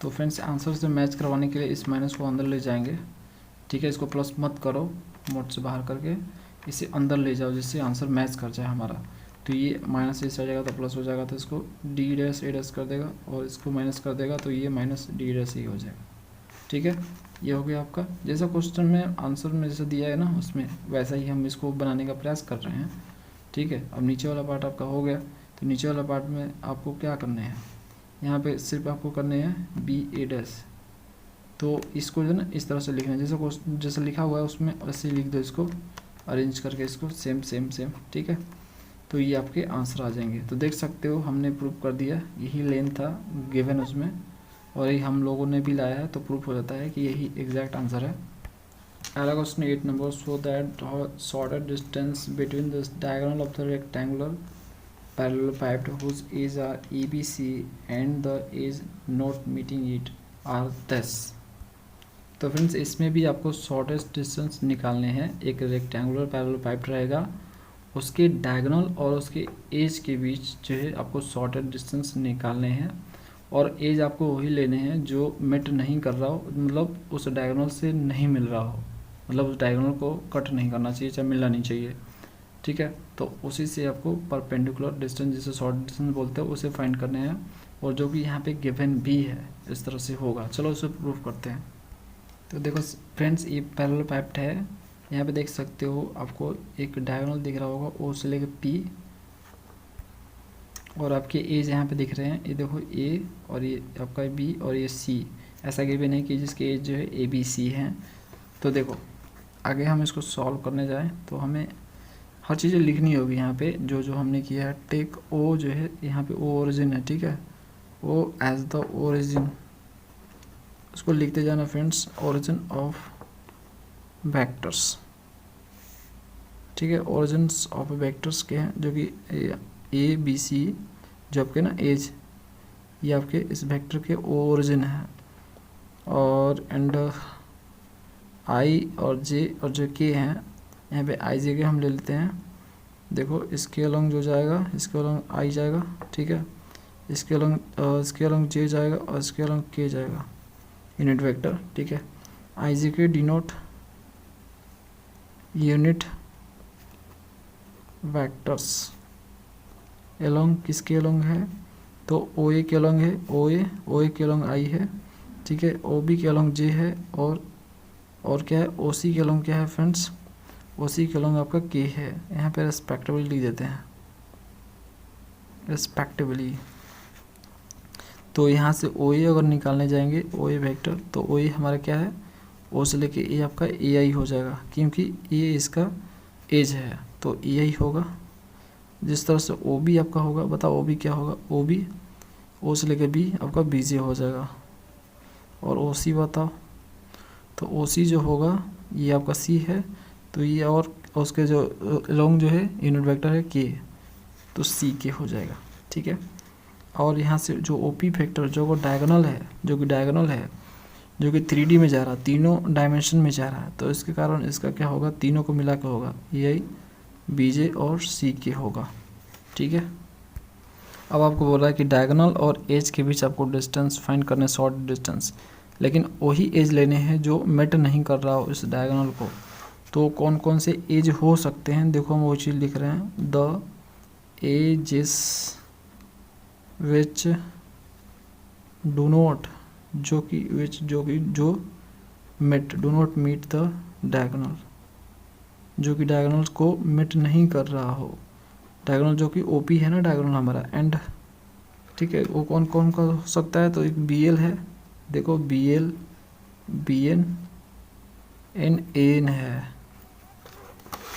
तो फ्रेंड्स आंसर से मैच करवाने के लिए इस माइनस को अंदर ले जाएंगे, ठीक है, इसको प्लस मत करो, मोड से बाहर करके इसे अंदर ले जाओ जिससे आंसर मैच कर जाए हमारा। तो ये माइनस इस आ जाएगा तो प्लस हो जाएगा, तो इसको डी डैश ए डैश कर देगा और इसको माइनस कर देगा, तो ये माइनस डी डैश ए हो जाएगा, ठीक है। ये हो गया आपका, जैसा क्वेश्चन में आंसर में जैसा दिया है ना उसमें वैसा ही हम इसको बनाने का प्रयास कर रहे हैं, ठीक है। अब नीचे वाला पार्ट आपका हो गया, तो नीचे वाला पार्ट में आपको क्या करने हैं, यहाँ पे सिर्फ आपको करने हैं बी ए डैश, तो इसको जो है ना इस तरह से लिखना है, जैसा लिखा हुआ है उसमें वैसे लिख दो, इसको अरेंज करके इसको सेम, ठीक है। तो ये आपके आंसर आ जाएंगे। तो देख सकते हो हमने प्रूव कर दिया, यही लेंथ था गिवन उसमें और यही हम लोगों ने भी लाया है, तो प्रूफ हो जाता है कि यही एग्जैक्ट आंसर है। अगला question 8 number, so that shorted distance between the diagonal of the rectangular parallel piped whose edges are ABC and the edge not meeting it are this। तो फ्रेंड्स इसमें भी आपको शॉर्टेस्ट डिस्टेंस निकालने हैं। एक rectangular parallel pipe रहेगा, उसके diagonal और उसके एज के बीच जो है आपको शॉर्टेड डिस्टेंस निकालने हैं, और एज आपको वही लेने हैं जो मेट नहीं कर रहा हो, मतलब उस डायगोनल से नहीं मिल रहा हो, मतलब उस डायगोनल को कट नहीं करना चाहिए, चाहे मिलना नहीं चाहिए, ठीक है। तो उसी से आपको परपेंडिकुलर डिस्टेंस जिसे शॉर्ट डिस्टेंस बोलते हैं उसे फाइंड करने हैं, और जो कि यहाँ पे गिवन भी है इस तरह से होगा। चलो उसे प्रूफ करते हैं। तो देखो फ्रेंड्स ये पैरेलल पाइप है, यहाँ पे देख सकते हो आपको एक डायगोनल दिख रहा होगा, ओ से लेकर पी, और आपके एज यहाँ पे दिख रहे हैं, ये देखो ए और ये आपका बी और ये सी, ऐसा गिवन है कि जिसके एज जो है ए बी सी हैं। तो देखो आगे हम इसको सॉल्व करने जाएँ तो हमें हर चीज़ें लिखनी होगी यहाँ पे, जो हमने किया है। टेक ओ जो है यहाँ पे ओ ओरिजिन है, ठीक है, ओ एज द ओरिजिन, उसको लिखते जाना फ्रेंड्स, ओरिजिन ऑफ वेक्टर्स, ठीक है। ओरिजिन्स ऑफ वेक्टर्स के हैं जो कि ए बी सी, जो आपके ना एज, ये आपके इस वेक्टर के ओरिजिन है, और एंड आई और जे और जो के हैं यहाँ पे आई जे के हम ले लेते हैं। देखो इसके अलॉन्ग जो जाएगा इसके अलॉन्ग आई जाएगा, ठीक है, इसके अलॉन्ग जे जाएगा और इसके अलॉन्ग के जाएगा, यूनिट वेक्टर, ठीक है। आई जे के डिनोट यूनिट वेक्टर्स, एलोंग किसके एलोंग है, तो ओ ए के एलोंग है, ओ ए के एलोंग आई है, ठीक है, ओ बी के एलोंग जे है, और क्या है, ओ सी के एलोंग क्या है फ्रेंड्स, ओ सी के एलोंग आपका के है। यहाँ पे रेस्पेक्टिवली लिख देते हैं, रेस्पेक्टिवली। तो यहाँ से ओ ए अगर निकालने जाएंगे, ओ ए वेक्टर, तो ओ ए हमारा क्या है, ओ से लेके ए आपका ए आई हो जाएगा, क्योंकि ए इसका एज है, तो ए आई होगा। जिस तरह से ओ बी आपका होगा, बताओ ओ बी क्या होगा, ओ बी, ओ से लेके बी आपका बी जे हो जाएगा। और ओ सी बताओ, तो ओ सी जो होगा ये आपका सी है, तो ये और उसके जो लॉन्ग जो है यूनिट वेक्टर है के, तो सी के हो जाएगा, ठीक है। और यहाँ से जो ओ पी फैक्टर जो डायगोनल है, जो कि 3D में जा रहा है, तीनों डायमेंशन में जा रहा है, तो इसके कारण इसका क्या होगा, तीनों को मिला के होगा, ए आई बी जे और सी के होगा, ठीक है। अब आपको बोल रहा है कि डायगोनल और एज के बीच आपको डिस्टेंस फाइंड करने, शॉर्ट डिस्टेंस, लेकिन वही एज लेने हैं जो मेट नहीं कर रहा हो इस डायगोनल को। तो कौन कौन से एज हो सकते हैं, देखो हम वो चीज़ लिख रहे हैं, the edges which do not, जो met, do not meet the diagonal, जो कि डायगोनल्स को मेट नहीं कर रहा हो। डायगोनल जो कि ओपी है ना, डायगोनल हमारा एंड, ठीक है, वो कौन कौन का हो सकता है, तो एक बी एल है, देखो B L, B N, N है,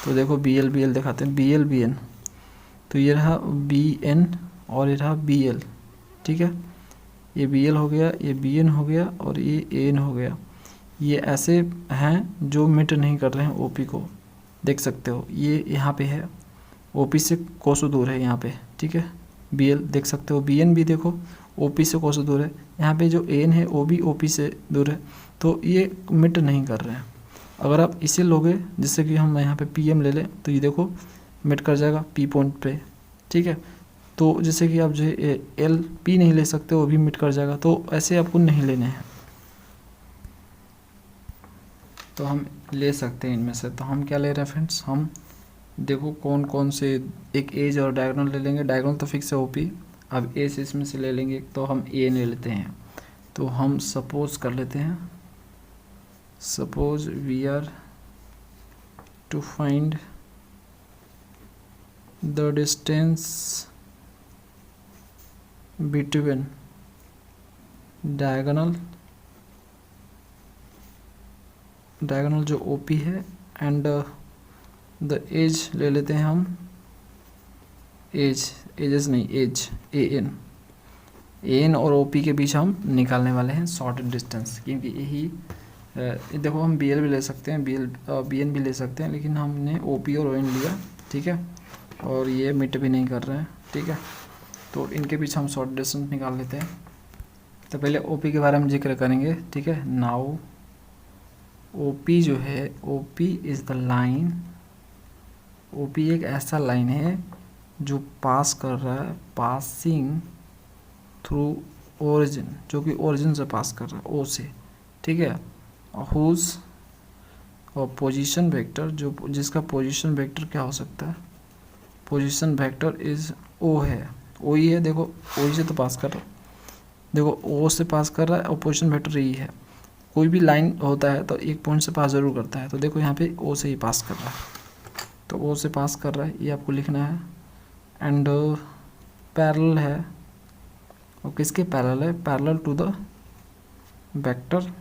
तो देखो बी एल दिखाते हैं, बी एन, तो ये रहा बी एन और ये रहा बी एल, ठीक है, ये बी एल हो गया, ये बी एन हो गया और ये एन हो गया। ये ऐसे हैं जो मिट नहीं कर रहे हैं ओपी को, देख सकते हो ये यहाँ पे है, ओपी से कोसों दूर है यहाँ पे, ठीक है, बी एल देख सकते हो, बी एन भी देखो ओपी से कोसों दूर है, यहाँ पे जो एन है वो भी ओपी से दूर है, तो ये मिट नहीं कर रहे हैं। अगर आप इसे लोगे, जिससे कि हम यहाँ पे पी एम ले लें, तो ये देखो मिट कर जाएगा पी पॉइंट पे, ठीक है। तो जैसे कि आप जो है एल पी नहीं ले सकते, वो भी मिट कर जाएगा, तो ऐसे आपको नहीं लेने हैं। तो हम ले सकते हैं इनमें से, तो हम क्या ले रहे हैं फ्रेंड्स, हम देखो कौन कौन से, एक एज और डायगोनल ले लेंगे, डायगोनल तो फिक्स है ओपी, अब एज इसमें से ले लेंगे, तो हम ए ले लेते हैं। तो हम सपोज कर लेते हैं, suppose we are to find the distance between diagonal जो ओपी है एंड द एज ले लेते हैं हम, एजेस नहीं, एज ए एन और ओपी के बीच हम निकालने वाले हैं शॉर्ट डिस्टेंस, क्योंकि यही देखो हम बी एल भी ले सकते हैं, बी एन भी ले सकते हैं, लेकिन हमने ओ पी और ओ एन लिया, ठीक है, और ये मिट भी नहीं कर रहे हैं, ठीक है, तो इनके बीच हम शॉर्ट डिस्टेंस निकाल लेते हैं। तो पहले ओ पी के बारे में जिक्र करेंगे, ठीक है। नाउ ओ पी जो है, O P is the line, O P एक ऐसा लाइन है जो पास कर रहा है, पासिंग थ्रू ओरिजिन, जो कि ओरिजिन से पास कर रहा है, ओ से, ठीक है, हुज और पोजीशन वेक्टर, जो जिसका पोजीशन वेक्टर क्या हो सकता है, पोजीशन वेक्टर इज ओ है, ओ ही है, देखो ओ ही से तो पास कर रहा है, देखो ओ से पास कर रहा है और पोजीशन वेक्टर ई है। कोई भी लाइन होता है तो एक पॉइंट से पास ज़रूर करता है, तो देखो यहाँ पे ओ से ही पास कर रहा है, तो ओ से पास कर रहा है, ये आपको लिखना है। एंड पैरेलल है, और किसके पैरेलल है, parallel to the vector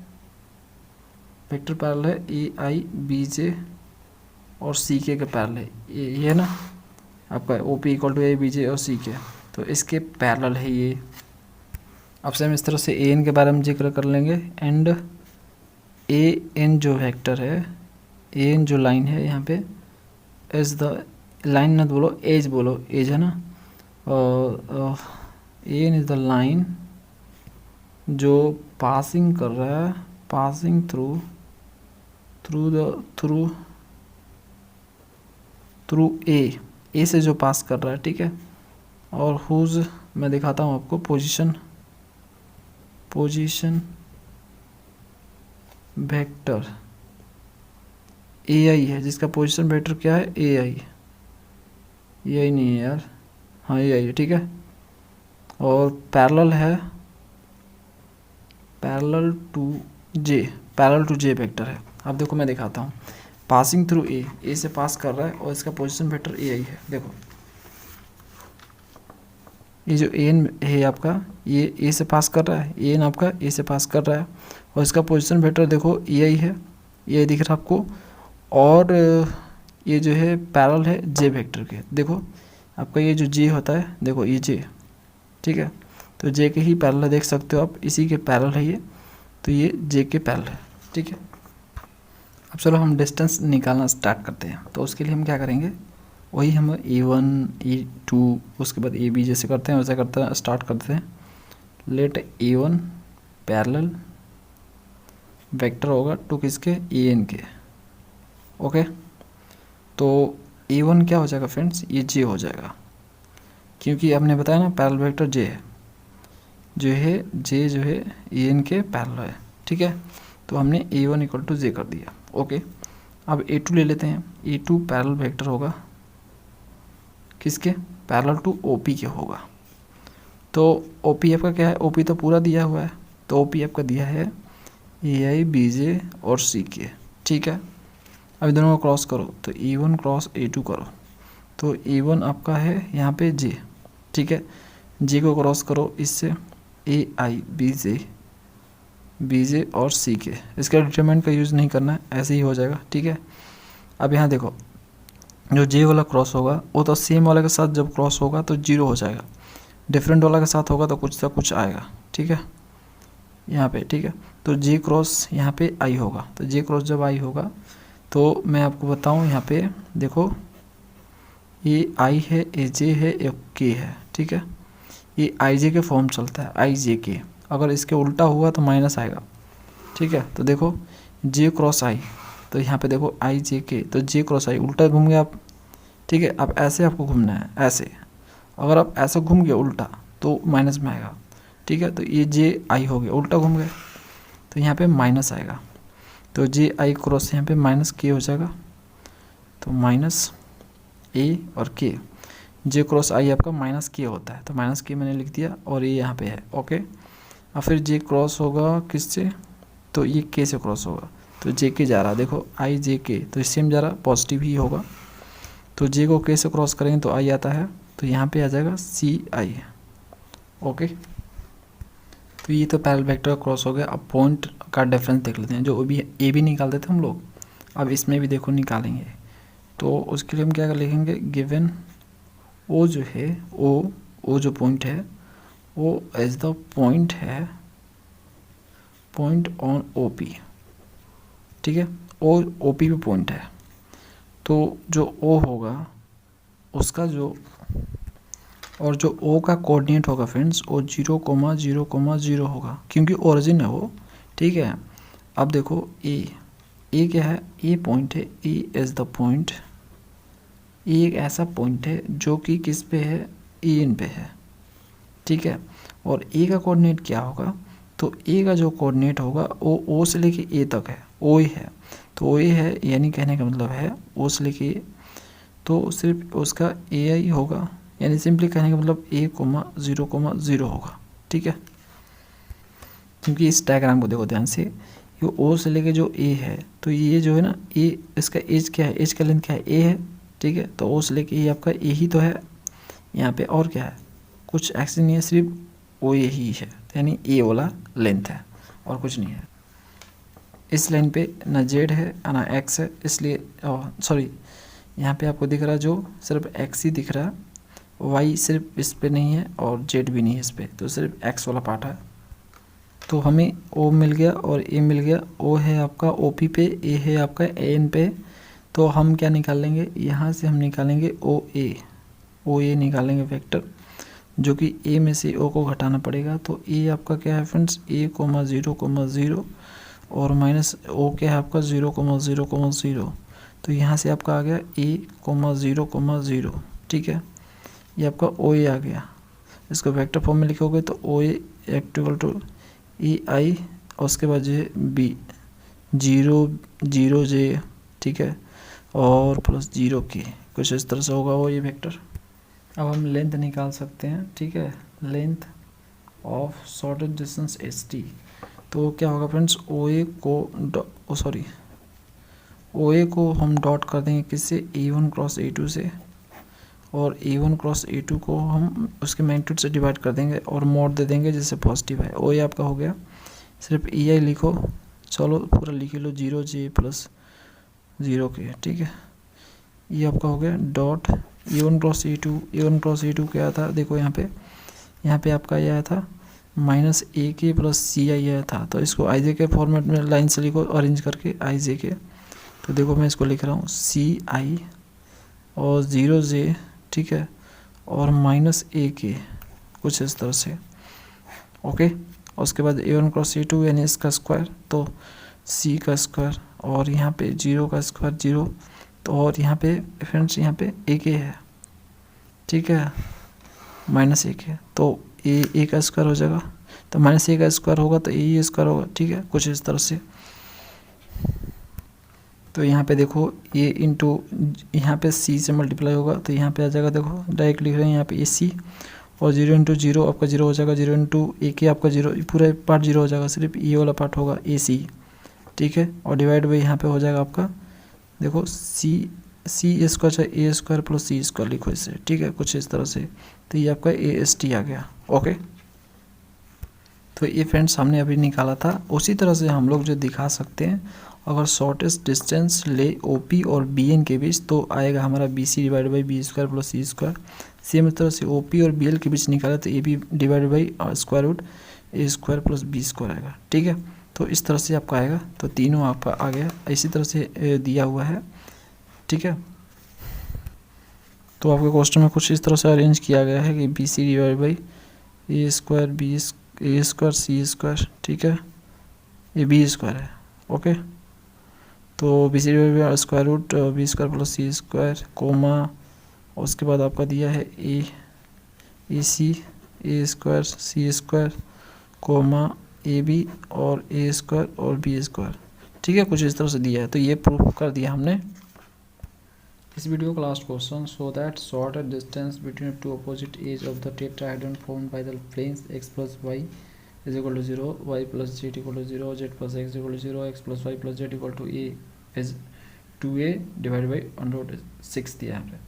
parallel है ए आई बी जे और सी के पैरेलल है, ये ना आपका O P equal to A B J और सी के, तो इसके पैरेलल है ये। अब से हम इस तरह से ए एन के बारे में जिक्र कर लेंगे। एंड ए एन जो वेक्टर है, ए एन जो लाइन है यहाँ पे, इज द लाइन, न बोलो एज, बोलो एज है ना, और A N is the line जो पासिंग कर रहा है, पासिंग थ्रू ए से जो पास कर रहा है, ठीक है। और हुज मैं दिखाता हूँ आपको, पोजीशन वेक्टर ए आई है, जिसका पोजीशन वेक्टर क्या है, ए आई नहीं है यार, हाँ ये आई है, ठीक है। और पैरेलल है पैरेलल टू जे वेक्टर है। अब देखो मैं दिखाता हूँ, पासिंग थ्रू ए से पास कर रहा है और इसका पोजीशन वेक्टर ए आई है। देखो ये जो एन है आपका, ये ए से पास कर रहा है, एन आपका ए से पास कर रहा है और इसका पोजीशन वेक्टर देखो ए आई है, ये दिख रहा है आपको। और ये जो है पैरेलल है जे वेक्टर के। देखो आपका ये जो जे होता है, देखो ये जे, ठीक है, तो जे के ही पैरेलल देख सकते हो आप, इसी के पैरेलल है ये, तो ये जे के पैरेलल है, ठीक है। अब चलो हम डिस्टेंस निकालना स्टार्ट करते हैं। तो उसके लिए हम क्या करेंगे, वही हम E1 E2 उसके बाद AB जैसे करते हैं वैसे करते हैं, स्टार्ट करते हैं। लेट A1 पैरेलल वेक्टर होगा टू किसके, AN के। ओके, तो A1 क्या हो जाएगा फ्रेंड्स, ये J हो जाएगा, क्योंकि आपने बताया ना पैरेलल वेक्टर J है, J जो है AN के पैरेलल है, ठीक है। तो हमने A1 इक्वल टू J कर दिया। ओके, अब A2 ले लेते हैं। A2 पैरेलल वेक्टर होगा किसके, पैरेलल टू OP के होगा। तो OP आपका क्या है, OP तो पूरा दिया हुआ है, तो OP आपका दिया है AI BJ और CK, ठीक है। अब दोनों को क्रॉस करो तो E1 क्रॉस A2 करो, तो E1 आपका है यहाँ पे J, ठीक है। J को क्रॉस करो इससे AI BJ और CK। इसका डिटरमिनेंट का यूज़ नहीं करना है, ऐसे ही हो जाएगा, ठीक है। अब यहाँ देखो जो J वाला क्रॉस होगा वो तो सेम वाले के साथ जब क्रॉस होगा तो 0 हो जाएगा, डिफरेंट वाला के साथ होगा तो कुछ सा कुछ आएगा, ठीक है, यहाँ पे, ठीक है। तो J क्रॉस यहाँ पे I होगा, तो J क्रॉस जब I होगा तो मैं आपको बताऊँ, यहाँ पे देखो ये I है, ये J है, ये K है, ठीक है। ये IJ के फॉर्म चलता है, IJK। अगर इसके उल्टा हुआ तो माइनस आएगा, ठीक है। तो देखो J क्रॉस I, तो यहाँ पे देखो IJK, तो J क्रॉस I उल्टा घूम गया आप, ठीक है। अब ऐसे आपको घूमना है, ऐसे अगर आप ऐसा घूम गए उल्टा तो माइनस में आएगा, ठीक है। तो ये JI हो गया, उल्टा घूम गए तो यहाँ पे माइनस आएगा, तो JI क्रॉस यहाँ पे माइनस K हो जाएगा, तो माइनस A और K। J क्रॉस I आपका माइनस K होता है, तो माइनस K मैंने लिख दिया और ये यहाँ पे है। ओके, अब फिर J क्रॉस होगा किससे, तो ये K से क्रॉस होगा, तो JK जा रहा है, देखो IJK, तो सेम जा रहा, पॉजिटिव ही होगा। तो J को K से क्रॉस करेंगे तो I आता है, तो यहाँ पे आ जाएगा CI। ओके, तो ये तो पैरेलल वेक्टर क्रॉस हो गया। अब पॉइंट का डिफरेंस देख लेते हैं, जो भी ए भी निकालते थे हम लोग, अब इसमें भी देखो निकालेंगे। तो उसके लिए हम क्या लिखेंगे, गिवन O जो है, O जो पॉइंट है वो एज द पॉइंट है, पॉइंट ऑन OP, ठीक है। OP पे पॉइंट है, तो जो O होगा उसका जो, और जो O का कोऑर्डिनेट होगा फ्रेंड्स वो 0,0,0 होगा, क्योंकि ओरिजिन है वो, ठीक है। अब देखो ए क्या है, ए पॉइंट है, ए इज द पॉइंट, ए एक ऐसा पॉइंट है जो कि किस पे है, EN पे है, ठीक है। और ए का कोऑर्डिनेट क्या होगा, तो ए का जो कोऑर्डिनेट होगा वो O से लेके ए तक है, O है, तो O है, यानी कहने का मतलब है O से लेके ए, तो सिर्फ उसका AI होगा, यानी सिंपली कहने का मतलब A,0,0 होगा, ठीक है। क्योंकि इस डायग्राम को देखो ध्यान से, ये O से लेके जो A है, तो ये जो है ना A, इसका एज क्या है, एज का लेंथ क्या है, A है, ठीक है। तो O से लेके A आपका A ही तो है यहाँ पे, और क्या है, कुछ एक्शन नहीं है, सिर्फ O A ही है, यानी A वाला लेंथ है और कुछ नहीं है। इस लाइन पे ना Z है ना X है, इसलिए सॉरी यहाँ पे आपको दिख रहा है जो सिर्फ X ही दिख रहा है, Y सिर्फ इस पे नहीं है और Z भी नहीं है इस पे, तो सिर्फ X वाला पार्ट है। तो हमें O मिल गया और A मिल गया। O है आपका OP पे, A है आपका AN पे, तो हम क्या निकाल लेंगे, यहाँ से हम निकालेंगे OA निकालेंगे वेक्टर, जो कि A में से O को घटाना पड़ेगा। तो A आपका क्या है फ्रेंड्स, A,0,0 और माइनस O क्या है आपका 0,0,0, तो यहाँ से आपका आ गया A,0,0, ठीक है। ये आपका OA आ गया, इसको वेक्टर फॉर्म में लिखोगे तो OA इक्वल टू EI और उसके बाद जो है B 0,0J, ठीक है, और प्लस 0K, कुछ इस तरह से होगा वो ये वेक्टर। अब हम लेंथ निकाल सकते हैं, ठीक है, length of shortest distance H T. तो क्या होगा फ्रेंड्स, ओ ए को हम डॉट कर देंगे किससे, A1 क्रॉस A2 से, और A1 क्रॉस A2 को हम उसके मैग्नीट्यूड से डिवाइड कर देंगे और मोड दे देंगे जिससे पॉजिटिव है। ओ ए आपका हो गया, सिर्फ ई आई लिखो, चलो पूरा लिख लो 0J प्लस 0K, ठीक है। ये आपका हो गया डॉट A1 क्रॉस A2 क्या था, देखो यहाँ पे आपका ये आया था -AK प्लस CI आया था। तो इसको IJ के फॉर्मेट में लाइन से लिखो, अरेंज करके IJ के। तो देखो मैं इसको लिख रहा हूँ CI और 0J, ठीक है, और -AK, कुछ इस तरह से, ओके। और उसके बाद A1 क्रॉस A2 यानी इसका स्क्वायर, तो C का स्क्वायर, और यहाँ पे 0 का स्क्वायर 0, तो और यहाँ पे फ्रेंड्स यहाँ पे AK है, ठीक है, -AK, तो A का स्क्वायर हो जाएगा, तो -A का स्क्वायर होगा तो AE स्क्वायर होगा, ठीक है, कुछ इस तरह से। तो यहाँ पे देखो A इंटू यहाँ पे C से मल्टीप्लाई होगा, तो यहाँ पे आ जाएगा, देखो डायरेक्ट लिख रहे हैं यहाँ पे AC, और 0 इंटू 0 आपका 0 हो जाएगा, 0 इंटू AK आपका 0, पूरा पार्ट 0 हो जाएगा, सिर्फ ये वाला पार्ट होगा AC, ठीक है, और डिवाइड बाई यहाँ पे हो जाएगा आपका, देखो C स्क्वायर चाहे A square plus C square लिखो इसे, ठीक है, कुछ इस तरह से। तो ये आपका AST आ गया, ओके। तो ये फ्रेंड्स हमने अभी निकाला था। उसी तरह से हम लोग जो दिखा सकते हैं, अगर शॉर्टेस्ट डिस्टेंस ले OP और BN के बीच, तो आएगा हमारा BC divide by B square plus C square. Same तरह से OP और BL के बीच निकाला तो AB divide by square root A square plus B square आएगा, ठीक है। तो इस तरह से आपका आएगा, तो तीनों आपका आ गया, इसी तरह से दिया हुआ है, ठीक है। तो आपके क्वेश्चन में कुछ इस तरह से अरेंज किया गया है कि BC divide by A square A square C square, ठीक है, ये B स्क्वायर है, ओके। तो BC divide by square root B square plus C square, comma, उसके बाद आपका दिया है AC A square C square, comma AB और A स्क्वायर और B स्क्वायर, ठीक है, कुछ इस तरह से दिया है। तो ये प्रूफ कर दिया हमने। इस वीडियो का last question, so that shortest distance between two opposite edge of the tetrahedron formed by the planes x plus y is equal to 0, y plus z equal to 0, z plus x equal to 0, x plus y plus z equal to a is 2a divide by √6 दिया है।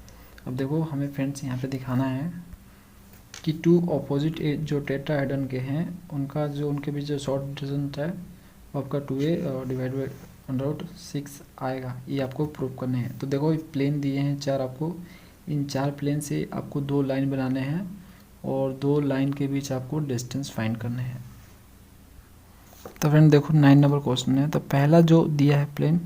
अब देखो हमें friends यहाँ पे दिखाना है कि टू अपोजिट एज जो टेट्राहेड्रन के हैं, उनका जो उनके बीच जो शॉर्ट डिस्टेंस है वो आपका 2a डिवाइड बाई √6 आएगा। ये आपको प्रूव करने हैं। तो देखो प्लेन दिए हैं 4 आपको, इन 4 प्लेन से आपको 2 लाइन बनाने हैं और 2 लाइन के बीच आपको डिस्टेंस फाइंड करने हैं। तो फ्रेंड देखो 9 नंबर क्वेश्चन है। तो पहला जो दिया है plane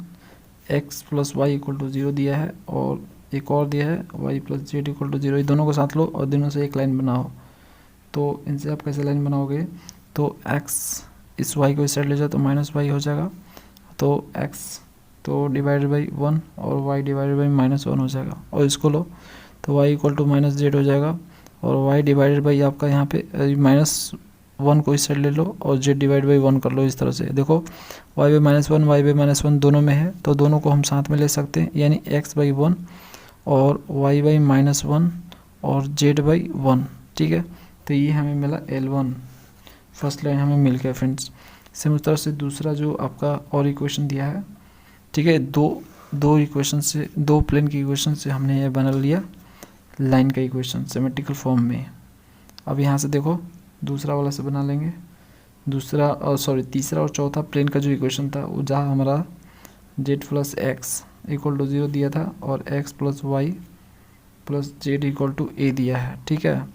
x plus Y equal to 0 दिया है, और एक और दिया है y plus Z equal to 0। ये दोनों को साथ लो और दोनों से एक लाइन बनाओ। तो इनसे आप कैसे लाइन बनाओगे, तो x इस y को इस साइड ले जाओ तो -y हो जाएगा, तो x तो डिवाइडेड बाई 1 और y डिवाइडेड बाई -1 हो जाएगा, और इसको लो तो y इक्वल टू -z हो जाएगा, और y डिवाइडेड बाई आपका यहाँ पे -1 को इस साइड ले लो और z डिवाइड बाई 1 कर लो। इस तरह से देखो y बाई -1 y बाई -1 दोनों में है, तो दोनों को हम साथ में ले सकते हैं, यानी x बाई 1 और y बाई -1 और z बाई 1, ठीक है। तो ये हमें मिला L1, फर्स्ट लाइन हमें मिल गया फ्रेंड्स। सेम उस तरह से दूसरा जो आपका और इक्वेशन दिया है, ठीक है, दो इक्वेशन से, 2 प्लेन की इक्वेशन से हमने ये बना लिया लाइन का इक्वेशन सिमेट्रिकल फॉर्म में। अब यहाँ से देखो दूसरा वाला से बना लेंगे, तीसरा और चौथा प्लेन का जो इक्वेशन था वो जहाँ हमारा z plus X equal to 0 दिया था और x plus Y plus Z equal to a दिया है, ठीक है।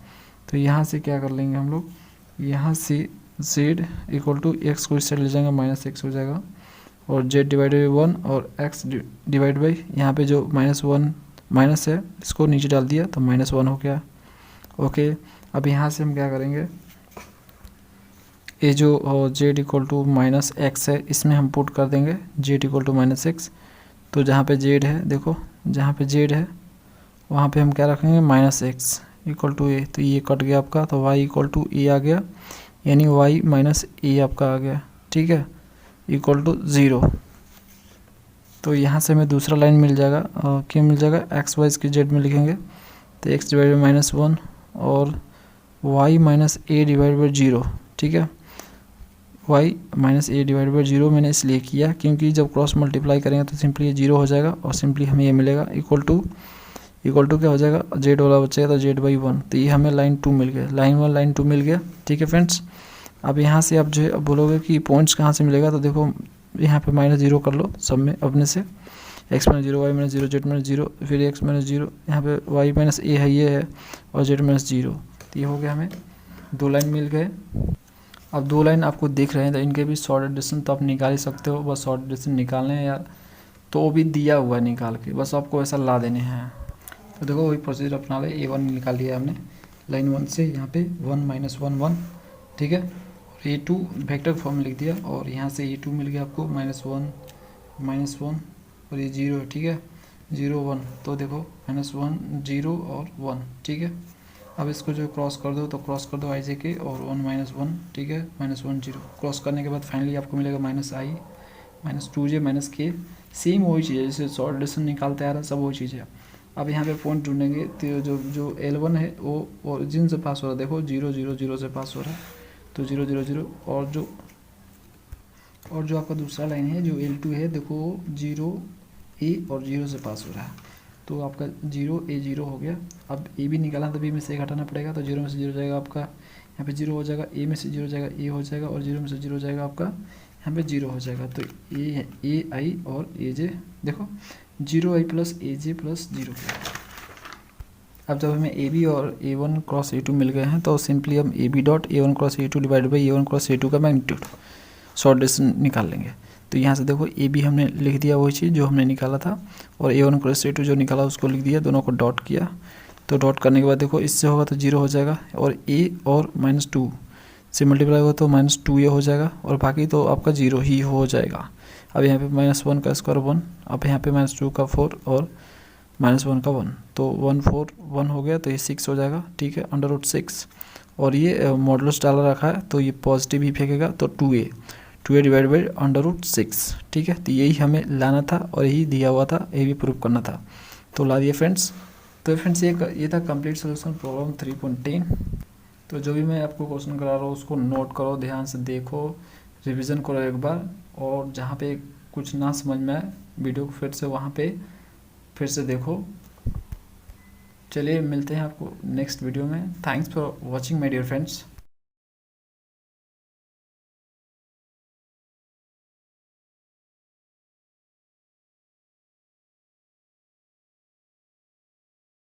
तो यहाँ से क्या कर लेंगे हम लोग, यहाँ से z इक्वल टू एक्स को इस साइड ले जाएंगे, -x हो जाएगा, और z डिवाइड बाई 1 और x डिवाइड बाई यहाँ पे जो -1 माइनस है इसको नीचे डाल दिया तो -1 हो गया, ओके। अब यहाँ से हम क्या करेंगे, ये जो z इक्वल टू -x है इसमें हम पुट कर देंगे z इक्वल टू -x। तो जहाँ पे z है, देखो जहाँ पे z है वहाँ पे हम क्या रखेंगे, -x इक्वल टू a। तो ये कट गया आपका, तो y इक्वल टू a आ गया, यानी y माइनस a आपका आ गया, ठीक है, इक्वल टू 0। तो यहाँ से हमें दूसरा लाइन मिल जाएगा, क्या मिल जाएगा, x वाई इसकी z में लिखेंगे तो x डिवाइड बाई -1 और y minus A divide by 0, ठीक है। y minus A divide by 0 मैंने इसलिए किया क्योंकि जब क्रॉस मल्टीप्लाई करेंगे तो सिंपली ये 0 हो जाएगा और सिंपली हमें ये मिलेगा इक्वल टू क्या हो जाएगा, z वाला बचेगा तो z/1। तो ये हमें लाइन 2 मिल गया, लाइन 1 लाइन 2 मिल गया, ठीक है फ्रेंड्स। अब यहाँ से आप जो है बोलोगे कि पॉइंट्स कहाँ से मिलेगा, तो देखो यहाँ पे -0 कर लो सब में अपने से, x - 0 y - 0 z - 0 फिर x - 0, यहाँ पे y - a है, ये है, और z - 0। तो ये हो गया, हमें 2 लाइन मिल गए। अब 2 लाइन आपको दिख रहे हैं तो इनके भी शॉर्ट एडिशन तो आप निकाल ही सकते हो, बस शॉर्ट एडिशन निकालने हैं यार, तो वो भी दिया हुआ है निकाल के, बस आपको ऐसा ला देने हैं। तो देखो वही प्रोसीजर अपना ले, a1 निकाल लिया हमने लाइन 1 से, यहाँ पे 1 - 1 1, ठीक है। और a2 वेक्टर फॉर्म में लिख दिया, और यहाँ से a2 मिल गया आपको -1 और ये 0 है, ठीक है, 0 1। तो देखो -1 0 और 1, ठीक है। अब इसको जो क्रॉस कर दो तो क्रॉस कर दो i के, और 1 - 1, ठीक है, -1 0 क्रॉस करने के बाद फाइनली आपको मिलेगा -i -2j -k, सेम वही चीज़ है जैसे शॉर्ट एडिशन निकालते आ रहा है, सब वही चीज़ है। अब यहाँ पे पॉइंट ढूंढेंगे तो जो L1 है वो ओरिजिन से पास हो रहा है, देखो 0 0 0 से पास हो रहा है, तो 0 0 0, और जो आपका दूसरा लाइन है जो L2 है, देखो 0 a और 0 से पास हो रहा है, तो आपका 0 a 0 हो गया। अब a भी निकालना तो b में से घटाना पड़ेगा, तो 0 में से 0 जाएगा आपका, यहाँ पे 0 हो जाएगा, a में से 0 जाएगा a हो जाएगा, और 0 में से 0 जाएगा आपका, यहाँ पे 0 हो जाएगा। तो a i और a j, देखो 0i प्लस ए जे प्लस 0। अब जब हमें ए बी और a1 क्रॉस a2 मिल गए हैं तो सिंपली हम A B dot a1 cross a2 divide by a1 cross a2 का मैग्नीट्यूड शॉर्ट डिस्टेंस निकाल लेंगे। तो यहाँ से देखो ए बी हमने लिख दिया वही चीज़ जो हमने निकाला था, और a1 क्रॉस a2 जो निकाला उसको लिख दिया, दोनों को डॉट किया। तो डॉट करने के बाद देखो इससे होगा तो 0 हो जाएगा, और a और -2 से मल्टीप्लाई होगा तो -2a हो जाएगा, और बाकी तो आपका 0 ही हो जाएगा। अब यहाँ पे -1 का स्क्वायर 1, अब यहाँ पे -2 का 4 और -1 का 1, तो 1 4 1 हो गया, तो ये 6 हो जाएगा, ठीक है, √6। और ये मॉडुलस डाला रखा है तो ये पॉजिटिव ही फेंकेगा, तो 2a डिवाइड बाई √6, ठीक है। तो यही हमें लाना था और यही दिया हुआ था, ये भी प्रूव करना था, तो ला दिए फ्रेंड्स। तो फ्रेंड्स ये था कंप्लीट सोल्यूशन प्रॉब्लम 3.10। तो जो भी मैं आपको क्वेश्चन करा रहा हूँ उसको नोट करो, ध्यान से देखो, रिवीजन करो एक बार, और जहाँ पे कुछ ना समझ में आए वीडियो को फिर से वहाँ पे फिर से देखो। चलिए मिलते हैं आपको नेक्स्ट वीडियो में। Thanks for watching my dear friends.